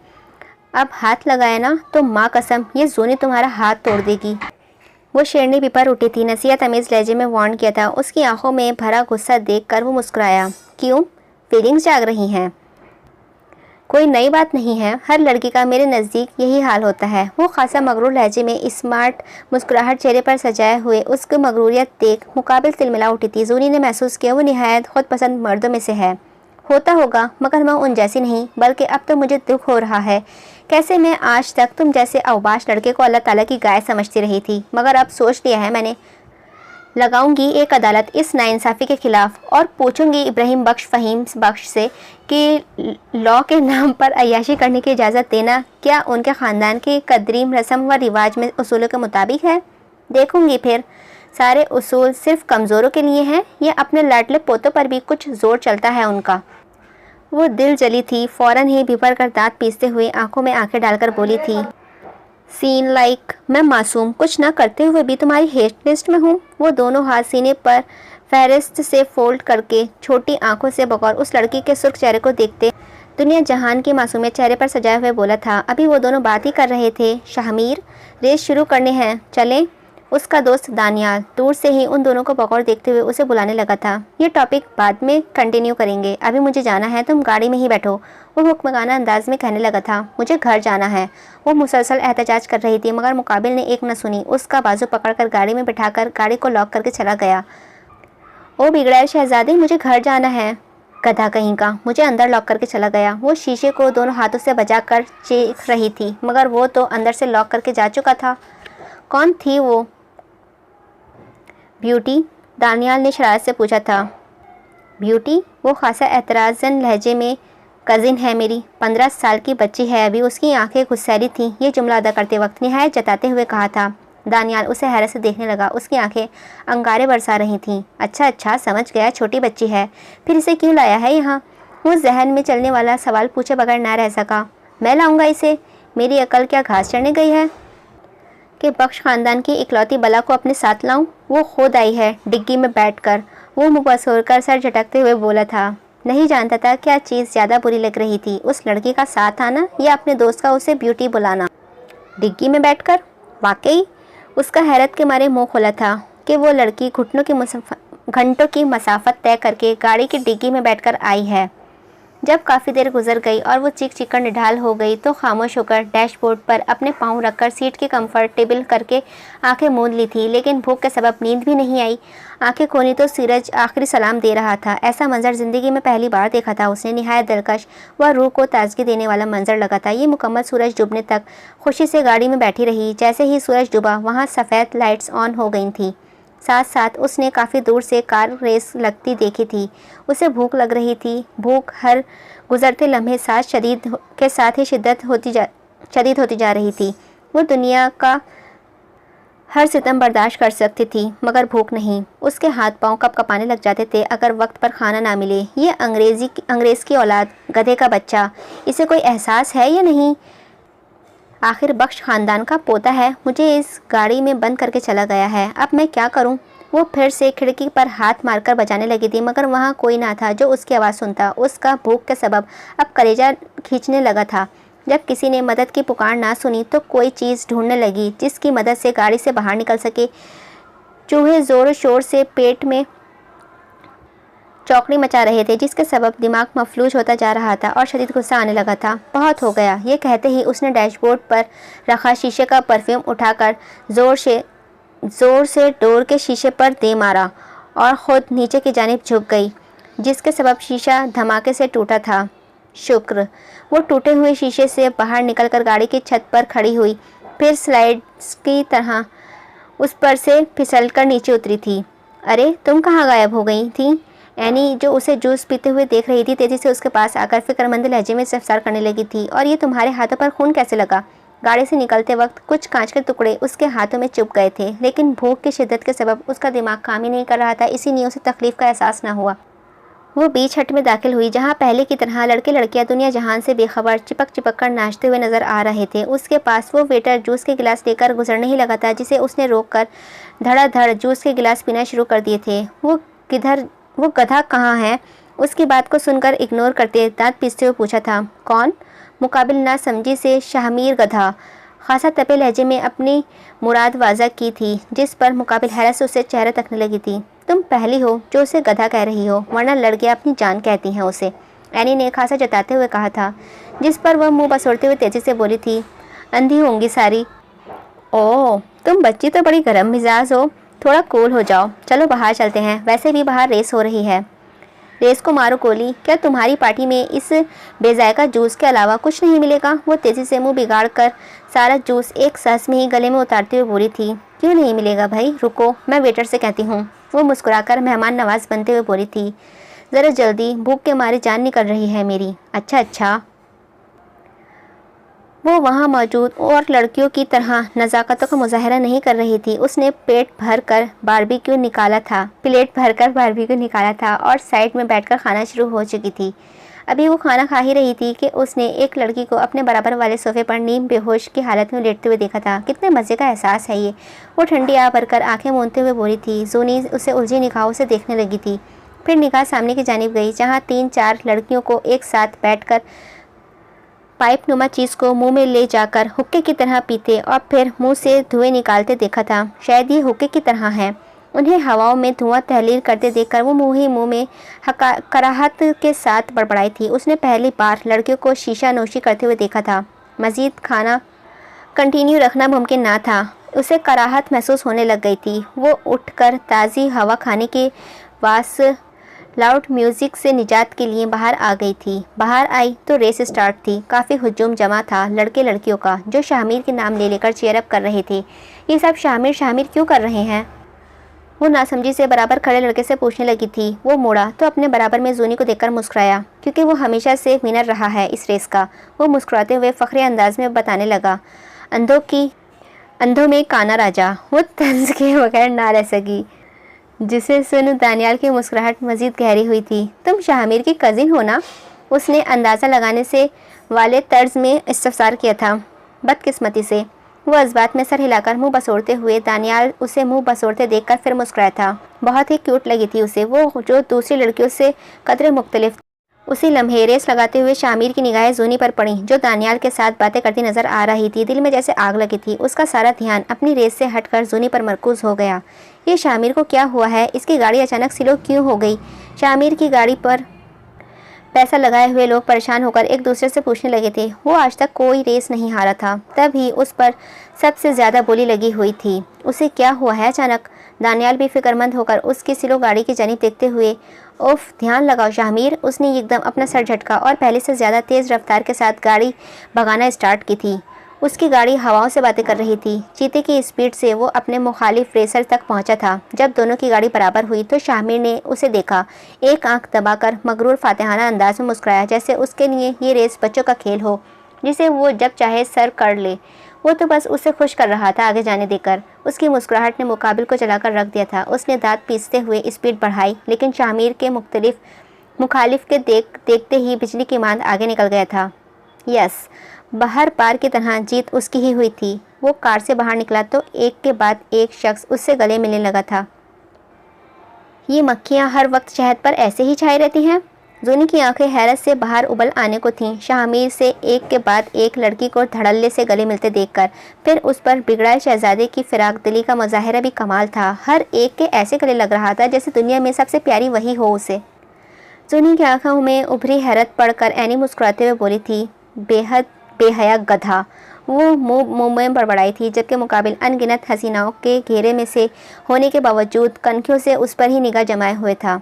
अब हाथ लगाया ना तो माँ कसम ये जोनी तुम्हारा हाथ तोड़ देगी। वो शेरनी भी पर उठी थी। नसीहत अमीज़ लहजे में वार्न किया था। उसकी आंखों में भरा गुस्सा देखकर वो मुस्कुराया। क्यों, फीलिंग्स जाग रही हैं? कोई नई बात नहीं है, हर लड़की का मेरे नज़दीक यही हाल होता है। वो खासा मगरूर लहजे में स्मार्ट मुस्कुराहट चेहरे पर सजाए हुए उसकी मगरूरियत देख मुकाबिल तिलमिला उठी थी। जोनी ने महसूस किया वो निहायत खुद पसंद मर्दों में से है। होता होगा, मगर मैं उन जैसी नहीं, बल्कि अब तो मुझे दुख हो रहा है। कैसे मैं आज तक तुम जैसे अवबाश लड़के को अल्लाह ताला की गाय समझती रही थी, मगर अब सोच लिया है मैंने। लगाऊंगी एक अदालत इस नाइंसाफ़ी के ख़िलाफ़ और पूछूंगी इब्राहिम बख्श फ़हीम बख्श से कि लॉ के नाम पर अय्याशी करने की इजाज़त देना क्या उनके ख़ानदान की कदरीम रस्म व रिवाज में उसूलों के मुताबिक है। देखूंगी फिर सारे उसूल सिर्फ कमज़ोरों के लिए हैं या अपने लाडले पोतों पर भी कुछ ज़ोर चलता है उनका। वो दिल जली थी। फ़ौरन ही बिभर कर दांत पीसते हुए आंखों में आंखें डालकर बोली थी, सीन लाइक मैं मासूम कुछ ना करते हुए भी तुम्हारी हेट लिस्ट में हूँ। वो दोनों हाथ सीने पर फहरिस्त से फोल्ड करके छोटी आंखों से बगौर उस लड़की के सुर्ख चेहरे को देखते दुनिया जहान की मासूमियत चेहरे पर सजाए हुए बोला था, अभी वो दोनों बात ही कर रहे थे। शाहमीर, रेस शुरू करने हैं, चलें? उसका दोस्त दानियाल दूर से ही उन दोनों को बगौर देखते हुए उसे बुलाने लगा था। ये टॉपिक बाद में कंटिन्यू करेंगे, अभी मुझे जाना है, तुम गाड़ी में ही बैठो। वो हुक्मगाना अंदाज में कहने लगा था, मुझे घर जाना है। वो मुसलसल एहतजाज कर रही थी मगर मुकाबिल ने एक न सुनी। उसका बाजू पकड़कर गाड़ी में बिठाकर गाड़ी को लॉक करके चला गया। ओ बिगड़ैल शहजादी, मुझे घर जाना है। गधा कहीं का, मुझे अंदर लॉक करके चला गया। वो शीशे को दोनों हाथों से बजाकर चीख रही थी मगर वो तो अंदर से लॉक करके जा चुका था। कौन थी वो? ब्यूटी? दानियाल ने शरारत से पूछा था। ब्यूटी? वो खासा एतराज़न लहजे में, कज़िन है मेरी, 15 साल की बच्ची है अभी। उसकी आंखें गुस्सैली थीं। ये जुमला अदा करते वक्त निहायत जताते हुए कहा था। दानियाल उसे हैरत से देखने लगा। उसकी आंखें अंगारे बरसा रही थीं। अच्छा समझ गया, छोटी बच्ची है, फिर इसे क्यों लाया है यहाँ? वो जहन में चलने वाला सवाल पूछे बगैर ना रह सका। मैं लाऊंगा इसे? मेरी अकल क्या घास चढ़ने गई है कि बख्श ख़ानदान की इकलौती बला को अपने साथ लाऊं? वो खुद आई है डिग्गी में बैठकर। वो मुँह बसोरकर सर झटकते हुए बोला था। नहीं जानता था क्या चीज़ ज़्यादा बुरी लग रही थी, उस लड़की का साथ आना या अपने दोस्त का उसे ब्यूटी बुलाना। डिग्गी में बैठकर? वाकई उसका हैरत के मारे मुंह खोला था कि वो लड़की घंटों की मसाफत तय करके गाड़ी की डिग्गी में बैठकर आई है। जब काफ़ी देर गुजर गई और वो चीख चीखकर निढाल हो गई तो खामोश होकर डैशबोर्ड पर अपने पाँव रखकर सीट के कंफर्टेबल करके आंखें मूंद ली थी, लेकिन भूख के सबब नींद भी नहीं आई। आंखें खोली तो सूरज आखिरी सलाम दे रहा था। ऐसा मंजर ज़िंदगी में पहली बार देखा था उसने। निहायत दिलकश व रूह को ताजगी देने वाला मंजर लगा था ये। मुकम्मल सूरज डूबने तक खुशी से गाड़ी में बैठी रही। जैसे ही सूरज डूबा वहाँ सफ़ेद लाइट्स ऑन हो गई थी। साथ साथ उसने काफ़ी दूर से कार रेस लगती देखी थी। उसे भूख लग रही थी। भूख हर गुजरते लम्हे साथ शदीद होती जा रही थी। वो दुनिया का हर सितम बर्दाश्त कर सकती थी मगर भूख नहीं। उसके हाथ पांव कँपाने लग जाते थे अगर वक्त पर खाना ना मिले। ये अंग्रेज़ की औलाद, गधे का बच्चा, इसे कोई एहसास है या नहीं? आखिर बख्श ख़ानदान का पोता है। मुझे इस गाड़ी में बंद करके चला गया है, अब मैं क्या करूं? वो फिर से खिड़की पर हाथ मारकर बजाने लगी थी मगर वहाँ कोई ना था जो उसकी आवाज़ सुनता। उसका भूख के सबब अब कलेजा खींचने लगा था। जब किसी ने मदद की पुकार ना सुनी तो कोई चीज़ ढूंढने लगी जिसकी मदद से गाड़ी से बाहर निकल सके। चूहे ज़ोर शोर से पेट में चौकड़ी मचा रहे थे जिसके सबब दिमाग मफलूज होता जा रहा था और शदीद गुस्सा आने लगा था। बहुत हो गया, ये कहते ही उसने डैशबोर्ड पर रखा शीशे का परफ्यूम उठाकर ज़ोर से डोर के शीशे पर दे मारा और ख़ुद नीचे की जानिब झुक गई जिसके सबब शीशा धमाके से टूटा था। शुक्र। वो टूटे हुए शीशे से बाहर निकलकर गाड़ी की छत पर खड़ी हुई, फिर स्लाइड्स की तरह उस पर से फिसलकर नीचे उतरी थी। अरे तुम कहाँ गायब हो गई थी? एनी, जो उसे जूस पीते हुए देख रही थी, तेज़ी से उसके पास आकर फिक्रमंद लहजे में इस्तफसार करने लगी थी। और ये तुम्हारे हाथों पर खून कैसे लगा? गाड़ी से निकलते वक्त कुछ कांच के टुकड़े उसके हाथों में चुभ गए थे, लेकिन भूख की शिद्दत के सबब उसका दिमाग काम ही नहीं कर रहा था, इसीलिए उसे तकलीफ़ का एहसास न हुआ। वो बीच हट में दाखिल हुई जहाँ पहले की तरह लड़के लड़कियाँ दुनिया जहान से बेखबर चिपक कर नाचते हुए नजर आ रहे थे। उसके पास वो वेटर जूस के गिलास लेकर गुजरने ही लगा था जिसे उसने रोककर धड़ाधड़ जूस के गिलास पीना शुरू कर दिए थे। वो गधा कहाँ है? उसकी बात को सुनकर इग्नोर करते दांत पीसते हुए पूछा था। कौन? मुकाबिल ना समझी से शाहमीर गधा खासा तपे लहजे में अपनी मुराद वाज़ा की थी, जिस पर मुकाबिल हैरत से उसे चेहरा तकने लगी थी। तुम पहली हो जो उसे गधा कह रही हो, वरना लड़कियां अपनी जान कहती हैं उसे, एनी ने खासा जताते हुए कहा था, जिस पर वह मुंह बसोड़ते हुए तेजी से बोली थी। अंधी होंगी सारी। ओह, तुम बच्ची तो बड़ी गर्म मिजाज हो, थोड़ा कूल हो जाओ। चलो बाहर चलते हैं, वैसे भी बाहर रेस हो रही है। रेस को मारो गोली। क्या तुम्हारी पार्टी में इस बेजायका जूस के अलावा कुछ नहीं मिलेगा? वो तेज़ी से मुंह बिगाड़ कर सारा जूस एक सांस में ही गले में उतारते हुए बोली थी। क्यों नहीं मिलेगा भाई, रुको, मैं वेटर से कहती हूँ। वो मुस्कुराकर मेहमान नवाज बनते हुए बोली थी। ज़रा जल्दी, भूख के मारे जान निकल रही है मेरी। अच्छा। वो वहाँ मौजूद और लड़कियों की तरह नज़ाकतों का मुजाहरा नहीं कर रही थी। उसने प्लेट भरकर बारबेक्यू निकाला था और साइड में बैठकर खाना शुरू हो चुकी थी। अभी वो खाना खा ही रही थी कि उसने एक लड़की को अपने बराबर वाले सोफे पर नीम बेहोश की हालत में लेटते हुए देखा था। कितने मज़े का एहसास है ये। वो ठंडी आ भरकर आंखें मूंदते हुए बोली थी। जूनी उसे उलझी निगाहों से देखने लगी थी। फिर निगाह सामने की जानिब गई, जहाँ 3-4 लड़कियों को एक साथ बैठकर पाइप नुमा चीज़ को मुंह में ले जाकर हुक्के की तरह पीते और फिर मुंह से धुएं निकालते देखा था। शायद ये हुक्के की तरह है। उन्हें हवाओं में धुआं तहलील करते देखकर वो मुंह में कराहत के साथ बड़बड़ाई थी। उसने पहली बार लड़कियों को शीशा नोशी करते हुए देखा था। मज़ीद खाना कंटिन्यू रखना मुमकिन ना था। उसे कराहत महसूस होने लग गई थी। वो उठकर ताज़ी हवा खाने के वास लाउड म्यूज़िक से निजात के लिए बाहर आ गई थी। बाहर आई तो रेस स्टार्ट थी। काफ़ी हुजूम जमा था लड़के लड़कियों का, जो शामिर के नाम ले लेकर चीयरअप कर रहे थे। ये सब शामिर शामिर क्यों कर रहे हैं? वो नासमझी से बराबर खड़े लड़के से पूछने लगी थी। वो मुड़ा तो अपने बराबर में जूनी को देखकर मुस्कुराया, क्योंकि वो हमेशा से विनर रहा है इस रेस का। वो मुस्कुराते हुए फ़ख्रे अंदाज में बताने लगा, अंधों में काना राजा। वो तंज के बगैर ना रह सकी, जिसे सुन दानियाल की मुस्कुराहट मज़ीद गहरी हुई थी। तुम शामिर की कज़िन हो ना? उसने अंदाज़ा लगाने से वाले तर्ज में इस्तफसार किया था। बदकिस्मती से वो इस बात में सर हिलाकर मुंह बसोड़ते हुए दानियाल उसे मुंह बसोड़ते देखकर फिर मुस्कुराया था। बहुत ही क्यूट लगी थी उसे वो, जो दूसरी लड़कियों से कदरे मुख्तलिफ। उसी लम्हे रेस लगाते हुए शामिर की निगाहें जूनी पर पड़ी, जो दानियाल के साथ बातें करती नजर आ रही थी। दिल में जैसे आग लगी थी। उसका सारा ध्यान अपनी रेस से हटकर जूनी पर मरकूज हो गया। ये शामिर को क्या हुआ है? इसकी गाड़ी अचानक स्लो क्यों हो गई? शामिर की गाड़ी पर पैसा लगाए हुए लोग परेशान होकर एक दूसरे से पूछने लगे थे। वो आज तक कोई रेस नहीं हारा था, तभी उस पर सबसे ज़्यादा बोली लगी हुई थी। उसे क्या हुआ है अचानक? दानियाल भी फिक्रमंद होकर उसकी स्लो गाड़ी की जानिब देखते हुए, उफ, ध्यान लगाओ शामिर। उसने एकदम अपना सर झटका और पहले से ज़्यादा तेज़ रफ्तार के साथ गाड़ी भगाना स्टार्ट की थी। उसकी गाड़ी हवाओं से बातें कर रही थी। चीते की स्पीड से वो अपने मुखालिफ रेसर तक पहुंचा था। जब दोनों की गाड़ी बराबर हुई तो शामिर ने उसे देखा। एक आंख दबाकर मगरूर फातिहाना अंदाज में मुस्कुराया, जैसे उसके लिए ये रेस बच्चों का खेल हो, जिसे वो जब चाहे सर कर ले। वो तो बस उसे खुश कर रहा था आगे जाने देकर। उसकी मुस्कुराहट ने मुकाबिल को चलाकर रख दिया था। उसने दांत पीसते हुए स्पीड बढ़ाई, लेकिन शामिर के मुखालिफ के देखते ही बिजली की मांद आगे निकल गया था। यस, बाहर पार की तरह जीत उसकी ही हुई थी। वो कार से बाहर निकला तो एक के बाद एक शख्स उससे गले मिलने लगा था। ये मक्खियाँ हर वक्त शहद पर ऐसे ही छाई रहती हैं? जूनी की आंखें हैरत से बाहर उबल आने को थीं। शामिर से एक के बाद एक लड़की को धड़ल्ले से गले मिलते देखकर, फिर उस पर बिगड़ाए शहजादे की फिराक दिली का मुजाहिरा भी कमाल था। हर एक के ऐसे गले लग रहा था जैसे दुनिया में सबसे प्यारी वही हो उसे। जूनी की आंखों में उभरी हैरत पढ़कर एनी मुस्कुराते हुए बोली थी, बेहद बेहया गधा। वो मुंह में बड़बड़ाई थी, जबकि मुकाबिल अनगिनत हसीनाओं के घेरे में से होने के बावजूद कनखियों से उस पर ही निगाह जमाए हुए था।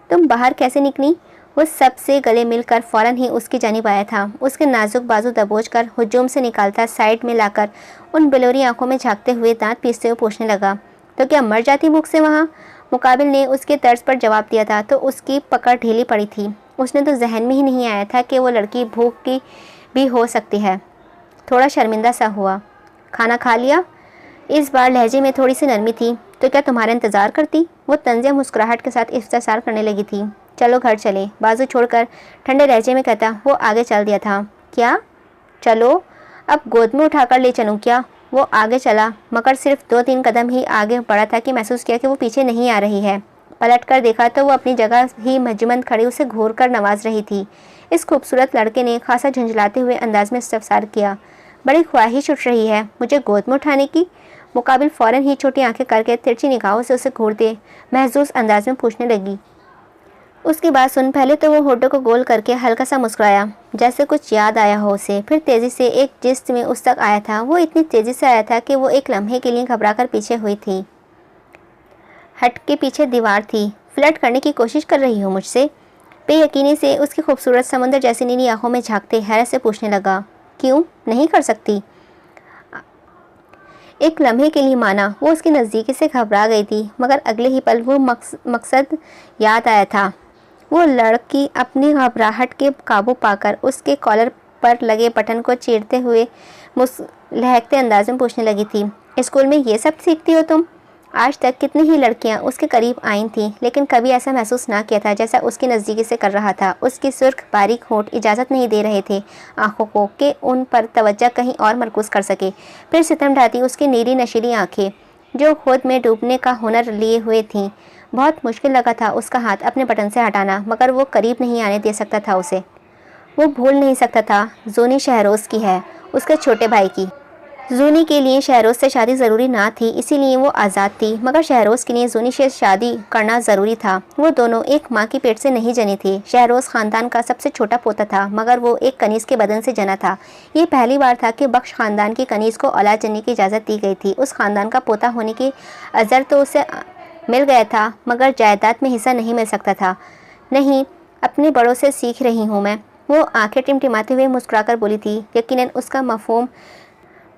तुम बाहर कैसे निकली? वो सबसे गले मिलकर फ़ौरन ही उसकी जानिब आया था। उसके नाजुक बाजू दबोचकर हुजूम से निकालता साइड में लाकर उन बिलोरी आंखों में झांकते हुए दांत पीसते हुए पूछने लगा, तो क्या मर जाती भूख से वहाँ? मुकाबिल ने उसके तर्ज पर जवाब दिया था तो उसकी पकड़ ढीली पड़ी थी। उसने तो जहन में ही नहीं आया था कि वो लड़की भूख की भी हो सकती है। थोड़ा शर्मिंदा सा हुआ। खाना खा लिया? इस बार लहजे में थोड़ी सी नरमी थी। तो क्या तुम्हारा इंतज़ार करती? वो तंज़े मुस्कुराहट के साथ इफ्तिसार करने लगी थी। चलो घर चले, बाजू छोड़कर ठंडे लहजे में कहता वो आगे चल दिया था। क्या? चलो, अब गोद में उठाकर ले चलूँ क्या? वो आगे चला, मगर सिर्फ 2-3 कदम ही आगे बढ़ा था कि महसूस किया कि वो पीछे नहीं आ रही है। पलट कर देखा तो वो अपनी जगह ही मजमंद खड़ी उसे घूर कर नवाज रही थी। इस खूबसूरत लड़के ने खासा झुंझलाते हुए अंदाज में इस्तफसार किया, बड़ी ख्वाहिश उठ रही है मुझे गोद में उठाने की। मुकाबिल फ़ौरन ही छोटी आंखें करके तिरछी निगाहों से उसे घूरते महजूज अंदाज में पूछने लगी। उसकी बात सुन पहले तो वो होठों को गोल करके हल्का सा मुस्कुराया, जैसे कुछ याद आया हो उसे। फिर तेज़ी से एक जिस्त में उस तक आया था। वो इतनी तेज़ी से आया था कि वो एक लम्हे के लिए घबराकर पीछे हुई थी। हट के पीछे दीवार थी। फ्लर्ट करने की कोशिश कर रही हो मुझसे? बेयकीनी से उसकी खूबसूरत समंदर जैसी नीली आंखों में झांकते हैरत से पूछने लगा। क्यों नहीं कर सकती? एक लम्हे के लिए माना वो उसकी नज़दीकी से घबरा गई थी, मगर अगले ही पल वो मकसद याद आया था। वो लड़की अपनी घबराहट के काबू पाकर उसके कॉलर पर लगे बटन को चीरते हुए लहकते अंदाज में पूछने लगी थी, स्कूल में ये सब सीखती हो तुम? आज तक कितनी ही लड़कियां उसके करीब आई थीं, लेकिन कभी ऐसा महसूस ना किया था जैसा उसकी नज़दीकी से कर रहा था। उसकी सुर्ख बारीक होंठ इजाज़त नहीं दे रहे थे आंखों को कि उन पर तवज्जो कहीं और मरकूज़ कर सके। फिर सितम ढाती उसकी नीली नशीली आंखें जो खुद में डूबने का हुनर लिए हुए थीं। बहुत मुश्किल लगा था उसका हाथ अपने बटन से हटाना, मगर वो करीब नहीं आने दे सकता था उसे। वो भूल नहीं सकता था जूनी शहरोज़ की है, उसके छोटे भाई की। जूनी के लिए शहरोज़ से शादी ज़रूरी ना थी, इसीलिए वो आज़ाद थी, मगर शहरोज़ के लिए जूनी से शादी करना ज़रूरी था। वो दोनों एक माँ की पेट से नहीं जने थे। शहरोज़ ख़ानदान का सबसे छोटा पोता था, मगर वो एक कनीज़ के बदन से जना था। ये पहली बार था कि बख्श ख़ानदान की कनीज़ को औलाद जनने की इजाज़त दी गई थी। उस ख़ानदान का पोता होने की अज़र तो उसे मिल गया था, मगर जायदाद में हिस्सा नहीं मिल सकता था। नहीं, अपने बड़ों से सीख रही हूँ मैं। वो आंखें टिमटिमाते हुए मुस्कुराकर बोली थी। यकीनन उसका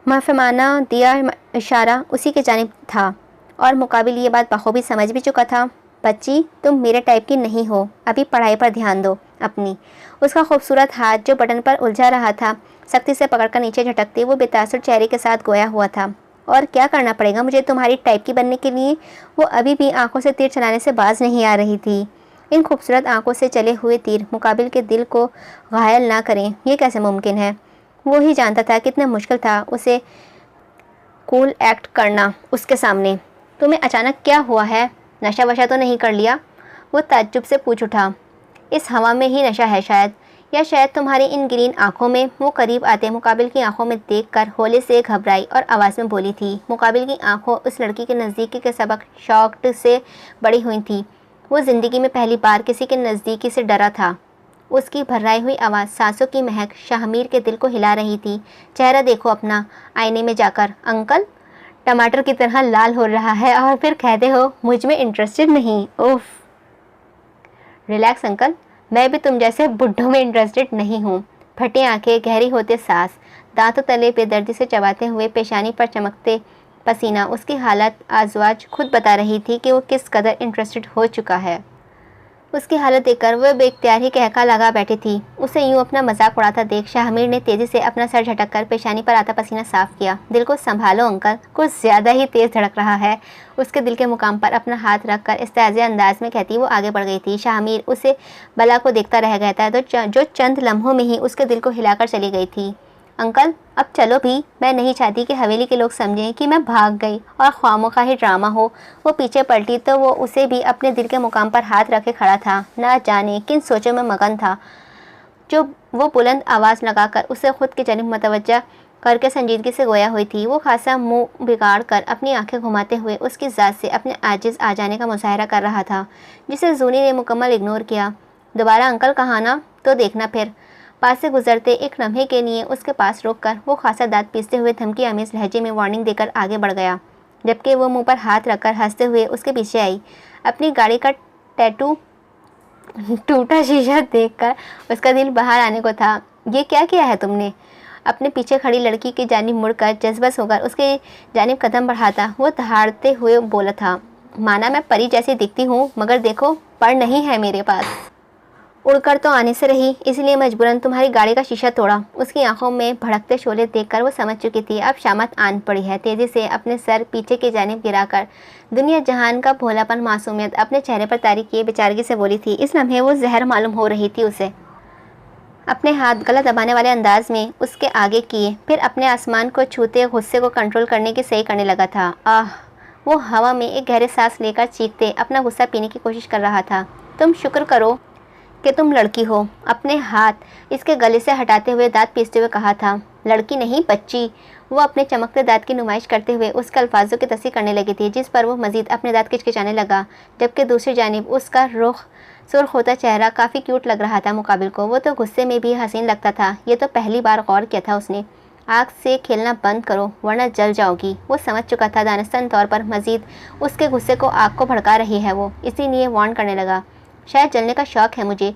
माफ़माना दिया इशारा उसी के जानिब था, और मुकाबिल ये बात बखूबी समझ भी चुका था। बच्ची, तुम मेरे टाइप की नहीं हो, अभी पढ़ाई पर ध्यान दो अपनी। उसका खूबसूरत हाथ जो बटन पर उलझा रहा था सख्ती से पकड़कर नीचे झटकते वो बेतासुर चेहरे के साथ गोया हुआ था। और क्या करना पड़ेगा मुझे तुम्हारी टाइप की बनने के लिए? वो अभी भी आंखों से तीर चलाने से बाज नहीं आ रही थी। इन खूबसूरत आंखों से चले हुए तीर मुकाबिल के दिल को घायल ना करें, ये कैसे मुमकिन है? वो ही जानता था कितना मुश्किल था उसे कूल एक्ट करना उसके सामने। तुम्हें अचानक क्या हुआ है? नशा वशा तो नहीं कर लिया? वो ताज्जुब से पूछ उठा। इस हवा में ही नशा है शायद, या शायद तुम्हारी इन ग्रीन आंखों में। वो करीब आते मुकाबिल की आंखों में देखकर होले से घबराई और आवाज़ में बोली थी। मुकाबिल की आंखों उस लड़की के नज़दीकी के सबक शॉक्ड से बड़ी हुई थी। वो ज़िंदगी में पहली बार किसी के नज़दीकी से डरा था। उसकी भर्राई हुई आवाज़, सांसों की महक शाहमीर के दिल को हिला रही थी। चेहरा देखो अपना आईने में जाकर। अंकल टमाटर की तरह लाल हो रहा है और फिर कहते हो मुझ में इंटरेस्टेड नहीं। उफ। रिलैक्स अंकल, मैं भी तुम जैसे बुड्ढों में इंटरेस्टेड नहीं हूँ। फटी आंखें, गहरी होते सांस, दांतों तले बेदर्दी से चबाते हुए पेशानी पर चमकते पसीना। उसकी हालत आजवाज खुद बता रही थी कि वो किस कदर इंटरेस्टेड हो चुका है। उसकी हालत देखकर वह बेख्तियार ही कहका लगा बैठी थी। उसे यूं अपना मजाक उड़ाता देख शाहमीर ने तेजी से अपना सर झटककर पेशानी पर आता पसीना साफ किया। दिल को संभालो अंकल, कुछ ज़्यादा ही तेज़ धड़क रहा है। उसके दिल के मुकाम पर अपना हाथ रखकर इस्तेज़ा अंदाज में कहती वो आगे बढ़ गई थी। शाहमीर उसे बला को देखता रह गया था जो चंद लम्हों में ही उसके दिल को हिलाकर चली गई थी। अंकल अब चलो भी, मैं नहीं चाहती कि हवेली के लोग समझें कि मैं भाग गई और ख्वामोखा ही ड्रामा हो। वो पीछे पलटी तो वो उसे भी अपने दिल के मुकाम पर हाथ रखे खड़ा था। ना जाने किन सोचों में मगन था जो वो बुलंद आवाज़ लगाकर उसे खुद की जानिब मतवज्जा करके संजीदगी से गोया हुई थी। वो खासा मुंह बिगाड़ कर अपनी आंखें घुमाते हुए उसकी ज़ात से अपने आजिज़ आ जाने का मुजाहरा कर रहा था, जिसे जूनी ने मुकम्मल इग्नोर किया। दोबारा अंकल कहा ना तो देखना फिर। पास से गुजरते एक लम्हे के लिए उसके पास रोककर वो खासा दांत पीसते हुए धमकी आमेज लहजे में वार्निंग देकर आगे बढ़ गया, जबकि वो मुंह पर हाथ रखकर हंसते हुए उसके पीछे आई। अपनी गाड़ी का टैटू टूटा शीशा देखकर उसका दिल बाहर आने को था। ये क्या किया है तुमने? अपने पीछे खड़ी लड़की की जानिब मुड़कर जज्बस होकर उसके जानिब कदम बढ़ाता वो दहाड़ते हुए बोला था। माना मैं परी जैसी दिखती हूँ, मगर देखो पर नहीं है मेरे पास। उड़कर तो आने से रही, इसलिए मजबूरन तुम्हारी गाड़ी का शीशा तोड़ा। उसकी आंखों में भड़कते शोले देखकर वो समझ चुकी थी अब शामत आन पड़ी है। तेज़ी से अपने सर पीछे की जानिब गिराकर दुनिया जहान का भोलापन मासूमियत अपने चेहरे पर तारी किए बेचारगी से बोली थी। इस लम्हे वो जहर मालूम हो रही थी उसे। अपने हाथ गला दबाने वाले अंदाज में उसके आगे किए, फिर अपने आसमान को छूते गुस्से को कंट्रोल करने की सही करने लगा था। आह। वो हवा में एक गहरे सांस लेकर चीखते अपना गुस्सा पीने की कोशिश कर रहा था। तुम शुक्र करो कि तुम लड़की हो, अपने हाथ इसके गले से हटाते हुए दांत पीसते हुए कहा था। लड़की नहीं बच्ची। वो अपने चमकते दांत की नुमाइश करते हुए उसके अल्फाजों की तस्दीक करने लगी थी, जिस पर वो मजीद अपने दांत किचकिचाने लगा, जबकि दूसरी जानिब उसका रुख सुर्ख होता चेहरा काफ़ी क्यूट लग रहा था मुकाबिल को। वो तो गुस्से में भी हसीन लगता था। ये तो पहली बार गौर किया था उसने। आग से खेलना बंद करो वरना जल जाओगी। वो समझ चुका था दानिस्तान तौर पर मजीद उसके गुस्से को आग को भड़का रही है वो, इसीलिए वार्न करने लगा। शायद जलने का शौक़ है मुझे।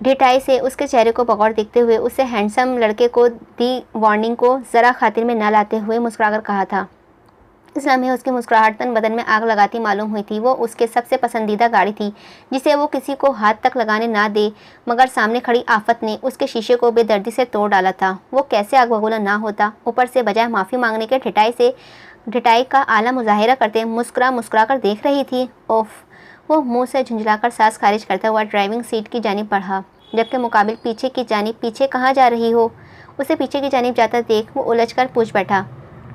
ढिठाई से उसके चेहरे को बगौर देखते हुए उसे हैंडसम लड़के को दी वार्निंग को ज़रा खातिर में न लाते हुए मुस्कुराकर कहा था। इस लम्हे उसकी मुस्कुराहट तन बदन में आग लगाती मालूम हुई थी। वो उसके सबसे पसंदीदा गाड़ी थी, जिसे वो किसी को हाथ तक लगाने ना दे, मगर सामने खड़ी आफत ने उसके शीशे को बेदर्दी से तोड़ डाला था। वो कैसे आग बबूला ना होता। ऊपर से बजाय माफ़ी मांगने के ठिठाई से ढिठाई का आला मुजाहिरा करते मुस्कुरा मुस्कुरा कर देख रही थी। ओफ! वो मुंह से झुंझलाकर सांस खारिज करता हुआ ड्राइविंग सीट की जानिब बढ़ा, जबकि मुकाबिल पीछे की जानिब पीछे कहाँ जा रही हो। उसे पीछे की जानिब जाता देख वो उलझकर पूछ बैठा,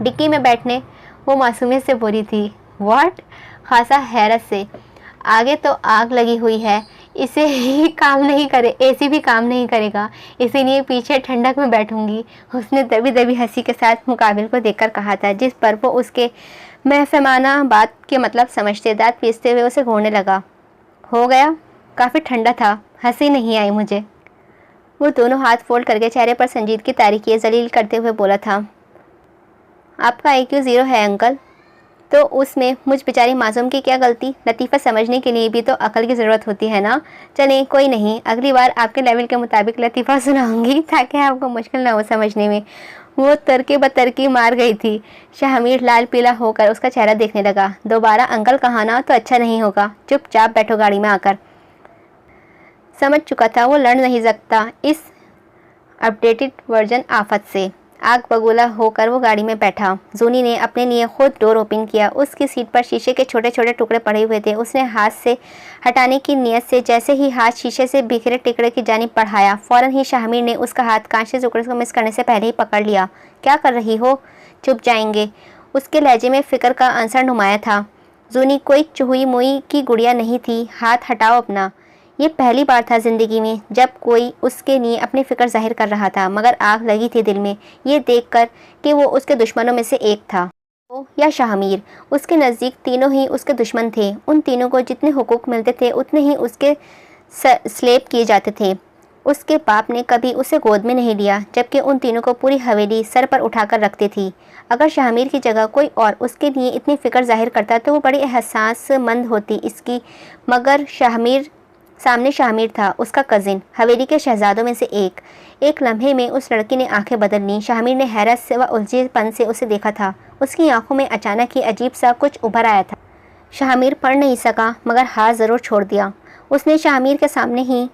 डिक्की में बैठने। वो मासूमियत से बोली थी। व्हाट? खासा हैरत से। आगे तो आग लगी हुई है, इसे ही काम नहीं करे, एसी भी काम नहीं करेगा, इसीलिए पीछे ठंडक में बैठूंगी। उसने दबी दबी हंसी के साथ मुकाबिल को देखकर कहा था, जिस पर वो उसके महफमाना बात के मतलब समझते दांत पीसते हुए उसे घूरने लगा। हो गया? काफ़ी ठंडा था, हंसी नहीं आई मुझे। वो दोनों हाथ फोल्ड करके चेहरे पर संजीदगी तारीकी जलील करते हुए बोला था, आपका IQ 0 है अंकल। तो उसमें मुझ बेचारी मासूम की क्या गलती? लतीफ़ा समझने के लिए भी तो अकल की ज़रूरत होती है ना। चलें कोई नहीं, अगली बार आपके लेवल के मुताबिक लतीफ़ा सुनाऊंगी ताकि आपको मुश्किल ना हो समझने में। वो तरकी बतरकी मार गई थी। शाहमीर लाल पीला होकर उसका चेहरा देखने लगा। दोबारा अंकल कहा ना तो अच्छा नहीं होगा, चुपचाप बैठो गाड़ी में आकर। समझ चुका था वो लड़ नहीं सकता इस अपडेटेड वर्जन आफत से। आग बगूला होकर वो गाड़ी में बैठा। जूनी ने अपने लिए खुद डोर ओपन किया। उसकी सीट पर शीशे के छोटे छोटे टुकड़े पड़े हुए थे। उसने हाथ से हटाने की नीयत से जैसे ही हाथ शीशे से बिखरे टुकड़े की जानिब बढ़ाया, फौरन ही शाहमीर ने उसका हाथ कांच के टुकड़े को मिस करने से पहले ही पकड़ लिया। क्या कर रही हो? चुप जाएंगे। उसके लहजे में फिक्र का अंसर नुमाया था। जूनी कोई चुहुई मुई की गुड़िया नहीं थी। हाथ हटाओ अपना। ये पहली बार था ज़िंदगी में जब कोई उसके लिए अपनी फ़िक्र जाहिर कर रहा था, मगर आग लगी थी दिल में ये देखकर कि वो उसके दुश्मनों में से एक था। वो या शाहमीर, उसके नज़दीक तीनों ही उसके दुश्मन थे। उन तीनों को जितने हुकूक मिलते थे उतने ही उसके स्लेब किए जाते थे। उसके बाप ने कभी उसे गोद में नहीं लिया, जबकि उन तीनों को पूरी हवेली सर पर उठाकर रखती थी। अगर शाहमीर की जगह कोई और उसके लिए इतनी फ़िक्र जाहिर करता तो वो बड़ी एहसासमंद होती इसकी, मगर सामने शाहमीर था, उसका कज़िन, हवेली के शहजादों में से एक। एक लम्हे में उस लड़की ने आंखें बदल लीं। शाहमीर ने हैरत से व उलझेपन से उसे देखा था। उसकी आंखों में अचानक ही अजीब सा कुछ उभर आया था। शाहमीर पढ़ नहीं सका, मगर हाथ ज़रूर छोड़ दिया। उसने शाहमीर के सामने ही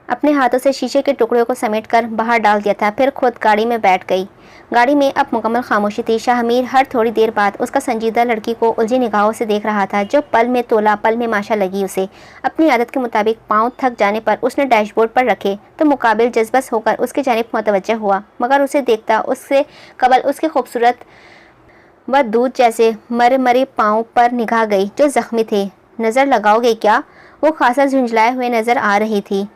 अपने हाथों से शीशे के टुकड़ों को समेटकर बाहर डाल दिया था, फिर खुद गाड़ी में बैठ गई। गाड़ी में अब मुकम्मल खामोशी थी। शाहमीर हर थोड़ी देर बाद उसका संजीदा लड़की को उलझी निगाहों से देख रहा था, जो पल में तोला पल में माशा लगी उसे। अपनी आदत के मुताबिक पाँव थक जाने पर उसने डैशबोर्ड पर रखे तो मुकाबिल जज्बस होकर उसकी जानिब मुतवज्जह हुआ, मगर उसे देखता उससे कबल उसके खूबसूरत व दूध जैसे मरे मरे पाँव पर निगाह गई जो ज़ख्मी थे। नज़र लगाओगे क्या? वो खासा झुंझलाए हुए नज़र आ रही थी।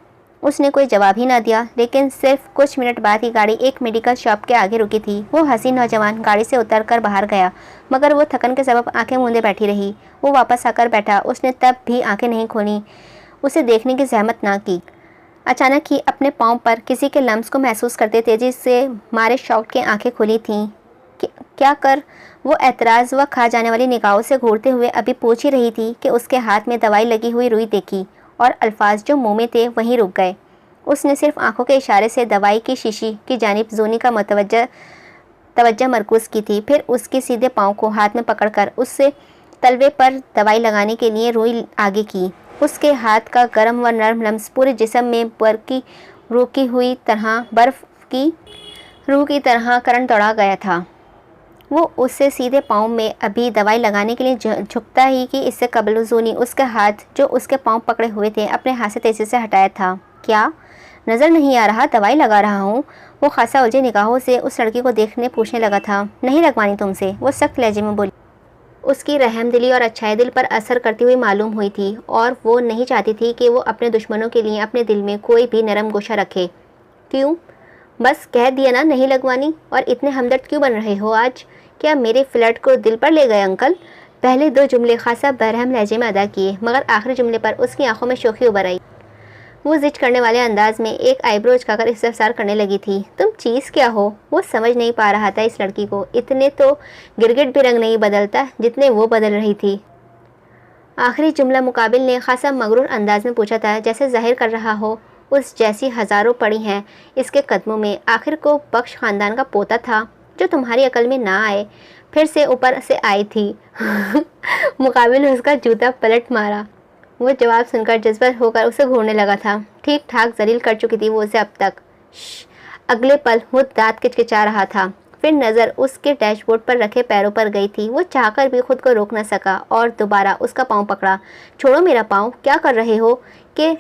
उसने कोई जवाब ही ना दिया, लेकिन सिर्फ कुछ मिनट बाद ही गाड़ी एक मेडिकल शॉप के आगे रुकी थी। वो हसीन नौजवान गाड़ी से उतरकर बाहर गया, मगर वो थकन के सबब आंखें मूंदे बैठी रही। वो वापस आकर बैठा। उसने तब भी आंखें नहीं खोली, उसे देखने की जहमत ना की। अचानक ही अपने पाँव पर किसी के लम्स को महसूस करते तेजी से मारे शॉक के आंखें खुली थीं। क्या कर? वो एतराज़ व खा जाने वाली निगाहों से घूरते हुए अभी पूछ ही रही थी कि उसके हाथ में दवाई लगी हुई रुई देखी और अल्फाज जो मुंह में थे वहीं रुक गए। उसने सिर्फ आंखों के इशारे से दवाई की शीशी की जानिब जूनी का तवज्जो मरकूज़ की थी। फिर उसके सीधे पाँव को हाथ में पकड़कर उससे तलवे पर दवाई लगाने के लिए रुई आगे की। उसके हाथ का गर्म व नरम लम्स पूरे जिस्म में बर्फ़ की रूह की तरह करंट दौड़ा गया था। वो उससे सीधे पाँव में अभी दवाई लगाने के लिए झुकता ही कि इससे कबल जूनी उसके हाथ जो उसके पाँव पकड़े हुए थे अपने हाथ से तेज़ी से हटाया था। क्या नज़र नहीं आ रहा? दवाई लगा रहा हूँ। वो खासा उलझे निगाहों से उस लड़की को देखने पूछने लगा था। नहीं लगवानी तुमसे, वो सख्त लहजे में बोली। उसकी रहमदिली और अच्छाई दिल पर असर करती हुई मालूम हुई थी, और वो नहीं चाहती थी कि वो अपने दुश्मनों के लिए अपने दिल में कोई भी नरम गोशा रखे। क्यों? बस कह दिया ना नहीं लगवानी, और इतने हमदर्द क्यों बन रहे हो आज? क्या मेरे फ्लर्ट को दिल पर ले गए अंकल? पहले दो जुमले खासा बरहम लहजे में अदा किए, मगर आखिरी जुमले पर उसकी आंखों में शोखी उभर आई। वो जिद करने वाले अंदाज में एक आईब्रो उचकाकर इस्तफसार करने लगी थी। तुम चीज़ क्या हो? वो समझ नहीं पा रहा था इस लड़की को। इतने तो गिरगिट भी रंग नहीं बदलता जितने वो बदल रही थी। आखिरी जुमला मुकाबिल ने खासा मगरूर अंदाज में पूछा था, जैसे जाहिर कर रहा हो उस जैसी हज़ारों पड़ी हैं इसके कदमों में। आखिर को बख्श ख़ानदान का पोता था जो तुम्हारी अकल में ना आए, फिर से ऊपर से आई थी। मुकाबिल ने उसका जूता पलट मारा। वो जवाब सुनकर जज्बत होकर उसे घूरने लगा था। ठीक ठाक जलील कर चुकी थी वो उसे अब तक। अगले पल वो दांत किचकिचा रहा था। फिर नज़र उसके डैशबोर्ड पर रखे पैरों पर गई थी। वो चाहकर भी खुद को रोक न सका और दोबारा उसका पाँव पकड़ा। छोड़ो मेरा पाँव, क्या कर रहे हो? कि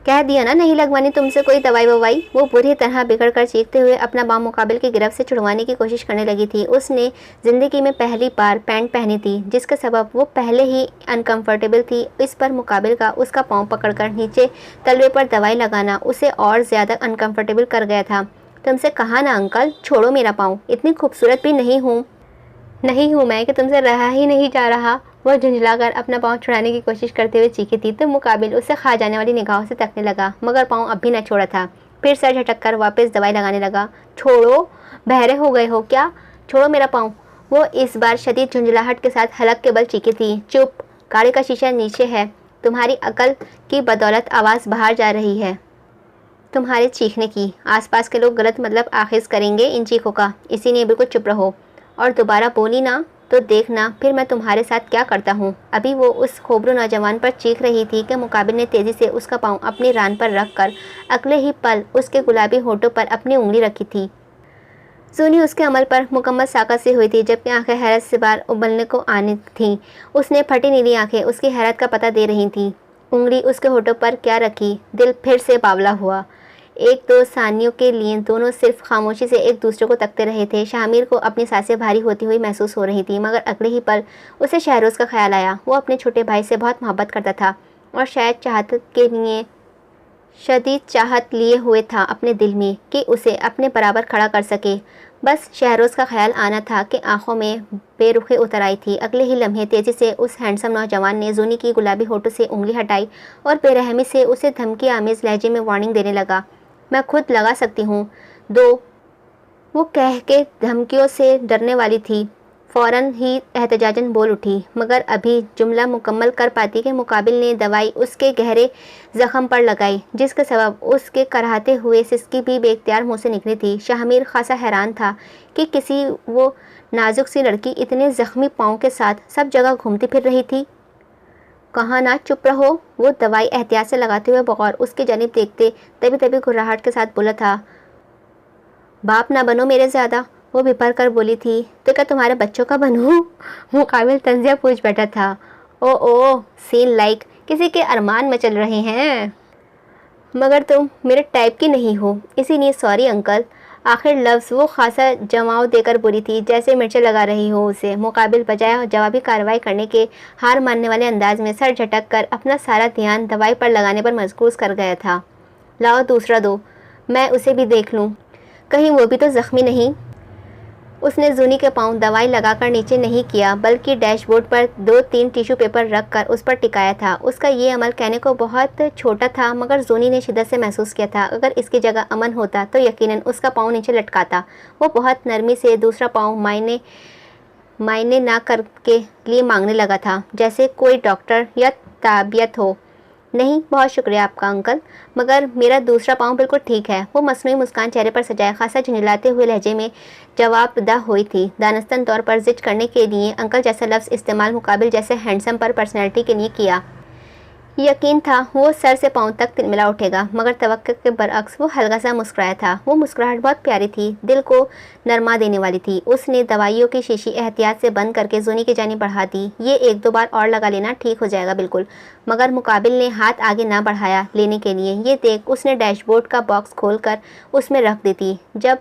कह दिया ना नहीं लगवानी तुमसे कोई दवाई ववाई। वो बुरी तरह बिगड़ कर चीखते हुए अपना बाँव मुकाबिल की गिरफ्त से छुड़वाने की कोशिश करने लगी थी। उसने ज़िंदगी में पहली बार पैंट पहनी थी, जिसके सबब वो पहले ही अनकंफर्टेबल थी। इस पर मुकाबिल का उसका पाँव पकड़कर नीचे तलवे पर दवाई लगाना उसे और ज़्यादा अनकंफर्टेबल कर गया था। तुमसे कहा ना अंकल, छोड़ो मेरा पाँव, इतनी खूबसूरत भी नहीं हूँ मैं कि तुमसे रहा ही नहीं जा रहा। वह झुंझलाकर अपना पाँव छुड़ाने की कोशिश करते हुए चीखी थी तो मुकाबिल उसे खा जाने वाली निगाहों से तकने लगा, मगर पाँव अब भी न छोड़ा था। फिर सर झटक कर वापस दवाई लगाने लगा। छोड़ो, बहरे हो गए हो क्या? छोड़ो मेरा पाँव। वो इस बार शदीद झुंझलाहट के साथ हलक के बल चीखी थी। चुप, गाड़ी का शीशा नीचे है। तुम्हारी अकल की बदौलत आवाज़ बाहर जा रही है तुम्हारे चीखने की। आसपास के लोग गलत मतलब आखिज करेंगे इन चीखों का, इसीलिए बिल्कुल चुप रहो। और दोबारा बोली ना तो देखना फिर मैं तुम्हारे साथ क्या करता हूँ। अभी वो उस खोबरू नौजवान पर चीख रही थी कि मुकाबिल ने तेज़ी से उसका पाँव अपनी रान पर रख कर अगले ही पल उसके गुलाबी होठों पर अपनी उंगली रखी थी। जूनी उसके अमल पर मुकम्मल साकत से हुई थी, जबकि आंखें हैरत से बाहर उबलने को आनी थीं। उसने फटी नीली आंखें उसकी हैरत का पता दे रही थीं। उंगली उसके होठों पर क्या रखी, दिल फिर से बावला हुआ। एक दो सानियों के लिए दोनों सिर्फ खामोशी से एक दूसरे को तकते रहे थे। शामिर को अपनी सांसें भारी होती हुई महसूस हो रही थी, मगर अगले ही पल उसे शहरोज़ का ख्याल आया। वो अपने छोटे भाई से बहुत मोहब्बत करता था और शायद शदीद चाहत लिए हुए था अपने दिल में कि उसे अपने बराबर खड़ा कर सके। बस शहरोज़ का ख्याल आना था कि आंखों में बेरुखी उतर आई थी। अगले ही लम्हे तेज़ी से उस हैंडसम नौजवान ने जूनी की गुलाबी होठों से उंगली हटाई और बेरहमी से उसे धमकी आमेज़ लहजे में वार्निंग देने लगा। मैं खुद लगा सकती हूँ दो। वो कह के धमकियों से डरने वाली थी, फ़ौरन ही एहतजाजन बोल उठी, मगर अभी जुमला मुकम्मल कर पाती कि मुकाबिल ने दवाई उसके गहरे ज़ख़म पर लगाई, जिसके सबब उसके कराहते हुए सिसकी भी बेख्तियार मुँह से निकली थी। शामिर खासा हैरान था कि किसी वो नाजुक सी लड़की इतने ज़ख्मी पाँव के साथ सब जगह घूमती फिर रही थी। कहा ना चुप रहो। वो दवाई एहतियात से लगाते हुए बगौर उसकी जानिब देखते तभी घुर्राहट के साथ बोला था। बाप ना बनो मेरे ज़्यादा। वो बिपर कर बोली थी, तो क्या तुम्हारे बच्चों का बनूं? मुकाबिल तंजिया पूछ बैठा था। ओ सीन लाइक किसी के अरमान में चल रहे हैं, मगर तुम मेरे टाइप की नहीं हो, इसीलिए सॉरी अंकल। आखिर लफ्ज़ वो खासा जमाव देकर बोली थी जैसे मिर्चें लगा रही हो उसे। मुकाबिल बजाय जवाबी कार्रवाई करने के हार मानने वाले अंदाज में सर झटक कर अपना सारा ध्यान दवाई पर लगाने पर मजबूर कर गया था। लाओ दूसरा दो, मैं उसे भी देख लूँ, कहीं वो भी तो ज़ख्मी नहीं। उसने जूनी के पाँव दवाई लगाकर नीचे नहीं किया, बल्कि डैशबोर्ड पर 2-3 टिश्यू पेपर रखकर उस पर टिकाया था। उसका ये अमल कहने को बहुत छोटा था, मगर जूनी ने शिद्दत से महसूस किया था अगर इसकी जगह अमन होता तो यकीनन उसका पाँव नीचे लटकाता। वो बहुत नरमी से दूसरा पाँव मायने ना करके लिए मांगने लगा था, जैसे कोई डॉक्टर या ताबियत हो। नहीं, बहुत शुक्रिया आपका अंकल, मगर मेरा दूसरा पाँव बिल्कुल ठीक है। वो मसनूई मुस्कान चेहरे पर सजाए खासा झुंझलाते हुए लहजे में जवाबदा हुई थी। दानस्तन तौर पर जिद करने के लिए अंकल जैसा लफ्ज़ इस्तेमाल मुकाबिल जैसे हैंडसम पर पर्सनैलिटी के लिए किया। यकीन था वो सर से पाँव तक तिलमिला उठेगा, मगर तवक्को के बरअक्स वो हल्का सा मुस्कुराया था। वो मुस्कुराहट बहुत प्यारी थी, दिल को नरमा देने वाली थी। उसने दवाइयों की शीशी एहतियात से बंद करके जूनी की जानिब बढ़ा दी। ये 1-2 बार और लगा लेना, ठीक हो जाएगा बिल्कुल। मगर मुकाबिल ने हाथ आगे ना बढ़ाया लेने के लिए। ये देख उसने डैशबोर्ड का बॉक्स खोल कर उसमें रख दी थी। जब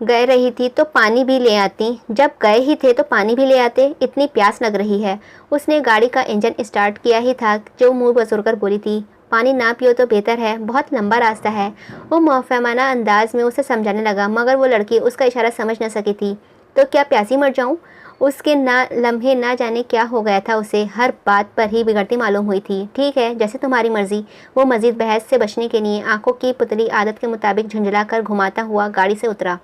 गए रही थी तो पानी भी ले आती, जब गए ही थे तो पानी भी ले आते, इतनी प्यास लग रही है। उसने गाड़ी का इंजन स्टार्ट किया ही था जो मुंह बसुरकर बोली थी, पानी ना पियो तो बेहतर है, बहुत लंबा रास्ता है। वो मौफहमाना अंदाज में उसे समझाने लगा, मगर वो लड़की उसका इशारा समझ न सकी थी। तो क्या प्यासी मर जाऊं? उसके लम्हे ना जाने क्या हो गया था, उसे हर बात पर ही बिगड़ती मालूम हुई थी। ठीक है, जैसे तुम्हारी मर्जी। वो मजीद बहस से बचने के लिए आंखों की पुतली आदत के मुताबिक झुंझला कर घुमाता हुआ गाड़ी से उतरा।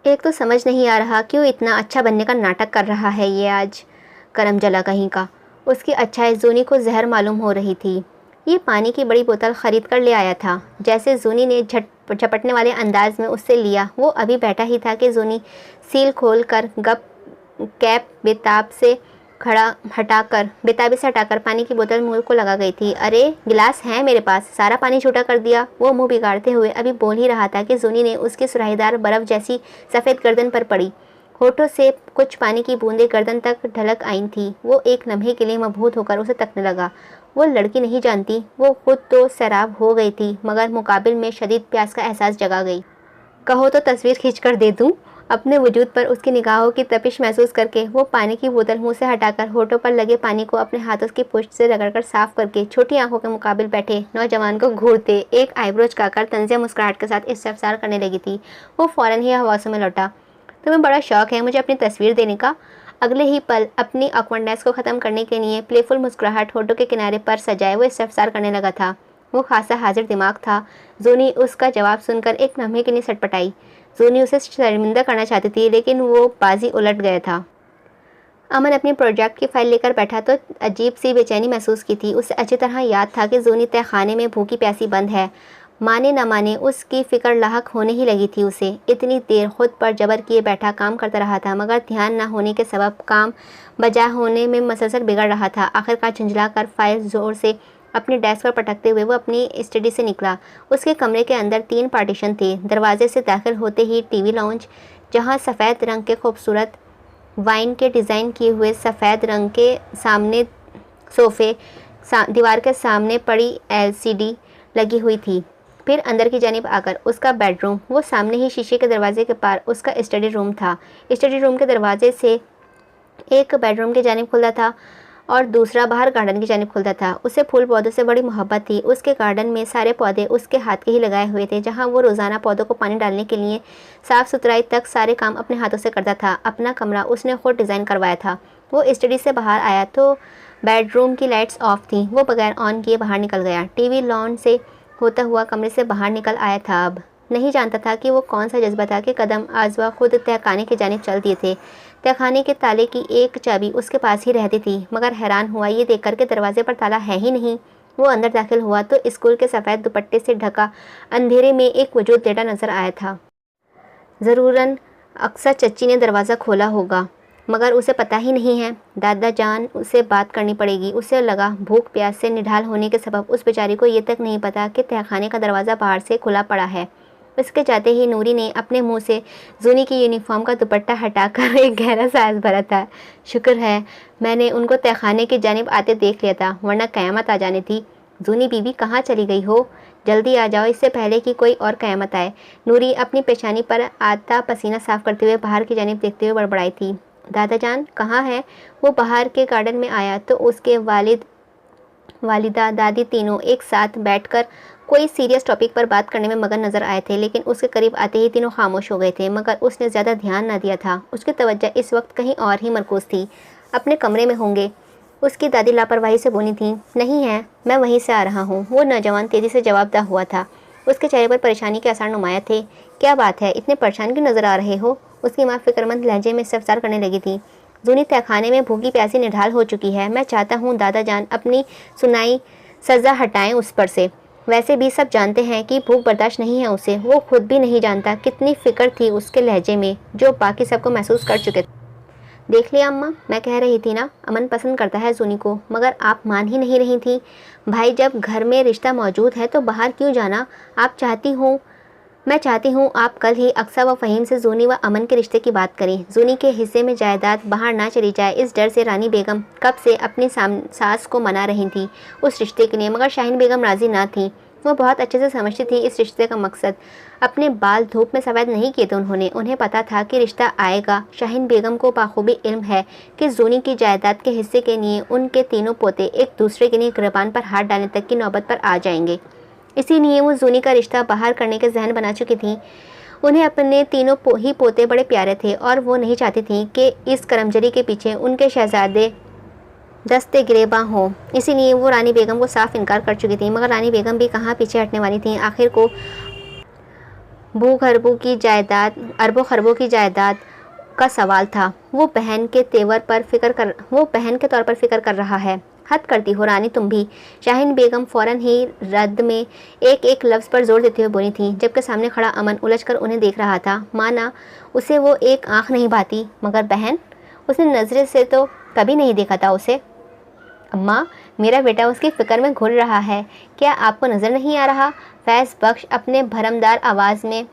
एक तो समझ नहीं आ रहा क्यों इतना अच्छा बनने का नाटक कर रहा है ये आज, करम जला कहीं का। उसकी अच्छाई जूनी को जहर मालूम हो रही थी। ये पानी की बड़ी बोतल ख़रीद कर ले आया था। जैसे जूनी ने झपटने वाले अंदाज में उससे लिया। वो अभी बैठा ही था कि जूनी सील खोल कर कैप बेताब से खड़ा हटाकर बेताबी से हटाकर पानी की बोतल मुंह को लगा गई थी। अरे गिलास है मेरे पास, सारा पानी छूटा कर दिया। वो मुंह बिगाड़ते हुए अभी बोल ही रहा था कि जूनी ने उसकी सुराहीदार बर्फ जैसी सफ़ेद गर्दन पर पड़ी। होठों से कुछ पानी की बूंदें गर्दन तक ढलक आई थी। वो एक लम्हे के लिए मबहूत होकर उसे तकने लगा। वो लड़की नहीं जानती, वो खुद तो सैराब हो गई थी, मगर मुकाबिल में शदीद प्यास का एहसास जगा गई। कहो तो तस्वीर खींच कर दे दूँ। अपने वजूद पर उसकी निगाहों की तपिश महसूस करके वो पानी की बोतल मुंह से हटाकर होठों पर लगे पानी को अपने हाथों की पुष्ट से रगड़कर साफ करके छोटी आंखों के मुकाबिल बैठे नौजवान को घूरते एक आईब्रो झुकाकर तंज़िया मुस्कुराहट के साथ इस्तफसार करने लगी थी। वो फ़ौरन ही हवासों में लौटा। तुम्हें बड़ा शौक है मुझे अपनी तस्वीर देने का। अगले ही पल अपनी ऑकवर्डनेस को ख़त्म करने के लिए प्लेफुल मुस्कुराहट होठों के किनारे पर सजाए वो इस्तफसार करने लगा था। वो खासा हाजिर दिमाग था। जूनी उसका जवाब सुनकर एक लम्हे के लिए सटपटाई। जूनी उसे शर्मिंदा करना चाहती थी, लेकिन वो बाजी उलट गया था। अमन अपनी प्रोजेक्ट की फाइल लेकर बैठा तो अजीब सी बेचैनी महसूस की थी। उसे अच्छी तरह याद था कि जूनी तहखाने में भूखी प्यासी बंद है। माने न माने उसकी फ़िक्र लाहक होने ही लगी थी उसे। इतनी देर खुद पर जबर किए बैठा काम करता रहा था, मगर ध्यान न होने के सबब काम बजा होने में मसलसल बिगड़ रहा था। आखिरकार झंझला कर फाइल ज़ोर से अपने डेस्क पर पटकते हुए वो अपनी स्टडी से निकला। उसके कमरे के अंदर 3 पार्टीशन थे। दरवाजे से दाखिल होते ही टीवी लाउंज, जहां सफ़ेद रंग के खूबसूरत वाइन के डिज़ाइन किए हुए सफ़ेद रंग के सामने सोफ़े, दीवार के सामने पड़ी LCD लगी हुई थी। फिर अंदर की जानिब आकर उसका बेडरूम, वो सामने ही शीशे के दरवाजे के पार उसका स्टडी रूम था। स्टडी रूम के दरवाजे से एक बेडरूम की जानिब खुलता था और दूसरा बाहर गार्डन की जानिब खुलता था। उसे फूल पौधों से बड़ी मोहब्बत थी। उसके गार्डन में सारे पौधे उसके हाथ के ही लगाए हुए थे, जहां वो रोज़ाना पौधों को पानी डालने के लिए साफ़ सुथराई तक सारे काम अपने हाथों से करता था। अपना कमरा उसने खुद डिज़ाइन करवाया था। वो स्टडी से बाहर आया तो बेडरूम की लाइट्स ऑफ थी। वो बगैर ऑन किए बाहर निकल गया। टीवी लॉन से होता हुआ कमरे से बाहर निकल आया था। अब नहीं जानता था कि वो कौन सा जज्बा था कि कदम आजवा खुद तहखाने की जानिब चल दिए थे। तहखाने के ताले की एक चाबी उसके पास ही रहती थी, मगर हैरान हुआ ये देखकर के दरवाजे पर ताला है ही नहीं। वो अंदर दाखिल हुआ तो स्कूल के सफ़ेद दुपट्टे से ढका अंधेरे में एक वजूद लेटा नजर आया था। ज़रूरन अक्सर चच्ची ने दरवाज़ा खोला होगा, मगर उसे पता ही नहीं है। दादा जान उसे बात करनी पड़ेगी। उसे लगा भूख प्यास से निढाल होने के सबब उस बेचारी को ये तक नहीं पता कि तहखाने का दरवाज़ा बाहर से खुला पड़ा है। इसके जाते ही नूरी ने अपने मुंह से जूनी की यूनिफॉर्म का दुपट्टा हटाकर एक गहरा सांस भरा था। शुक्र है मैंने उनको तहखाने की जानिब आते देख लिया था, वरना क़यामत आ जानी थी। जूनी बीबी कहाँ चली गई हो? जल्दी आ जाओ, इससे पहले कि कोई और क़यामत आए। नूरी अपनी पेशानी पर आता पसीना साफ करते हुए बाहर की जानिब देखते हुए बड़बड़ाई थी। दादा जान कहाँ है? वो बाहर के गार्डन में आया तो उसके वालिद, वालिदा, दादी तीनों एक साथ बैठकर कोई सीरियस टॉपिक पर बात करने में मगन नज़र आए थे, लेकिन उसके करीब आते ही तीनों खामोश हो गए थे। मगर उसने ज़्यादा ध्यान न दिया था। उसकी तवज्जो इस वक्त कहीं और ही मरकूज़ थी। अपने कमरे में होंगे, उसकी दादी लापरवाही से बोली थी। नहीं है, मैं वहीं से आ रहा हूँ। वो नौजवान तेज़ी से जवाबदाह हुआ था। उसके चेहरे पर परेशानी के आसार नुमाया थे। क्या बात है, इतने परेशान क्यों नज़र आ रहे हो? उसकी माँ फ़िक्रमंद लहजे में इस्तफसार करने लगी थी। जूनी तहखाने में भूखी प्यासी निढाल हो चुकी है। मैं चाहता हूँ दादा जान अपनी सुनाई सज़ा हटाएं उस पर से। वैसे भी सब जानते हैं कि भूख बर्दाश्त नहीं है उसे। वो खुद भी नहीं जानता कितनी फ़िक्र थी उसके लहजे में, जो बाकी सबको महसूस कर चुके थे। देख लिया अम्मा, मैं कह रही थी ना, अमन पसंद करता है जूनी को, मगर आप मान ही नहीं रही थी। भाई जब घर में रिश्ता मौजूद है तो बाहर क्यों जाना? मैं चाहती हूँ आप कल ही अक्सा व फ़हीम से जूनी व अमन के रिश्ते की बात करें। जूनी के हिस्से में जायदाद बाहर ना चली जाए, इस डर से रानी बेगम कब से अपनी सास को मना रही थी उस रिश्ते के लिए, मगर शाहीन बेगम राज़ी ना थी। वो बहुत अच्छे से समझती थी इस रिश्ते का मकसद। अपने बाल धूप में सफ़ेद नहीं किए थे उन्होंने। उन्हें पता था कि रिश्ता आएगा। शाहीन बेगम को बाखूबी इल्म है कि जूनी की जायदाद के हिस्से के लिए उनके तीनों पोते एक दूसरे के लिए गिरबान पर हाथ डालने तक की नौबत पर आ जाएंगे। इसीलिए वो जूनी का रिश्ता बाहर करने के जहन बना चुकी थी। उन्हें अपने तीनों ही पोते बड़े प्यारे थे और वो नहीं चाहती थी कि इस करमजरी के पीछे उनके शहजादे दस्ते गिरेबां हों। इसीलिए वो रानी बेगम को साफ इनकार कर चुकी थी, मगर रानी बेगम भी कहाँ पीछे हटने वाली थी। आखिर को अरबों खरबों की जायदाद का सवाल था। वो बहन के तौर पर फिक्र कर रहा है। हद करती हो रानी तुम भी। शाहीन बेगम फ़ौरन ही रद्द में एक एक लफ्ज़ पर जोर देते हुए बोली थी, जबकि सामने खड़ा अमन उलझकर उन्हें देख रहा था, माना उसे वो एक आँख नहीं भाती। मगर बहन, उसने नज़रें से तो कभी नहीं देखा था उसे। अम्मा, मेरा बेटा उसकी फ़िक्र में घुल रहा है, क्या आपको नज़र नहीं आ रहा? फैज़ बख्श अपने भरमदार आवाज़ में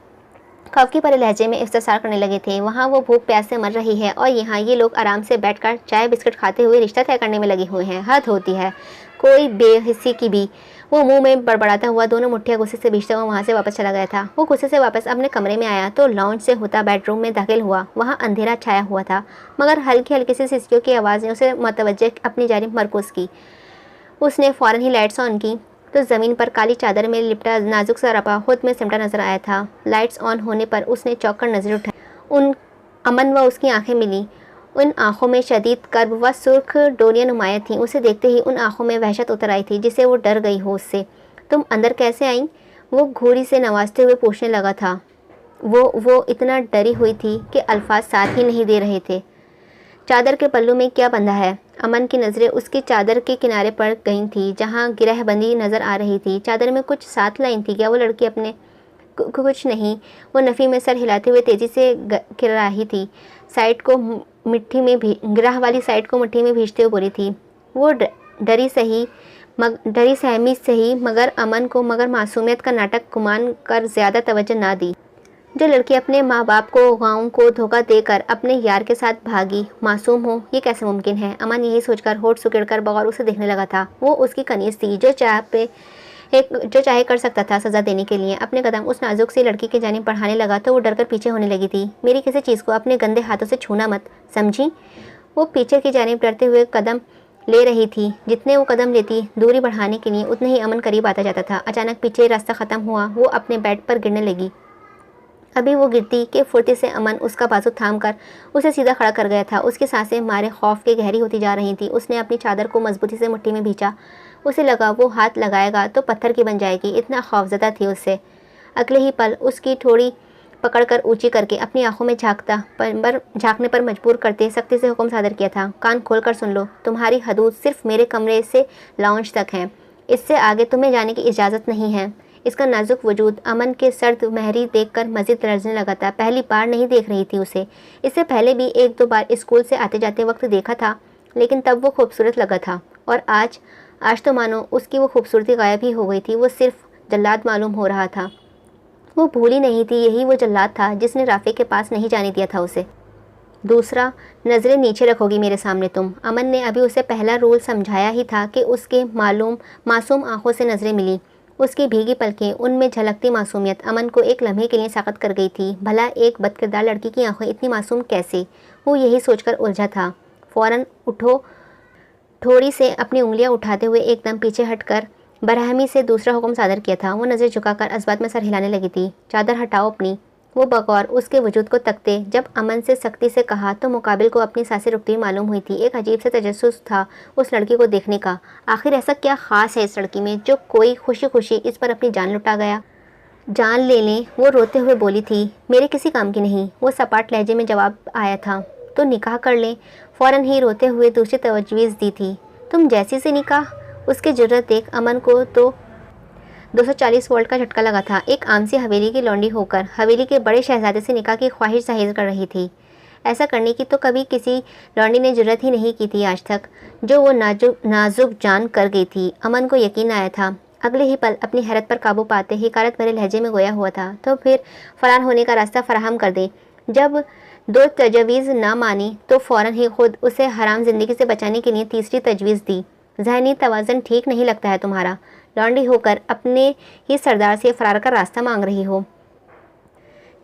खौफ भरे लहजे में इफ्तिसार करने लगे थे। वहाँ वो भूख प्यास से मर रही है और यहाँ ये लोग आराम से बैठकर चाय बिस्किट खाते हुए रिश्ता तय करने में लगे हुए हैं। हद होती है कोई बेहिस्सी की भी। वो मुंह में बड़बड़ाता हुआ दोनों मुट्ठियाँ गुस्से से भींचता हुआ वहाँ से वापस चला गया था। वो गुस्से से वापस अपने कमरे में आया तो लाउंज से होता बेडरूम में दाखिल हुआ। वहाँ अंधेरा छाया हुआ था, मगर हल्की हल्की सी सिसकियों की आवाज़ ने उसे मतवज्जे अपनी जानिब मरकूज़ की। उसने फ़ौरन ही लाइट्स ऑन की तो ज़मीन पर काली चादर में लिपटा नाजुक सा रपा खुद में सिमटा नजर आया था। लाइट्स ऑन होने पर उसने चौंक कर नजर उठाई। अमन व उसकी आंखें मिली। उन आंखों में शदीद कर्ब व सुर्ख डोरियां नुमाया थीं। उसे देखते ही उन आंखों में वहशत उतर आई थी, जिससे वो डर गई हो उससे। तुम अंदर कैसे आई? वो घूरी से नवाजते हुए पूछने लगा था। वो इतना डरी हुई थी कि अल्फाज साथ ही नहीं दे रहे थे। चादर के पल्लू में क्या बंधा है? अमन की नज़रें उसकी चादर के किनारे पर गई थी, जहाँ गिरहबंदी नज़र आ रही थी। चादर में कुछ साथ लाई थी क्या वो लड़की अपने? कुछ नहीं। वो नफ़ी में सर हिलाते हुए तेज़ी से गिर रही थी। साइड को मिट्टी में भी गिराह वाली साइड को मिट्टी में भींचते हुए बोली थी। वो डरी सहमी सही, मगर अमन को मगर मासूमियत का नाटक गुमान कर ज़्यादा तवज्जो ना दी। जो लड़की अपने माँ बाप को गाँव को धोखा देकर अपने यार के साथ भागी, मासूम हो, ये कैसे मुमकिन है? अमन यही सोचकर होठ सुकेड़कर बगौर उसे देखने लगा था। वो उसकी कनीज़ थी जो चाहे कर सकता था सज़ा देने के लिए। अपने कदम उस नाजुक सी लड़की के जानिब बढ़ाने लगा तो वो डरकर पीछे होने लगी थी। मेरी किसी चीज़ को अपने गंदे हाथों से छूना मत, समझी? वो पीछे की जानिब डरते हुए कदम ले रही थी। जितने वो कदम लेती दूरी बढ़ाने के लिए, उतने ही अमन करीब आता जाता था। अचानक पीछे रास्ता ख़त्म हुआ। वो अपने बेड पर गिरने लगी। अभी वो गिरती कि फुर्ती से अमन उसका बाजू थाम कर उसे सीधा खड़ा कर गया था। उसकी सांसें मारे खौफ के गहरी होती जा रही थी। उसने अपनी चादर को मजबूती से मुट्ठी में भींचा। उसे लगा वो हाथ लगाएगा तो पत्थर की बन जाएगी, इतना खौफजदा थी उससे। अगले ही पल उसकी ठोड़ी पकड़कर ऊंची करके अपनी आंखों में झांकने पर मजबूर करते सख्ती से हुक्म सादर किया था। कान खोल कर सुन लो, तुम्हारी हदूद सिर्फ मेरे कमरे से लाउंज तक है। इससे आगे तुम्हें जाने की इजाज़त नहीं है। इसका नाजुक वजूद अमन के सर्द महरी देखकर मज़ीद लरज़ने लगा था। पहली बार नहीं देख रही थी उसे। इससे पहले भी एक दो बार स्कूल से आते जाते वक्त देखा था, लेकिन तब वो खूबसूरत लगा था। और आज तो मानो उसकी वो खूबसूरती गायब ही हो गई थी। वो सिर्फ जल्लाद मालूम हो रहा था। वो भूली नहीं थी, यही वो जल्लाद था जिसने राफ़े के पास नहीं जाने दिया था उसे। दूसरा, नज़रें नीचे रखोगी मेरे सामने तुम। अमन ने अभी उसे पहला रूल समझाया ही था कि उसके मासूम आंखों से नज़रें मिली। उसकी भीगी पलकें, उनमें झलकती मासूमियत अमन को एक लम्हे के लिए साकत कर गई थी। भला एक बदकिरदार लड़की की आंखें इतनी मासूम कैसे? वो यही सोचकर उलझा था। फ़ौरन उठो ठोड़ी से अपनी उंगलियां उठाते हुए एकदम पीछे हटकर बरहमी से दूसरा हुक्म सादर किया था। वो नज़र झुकाकर असबात में सर हिलाने लगी थी। चादर हटाओ अपनी। वो बगौर उसके वजूद को तकते जब अमन से सख्ती से कहा तो मुकाबिल को अपनी सांसें रुकती हुई मालूम हुई थी। एक अजीब सा तजस्सुस था उस लड़की को देखने का। आखिर ऐसा क्या ख़ास है इस लड़की में जो कोई खुशी खुशी इस पर अपनी जान लुटा गया? जान ले लें, वो रोते हुए बोली थी। मेरे किसी काम की नहीं, वो सपाट लहजे में जवाब आया था। तो निकाह कर लें, फ़ौरन ही रोते हुए दूसरी तजवीज़ दी थी। तुम जैसी से निकाह? उसकी ज़रूरत देख अमन को तो 240 वोल्ट का झटका लगा था। एक आम सी हवेली की लौंडी होकर हवेली के बड़े शहजादे से निकाह की ख्वाहिश जाहिर कर रही थी। ऐसा करने की तो कभी किसी लौंडी ने जरूरत ही नहीं की थी आज तक, जो वो नाजुक जान कर गई थी। अमन को यकीन आया था। अगले ही पल अपनी हैरत पर काबू पाते ही कारत भरे लहजे में गोया हुआ था, तो फिर फरार होने का रास्ता फराहम कर दे। जब दो तजवीज़ ना मानी तो फ़ौरन ही खुद उसे हराम ज़िंदगी से बचाने के लिए तीसरी तजवीज़ दी। ज़हनी तवाज़न ठीक नहीं लगता है तुम्हारा। लौंडी होकर अपने ही सरदार से फरार का रास्ता मांग रही हो।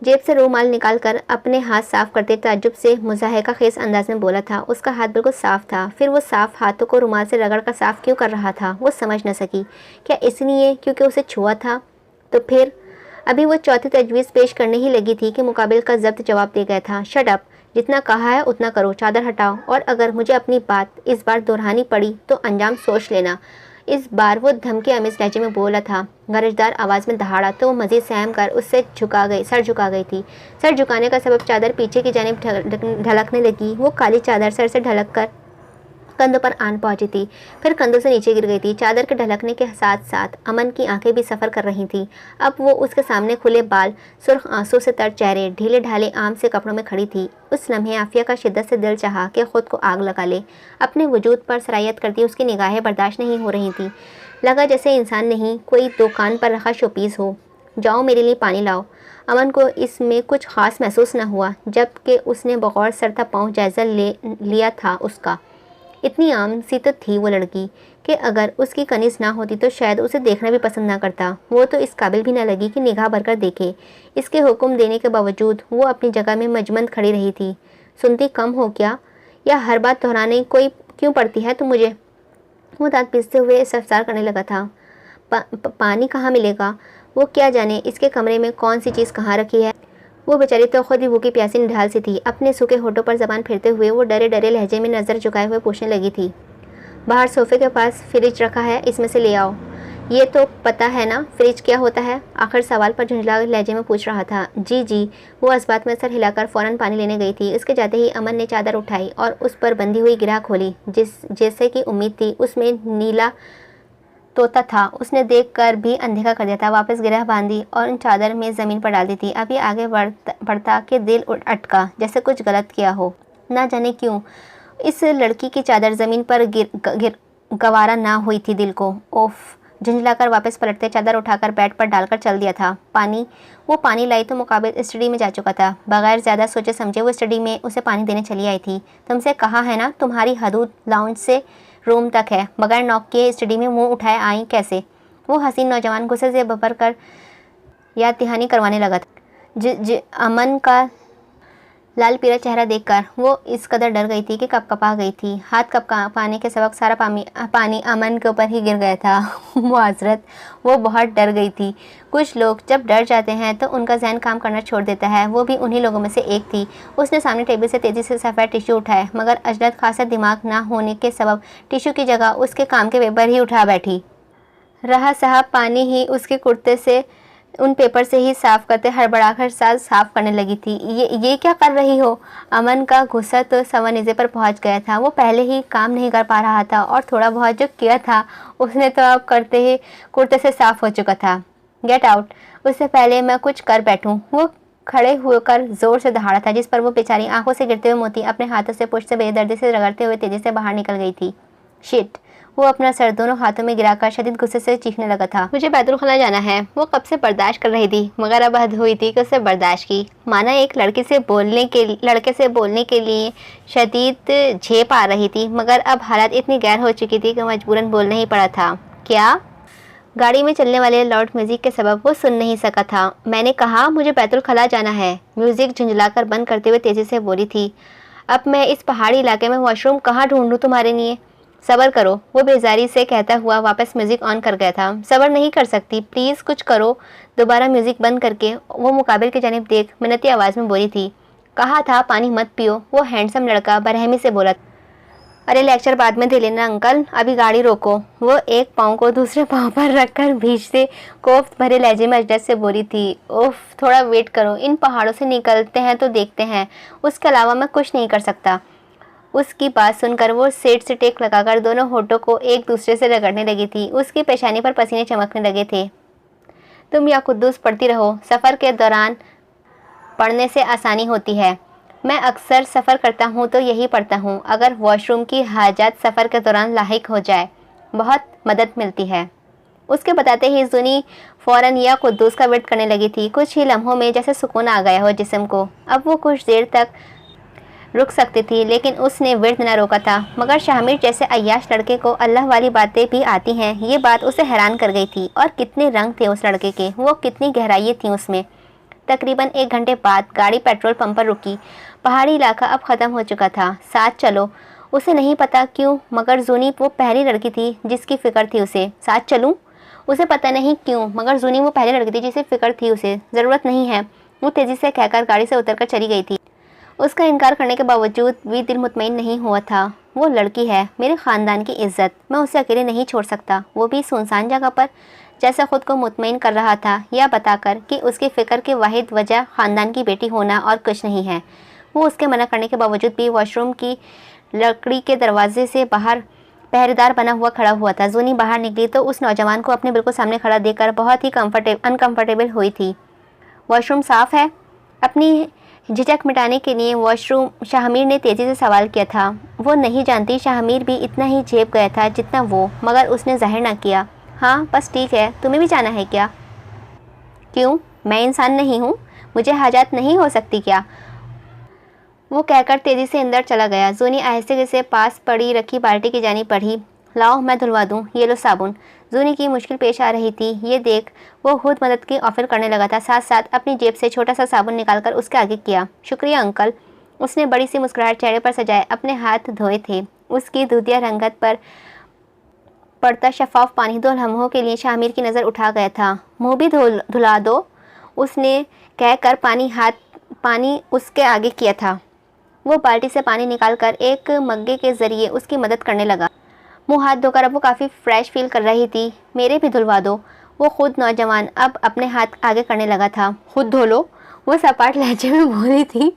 जेब से रूमाल निकालकर अपने हाथ साफ करते ताज्जुब से मुज़ाहिका खेस अंदाज में बोला था। उसका हाथ बिल्कुल साफ़ था। फिर वो साफ़ हाथों को रूमाल से रगड़ कर साफ़ क्यों कर रहा था? वो समझ न सकी। क्या इसलिए क्योंकि उसे छुआ था? तो फिर अभी वो चौथी तजवीज़ पेश करने ही लगी थी कि मुकाबिल का ज़ब्त जवाब दे गया था। शट अप, जितना कहा है उतना करो, चादर हटाओ, और अगर मुझे अपनी बात इस बार दोहरानी पड़ी तो अंजाम सोच लेना। इस बार वो धमकी अमीज़ लहजे में बोला था। गरजदार आवाज़ में दहाड़ा तो वो मज़ीद सहम कर उससे सर झुका गई थी। सर झुकाने का सबब चादर पीछे की जानिब ढलकने लगी। वो काली चादर सर से ढलक कर कंधों पर आन पहुंची थी, फिर कंधों से नीचे गिर गई थी। चादर के ढलकने के साथ साथ अमन की आंखें भी सफ़र कर रही थीं। अब वो उसके सामने खुले बाल, सुर्ख आंसू से तर चेहरे, ढीले ढाले आम से कपड़ों में खड़ी थी। उस लम्हे आफिया का शिद्दत से दिल चाहा कि खुद को आग लगा ले। अपने वजूद पर सरायत करती उसकी निगाहें बर्दाश्त नहीं हो रही थीं। लगा जैसे इंसान नहीं, कोई दुकान पर रखा शोपीस हो। जाओ मेरे लिए पानी लाओ। अमन को इसमें कुछ खास महसूस न हुआ, जबकि उसने बगौर सरता पाँव जायज़ा लिया था उसका। इतनी आम सी तो थी वो लड़की कि अगर उसकी कनीज ना होती तो शायद उसे देखना भी पसंद ना करता। वो तो इस काबिल भी न लगी कि निगाह भरकर देखे। इसके हुक्म देने के बावजूद वो अपनी जगह में मजमंद खड़ी रही थी। सुनती कम हो क्या, या हर बात दोहराने कोई क्यों पड़ती है तो मुझे। वो दांत पीसते हुए इस्तफसार करने लगा था। पानी कहाँ मिलेगा? वो क्या जाने इसके कमरे में कौन सी चीज़ कहाँ रखी है। वो बेचारी तो खुद भी भूखी प्यासी निढाल सी थी। अपने सूखे होठों पर ज़बान फेरते हुए वो डरे डरे लहजे में नज़र झुकाए हुए पूछने लगी थी, बाहर सोफे के पास फ्रिज रखा है, इसमें से ले आओ। ये तो पता है ना फ्रिज क्या होता है? आखिर सवाल पर झुंझला लहजे में पूछ रहा था। जी जी। वो इस बात में सर हिलाकर फ़ौरन पानी लेने गई थी। इसके जाते ही अमन ने चादर उठाई और उस पर बंधी हुई गिरह खोली। जैसे कि उम्मीद थी उसमें नीला तोता था, उसने देखकर भी अनदेखा कर दिया था। वापस गिरह बांधी और उन चादर में ज़मीन पर डाल दी थी। अभी आगे बढ़ता कि दिल अटका, जैसे कुछ गलत किया हो। ना जाने क्यों इस लड़की की चादर ज़मीन पर गवारा ना हुई थी दिल को। ओफ। झुंझलाकर वापस पलटते चादर उठाकर बेड पर डालकर चल दिया था। वो पानी लाई तो मुकाबिल स्टडी में जा चुका था। बगैर ज़्यादा सोचे समझे वो स्टडी में उसे पानी देने चली आई थी। तुमसे कहा है ना तुम्हारी हदूद लाउंज से रूम तक है, बगैर नॉक किए स्टडी में मुंह उठाए आई कैसे? वो हसीन नौजवान गुस्से से भभर कर याद दहानी करवाने लगा था। अमन का लाल पीला चेहरा देखकर वो इस कदर डर गई थी कि कपकपा गई थी। हाथ कपकाने के सबक सारा पानी अमन के ऊपर ही गिर गया था। मुआज़रत, वो बहुत डर गई थी। कुछ लोग जब डर जाते हैं तो उनका जहन काम करना छोड़ देता है। वो भी उन्हीं लोगों में से एक थी। उसने सामने टेबल से तेज़ी से सफ़ेद टिश्यू उठाए, मगर अजरत खासा दिमाग ना होने के सबब टिश्यू की जगह उसके काम के पेपर ही उठा बैठी। रहा साहब पानी ही उसके कुर्ते से उन पेपर से ही साफ़ करते हड़बड़ाकर साफ़ करने लगी थी। ये क्या कर रही हो? अमन का गुस्सा तो सवानिज़े पर पहुंच गया था। वो पहले ही काम नहीं कर पा रहा था और थोड़ा बहुत जो किया था उसने तो अब करते ही कुर्ते से साफ़ हो चुका था। गेट आउट, उससे पहले मैं कुछ कर बैठूं। वो खड़े होकर ज़ोर से दहाड़ा था, जिस पर वो बेचारी आंखों से गिरते हुए मोती अपने हाथों से पुष्ट से बेदर्दी से रगड़ते हुए तेज़ी से बाहर निकल गई थी। शिट। वो अपना सर दोनों हाथों में गिराकर शदीद गुस्से से चीखने लगा था। मुझे बैतुलखाना जाना है। वो कब से बर्दाश्त कर रही थी, मगर अब हद हुई थी कि उसे बर्दाश्त की। माना एक लड़के से बोलने के लिए शदीद झेप आ रही थी, मगर अब हालत इतनी गैर हो चुकी थी कि मजबूरन बोलना ही पड़ा था। क्या? गाड़ी में चलने वाले लाउड म्यूज़िक के सबब वो सुन नहीं सका था। मैंने कहा मुझे बैतुलखला जाना है। म्यूज़िक झुंझलाकर बंद करते हुए तेज़ी से बोली थी। अब मैं इस पहाड़ी इलाके में वॉशरूम कहाँ ढूंढूं तुम्हारे लिए? सब्र करो, वो बेजारी से कहता हुआ वापस म्यूज़िक ऑन कर गया था। सब्र नहीं कर सकती, प्लीज़ कुछ करो। दोबारा म्यूज़िक बंद करके वो मुकाबिल की जानिब देख मिन्नती आवाज़ में बोली थी। कहा था पानी मत पियो। वो हैंडसम लड़का बरहमी से बोला। अरे लेक्चर बाद में दे लेना अंकल, अभी गाड़ी रोको। वो एक पाँव को दूसरे पाँव पर रखकर भीजते कोफ्त भरे लहजे में अजरत से बोली थी। ओफ, थोड़ा वेट करो, इन पहाड़ों से निकलते हैं तो देखते हैं, उसके अलावा मैं कुछ नहीं कर सकता। उसकी बात सुनकर वो सेट से टेक लगाकर दोनों होठों को एक दूसरे से रगड़ने लगी थी। उसकी पेशानी पर पसीने चमकने लगे थे। तुम या कुद्दूस पढ़ती रहो, सफ़र के दौरान पढ़ने से आसानी होती है। मैं अक्सर सफ़र करता हूँ तो यही पढ़ता हूँ। अगर वॉशरूम की हाजत सफ़र के दौरान लाहिक हो जाए, बहुत मदद मिलती है। उसके बताते ही जुनी फ़ौरन या कुद्दूस का वेट करने लगी थी। कुछ ही लम्हों में जैसे सुकून आ गया हो जिस्म को। अब वो कुछ देर तक रुक सकती थी, लेकिन उसने विर्द न रोका था। मगर शामिर जैसे अय्याश लड़के को अल्लाह वाली बातें भी आती हैं, ये बात उसे हैरान कर गई थी। और कितने रंग थे उस लड़के के, वो कितनी गहराइयाँ थी उसमें। तकरीबन 1 घंटे बाद गाड़ी पेट्रोल पंप पर रुकी। पहाड़ी इलाका अब ख़त्म हो चुका था। साथ चलो, उसे नहीं पता क्यों, मगर जूनी वो पहली लड़की थी जिसकी फ़िक्र थी उसे। साथ चलूँ? उसे पता नहीं क्यों, मगर जूनी वो पहली लड़की थी जिसे फ़िक्र थी उसे। ज़रूरत नहीं है, वो तेज़ी से कहकर गाड़ी से उतरकर चली गई थी। उसका इनकार करने के बावजूद भी दिल मुतमईन नहीं हुआ था। वो लड़की है, मेरे ख़ानदान की इज़्ज़त, मैं उसे अकेले नहीं छोड़ सकता, वो भी सुनसान जगह पर। जैसा ख़ुद को मुतमईन कर रहा था, यह बताकर कि उसकी फ़िक्र की वाहिद वजह ख़ानदान की बेटी होना और कुछ नहीं है। वो उसके मना करने के बावजूद भी वॉशरूम की लकड़ी के दरवाजे से बाहर पहरेदार बना हुआ खड़ा हुआ था। जूनी बाहर निकली तो उस नौजवान को अपने बिल्कुल सामने खड़ा देखकर बहुत ही अनकंफर्टेबल हुई थी। वॉशरूम साफ़ है? अपनी झिझक मिटाने के लिए वॉशरूम शाहमीर ने तेज़ी से सवाल किया था। वो नहीं जानती शाहमीर भी इतना ही झेप गया था जितना वो, मगर उसने जाहिर ना किया। हाँ बस ठीक है, तुम्हें भी जाना है क्या? क्यों, मैं इंसान नहीं हूँ? मुझे हाजत नहीं हो सकती क्या? वो कहकर तेज़ी से अंदर चला गया। जूनी आहिस्ते से पास पड़ी रखी बाल्टी की जानी बढ़ी। लाओ मैं धुलवा दूँ, ये लो साबुन। जूनी की मुश्किल पेश आ रही थी, ये देख वो खुद मदद की ऑफ़र करने लगा था। साथ साथ अपनी जेब से छोटा सा साबुन निकालकर उसके आगे किया। शुक्रिया अंकल। उसने बड़ी सी मुस्कुराहट चेहरे पर सजाए अपने हाथ धोए थे। उसकी दूधिया रंगत पर पड़ता शफाफ पानी 2 लम्हों के लिए शामिर की नज़र उठा गया था। मुँह भी धुला दो, उसने कहकर पानी उसके आगे किया था। वो बाल्टी से पानी निकालकर एक मग्गे के ज़रिए उसकी मदद करने लगा। मुँह हाथ धोकर अब वो काफ़ी फ्रेश फील कर रही थी। मेरे भी धुलवा दो, वो खुद नौजवान अब अपने हाथ आगे करने लगा था। खुद धो लो, वो सपाट लहजे में बोली थी।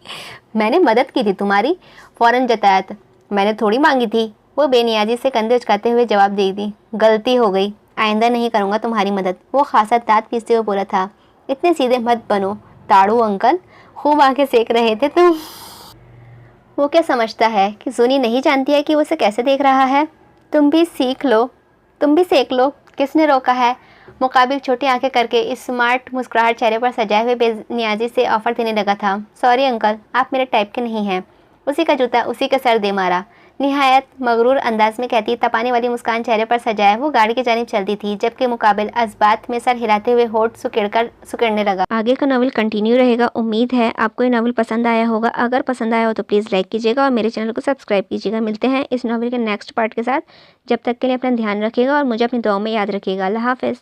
मैंने मदद की थी तुम्हारी, फ़ौरन जतायत। मैंने थोड़ी मांगी थी, वो बेनियाजी से कंधे उचकाते हुए जवाब दे दी। गलती हो गई, आइंदा नहीं करूँगा तुम्हारी मदद। वो खासा दांत पीसते हुए बोला था। इतने सीधे मत बनो ताड़ू अंकल, खूब आंखें सेक रहे थे तुम। वो क्या समझता है कि जूनी नहीं जानती है कि वो उसे कैसे देख रहा है? तुम भी सीख लो, तुम भी सेक लो, किसने रोका है? मुकाबिल छोटी आंखें करके स्मार्ट मुस्कुराहट चेहरे पर सजाए हुए बेनियाजी से ऑफर देने लगा था। सॉरी अंकल, आप मेरे टाइप के नहीं हैं। उसी का जूता उसी के सर दे मारा। निहायत मगरूर अंदाज में कहती तपाने वाली मुस्कान चेहरे पर सजाए वो गाड़ी की जानिब चलती थी, जबकि मुकाबिल अज़बात में सर हिलाते हुए होठ सुकेड़ने लगा। आगे का नावल कंटिन्यू रहेगा। उम्मीद है आपको ये नावल पसंद आया होगा। अगर पसंद आया हो तो प्लीज़ लाइक कीजिएगा और मेरे चैनल को सब्सक्राइब कीजिएगा। मिलते हैं इस नावल के नेक्स्ट पार्ट के साथ। जब तक के लिए अपना ध्यान रखिएगा और मुझे अपनी दुआओं में याद रखिएगा। अल्लाह हाफ़िज़।